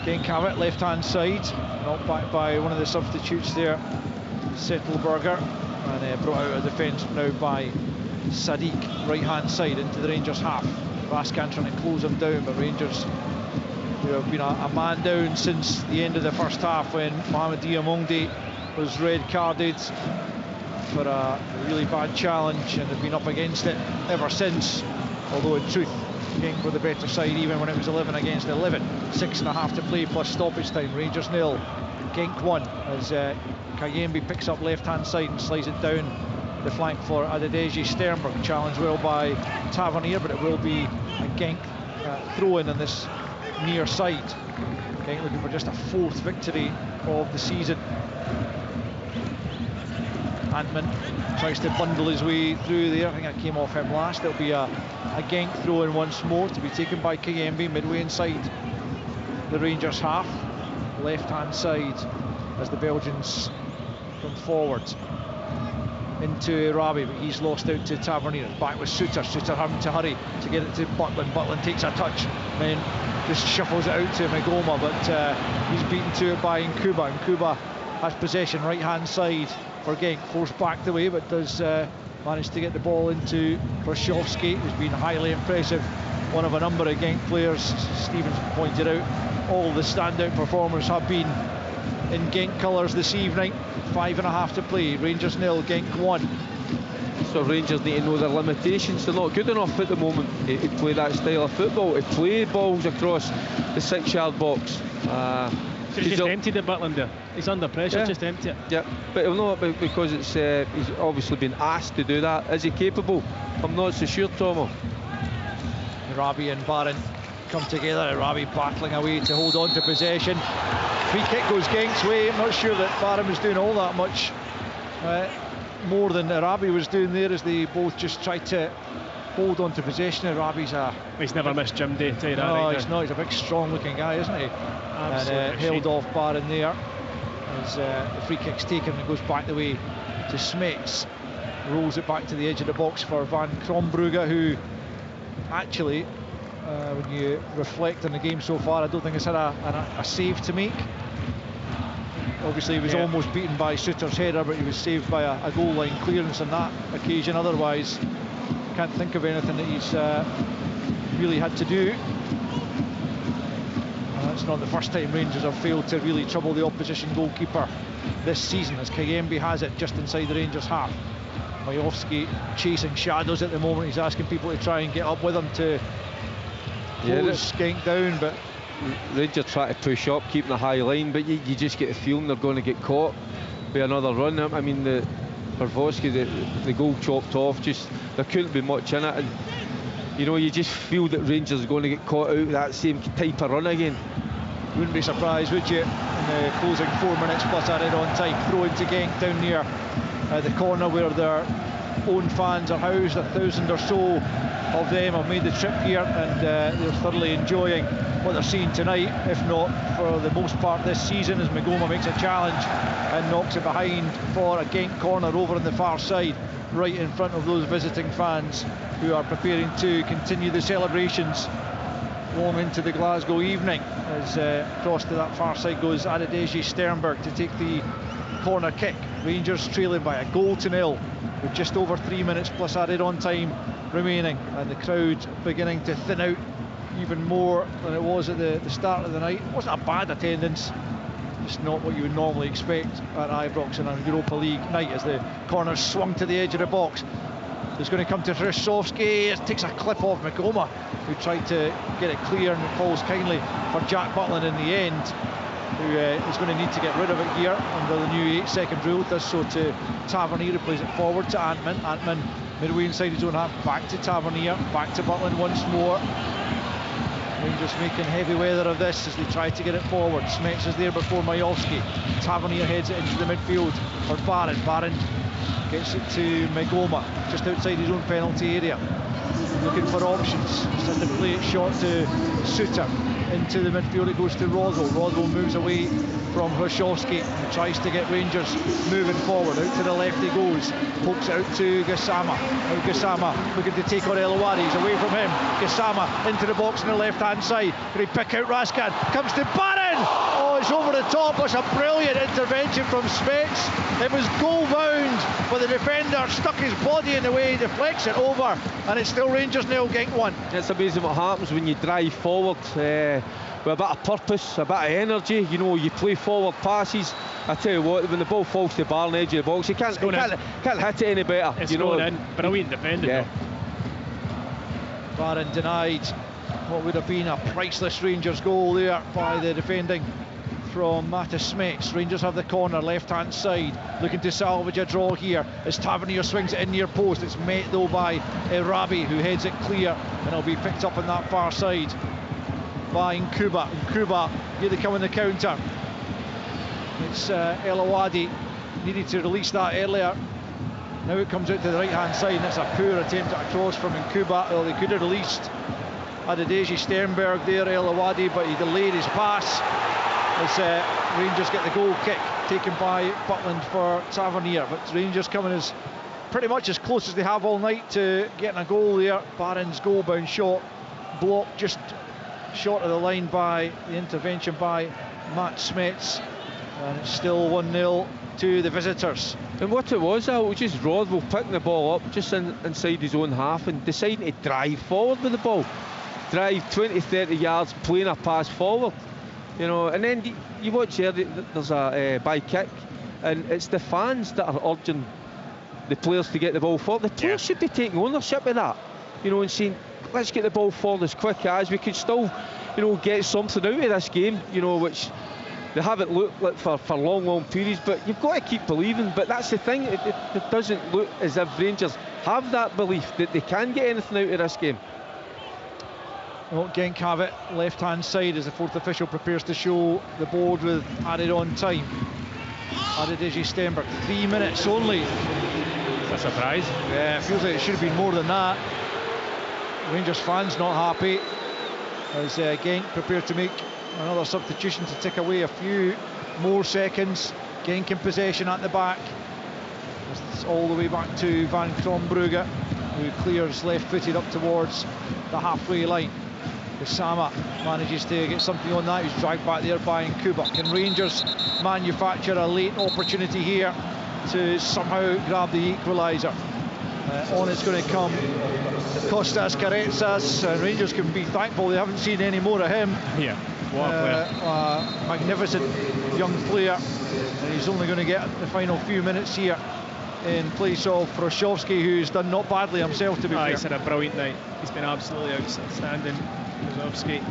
Genk have it, left hand side, knocked back by one of the substitutes there, Settelberger, and brought out of defence now by Sadiq, right hand side into the Rangers half. Raskan trying to close him down, but Rangers, who have been a man down since the end of the first half when Mohamed Diamonde was red carded for a really bad challenge, and have been up against it ever since, although in truth Genk were the better side even when it was 11 against 11. 6.5 to play plus stoppage time. Rangers 0, Genk 1, as Kayembe picks up left hand side and slides it down the flank for Adedeji Sternberg. Challenged well by Tavernier, but it will be a Genk throw-in on this near side. Genk looking for just a 4th victory of the season. Antman tries to bundle his way through there. I think that came off him last. It'll be a Genk throw-in once more to be taken by Kayembe midway inside the Rangers half, left hand side, as the Belgians come forward into Arabi, but he's lost out to Tavernier. Back with Suter having to hurry to get it to Butland. Butland takes a touch, then just shuffles it out to Magoma, but he's beaten to it by Nkuba. Nkuba has possession right hand side for Genk, forced back the way, but does manage to get the ball into Krzyzewski, who's been highly impressive. One of a number of Genk players, Stevens pointed out. All the standout performers have been in Genk colours this evening. 5.5 to play. Rangers 0, Genk 1. So Rangers need to know their limitations. They're not good enough at the moment to play that style of football, to play balls across the 6-yard box. He's just emptied it, Butland there. He's under pressure, yeah. just empty it. Yeah, but he'll not, because it's he's obviously been asked to do that. Is he capable? I'm not so sure, Tomo. Arabi and Barron come together. Arabi battling away to hold on to possession. Free kick goes Genk's way. I'm not sure that Barron was doing all that much more than Arabi was doing there, as they both just tried to hold on to possession. Arabi's he's never missed gym day, tell you that. No, right he's now. not. He's a big, strong looking guy, isn't he? Absolutely. And held off Barron there as the free kick's taken and goes back the way to Smets. Rolls it back to the edge of the box for Van Krombrugge, who actually, when you reflect on the game so far, I don't think he's had a save to make. Obviously he was almost beaten by Suter's header, but he was saved by a goal line clearance on that occasion. Otherwise, can't think of anything that he's really had to do. That's not the first time Rangers have failed to really trouble the opposition goalkeeper this season, as Kayembe has it just inside the Rangers half. Majowski chasing shadows at the moment. He's asking people to try and get up with him to close Genk down, but Rangers try to push up, keeping a high line, but you just get the feeling they're going to get caught by another run. I mean, the Pervoski, the goal chopped off, just there couldn't be much in it, and you know, you just feel that Rangers are going to get caught out with that same type of run again. Wouldn't be surprised, would you? In the closing 4 minutes plus added on time, throw into Genk down near the corner where their own fans are housed. 1,000 or so of them have made the trip here, and they're thoroughly enjoying what they're seeing tonight, if not for the most part this season, as Magoma makes a challenge and knocks it behind for a Genk corner over on the far side, right in front of those visiting fans who are preparing to continue the celebrations long into the Glasgow evening. As across to that far side goes Adedeji Sternberg to take the corner kick. Rangers trailing by 1-0 with just over 3 minutes plus added on time remaining, and the crowd beginning to thin out even more than it was at the start of the night. It wasn't a bad attendance, just not what you would normally expect at Ibrox in a Europa League night, as the corner swung to the edge of the box. It's going to come to Hryshowski. It takes a clip off Magoma, who tried to get it clear, and it falls kindly for Jack Butland in the end, who is going to need to get rid of it here under the new 8-second rule. Does so to Tavernier, who plays it forward to Antman. Antman midway inside his own half, back to Tavernier, back to Butland once more. Rangers making heavy weather of this as they try to get it forward. Smets is there before Majowski. Tavernier heads it into the midfield for Barron. Barron gets it to Magoma, just outside his own penalty area. Looking for options. Send the play it short to Suter. Into the midfield it goes to Rothwell. Rothwell moves away from Hryshowski and tries to get Rangers moving forward. Out to the left he goes. Pokes it out to Gassama. Now Gassama looking to take on Elowadi. He's away from him. Gassama into the box on the left hand side. Can he pick out Raskan? Comes to Barron! Oh, it's over the top. That's a brilliant intervention from Smets. It was goal bound, but the defender stuck his body in the way, deflects it over, and it's still Rangers 0, Genk 1. It's amazing what happens when you drive forward with a bit of purpose, a bit of energy. You know, you play forward passes. I tell you what, when the ball falls to the bar on the edge of the box, you can't hit it any better. It's going in. Brilliant defending. Yeah. Barron denied what would have been a priceless Rangers goal there by the defending from Mattis Smets. Rangers have the corner, left hand side, looking to salvage a draw here as Tavernier swings it in near post. It's met though by Erabi, who heads it clear, and it'll be picked up on that far side by Nkuba. Nkuba, here they come on the counter. It's Elowadi, needed to release that earlier. Now it comes out to the right hand side, and it's a poor attempt at a cross from Nkuba. Well, they could have released Adedeji Sternberg there, Elowadi, but he delayed his pass as Rangers get the goal kick taken by Butland for Tavernier. But Rangers coming as pretty much as close as they have all night to getting a goal there. Barron's goal bound shot blocked just short of the line by the intervention by Matt Smets, and it's still 1-0 to the visitors. And what it was just Rothwell picking the ball up just inside his own half and deciding to drive forward with the ball. Drive 20-30 yards, playing a pass forward. You know, and then you watch here, there's a by kick, and it's the fans that are urging the players to get the ball forward. The players should be taking ownership of that, you know, and saying, let's get the ball forward as quick as we can still, you know, get something out of this game, you know, which they haven't looked like for long periods, but you've got to keep believing. But that's the thing, it doesn't look as if Rangers have that belief that they can get anything out of this game. Well, Genk have it left hand side as the fourth official prepares to show the board with added on time. Adedeji Sternberg, 3 minutes only. It's a surprise. Yeah, it feels like it should have been more than that. Rangers fans not happy as Genk prepare to make another substitution to take away a few more seconds. Genk in possession at the back. It's all the way back to Van Krombrugge, who clears left-footed up towards the halfway line. Gassama manages to get something on that. He's dragged back there by Nkuba. Can Rangers manufacture a late opportunity here to somehow grab the equaliser? On it's going to come Kostas Karetsas, and Rangers can be thankful they haven't seen any more of him. Yeah, what a player. Magnificent young player, and he's only going to get the final few minutes here in place of Hryshowski, who's done not badly himself, to be fair. He's had a brilliant night. He's been absolutely outstanding. Hryshowski,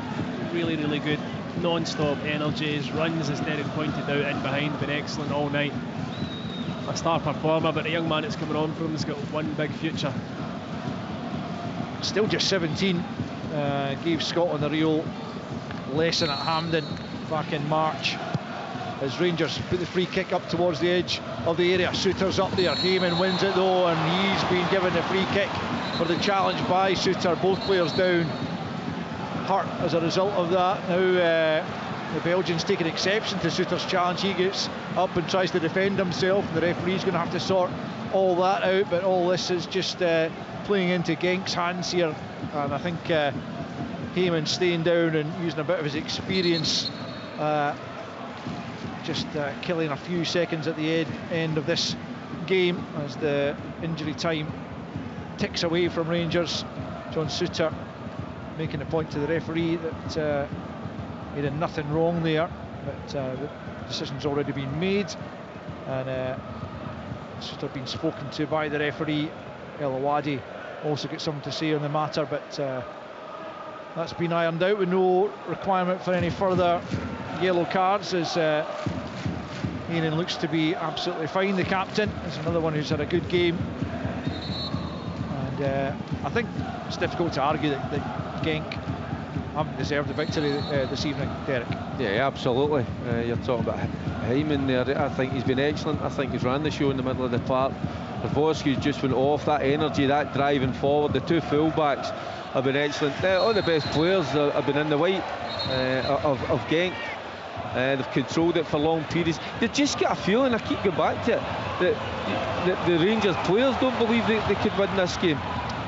really, really good. Non-stop energy. His runs, as Derek pointed out, in behind, have been excellent all night. A star performer, but the young man that's coming on for him has got one big future. still just 17. Gave Scotland a real lesson at Hampden back in March, as Rangers put the free kick up towards the edge of the area. Suter's up there, Heyman wins it though, and he's been given the free kick for the challenge by Suter. Both players down, hurt as a result of that. Now the Belgians taking exception to Suter's challenge. He gets up and tries to defend himself. The referee's going to have to sort all that out, but all this is just playing into Genk's hands here, and I think Heyman staying down and using a bit of his experience, just killing a few seconds at the end of this game as the injury time ticks away from Rangers. John Suter making the point to the referee that he did nothing wrong there, but the decision's already been made, and Suter being spoken to by the referee. El Awadi also got something to say on the matter, but that's been ironed out with no requirement for any further yellow cards, as Heenan looks to be absolutely fine. The captain is another one who's had a good game, and I think it's difficult to argue that Genk haven't deserved the victory this evening, Derek. Yeah, absolutely. You're talking about Heyman there. I think he's been excellent. I think he's ran the show in the middle of the park. Ravoski's just went off. That energy, that driving forward. The two full-backs have been excellent. All the best players have been in the white of Genk. They've controlled it for long periods. They just get a feeling, I keep going back to it, that the Rangers players don't believe they could win this game.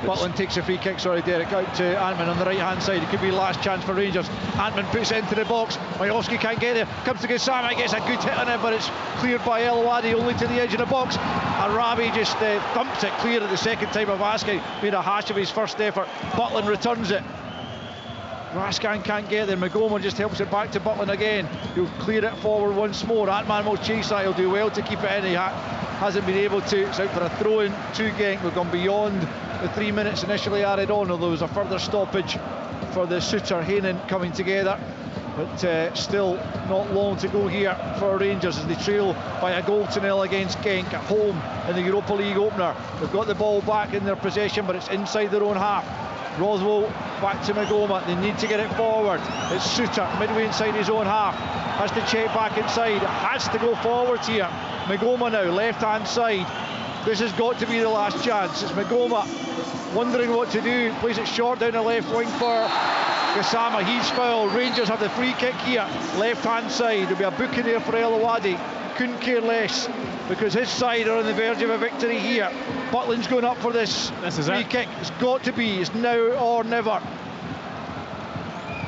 Butland takes a free kick, sorry Derek, out to Antman on the right hand side. It could be last chance for Rangers. Antman puts it into the box. Majowski can't get there. Comes to Gassama, gets a good hit on it, but it's cleared by El Awadi only to the edge of the box. Arabi just thumps it clear at the second time of asking. Made a hash of his first effort. Butland returns it. Raskan can't get there. Magoma just helps it back to Butland again. He'll clear it forward once more. Antman will chase that. He'll do well to keep it in. He hasn't been able to. It's out for a throw-in to Genk. We've gone beyond the 3 minutes initially added on, although there was a further stoppage for the Suter-Heyman coming together. But still not long to go here for Rangers as they trail by a goal to nil against Genk at home in the Europa League opener. They've got the ball back in their possession, but it's inside their own half. Roswell back to Magoma. They need to get it forward. It's Suter midway inside his own half. Has to check back inside. Has to go forwards here. Magoma now, left hand side. This has got to be the last chance. It's Magoma wondering what to do. Plays it short down the left wing for Gassama. He's fouled. Rangers have the free kick here. Left hand side. There'll be a booking there for El Awadi. Couldn't care less because his side are on the verge of a victory here. Butland's going up for this free kick. It's got to be. It's now or never.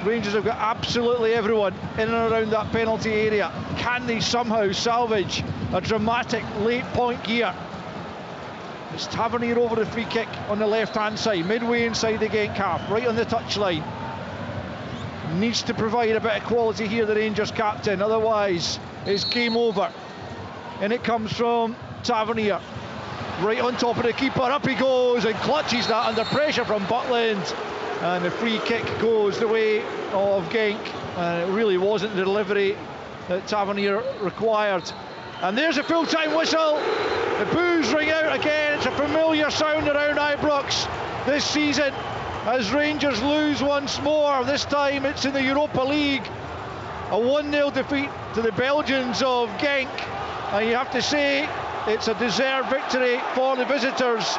Rangers have got absolutely everyone in and around that penalty area. Can they somehow salvage a dramatic late point here? It's Tavernier over the free kick on the left hand side, midway inside the Genk half, right on the touchline. Needs to provide a bit of quality here, the Rangers captain, otherwise it's game over. And it comes from Tavernier, right on top of the keeper. Up he goes and clutches that under pressure from Butland, and the free kick goes the way of Genk, and it really wasn't the delivery that Tavernier required. And there's a full-time whistle. The boos ring out again. It's a familiar sound around Ibrox this season as Rangers lose once more. This time it's in the Europa League. A 1-0 defeat to the Belgians of Genk. And you have to say it's a deserved victory for the visitors,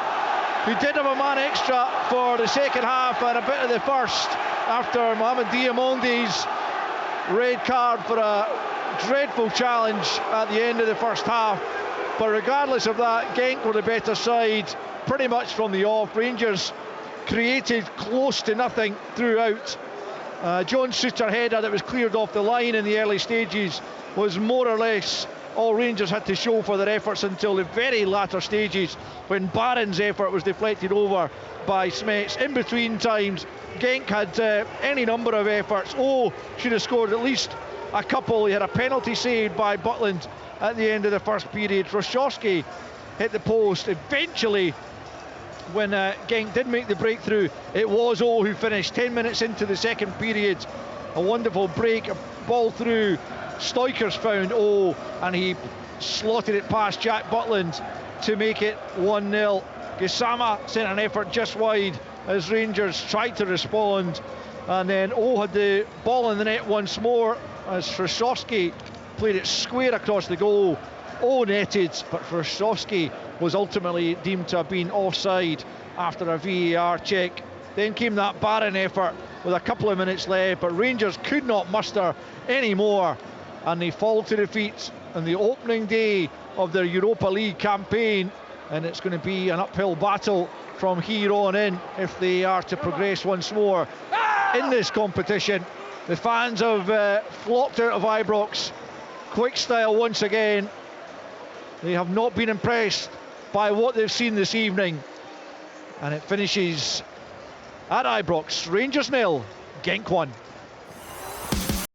who did have a man extra for the second half and a bit of the first after Mohamed Diamondi's red card for a dreadful challenge at the end of the first half. But regardless of that, Genk were the better side pretty much from the off. Rangers created close to nothing throughout. John Suter header that was cleared off the line in the early stages was more or less all Rangers had to show for their efforts until the very latter stages, when Barron's effort was deflected over by Smets. In between times, Genk had any number of efforts. Should have scored at least a couple. He had a penalty saved by Butland at the end of the first period. Roshovsky hit the post. Eventually, when Genk did make the breakthrough, it was who finished 10 minutes into the second period. A wonderful break, a ball through. Stoikers found and he slotted it past Jack Butland to make it 1-0. Gassama sent an effort just wide as Rangers tried to respond, and then had the ball in the net once more as Frasowski played it square across the goal. Netted, but Frasowski was ultimately deemed to have been offside after a VAR check. Then came that barren effort with a couple of minutes left, but Rangers could not muster any more, and they fall to defeat on the opening day of their Europa League campaign, and it's going to be an uphill battle from here on in if they are to progress once more in this competition. The fans have flocked out of Ibrox. Quick style once again. They have not been impressed by what they've seen this evening, and it finishes at Ibrox. Rangers 0, Genk 1.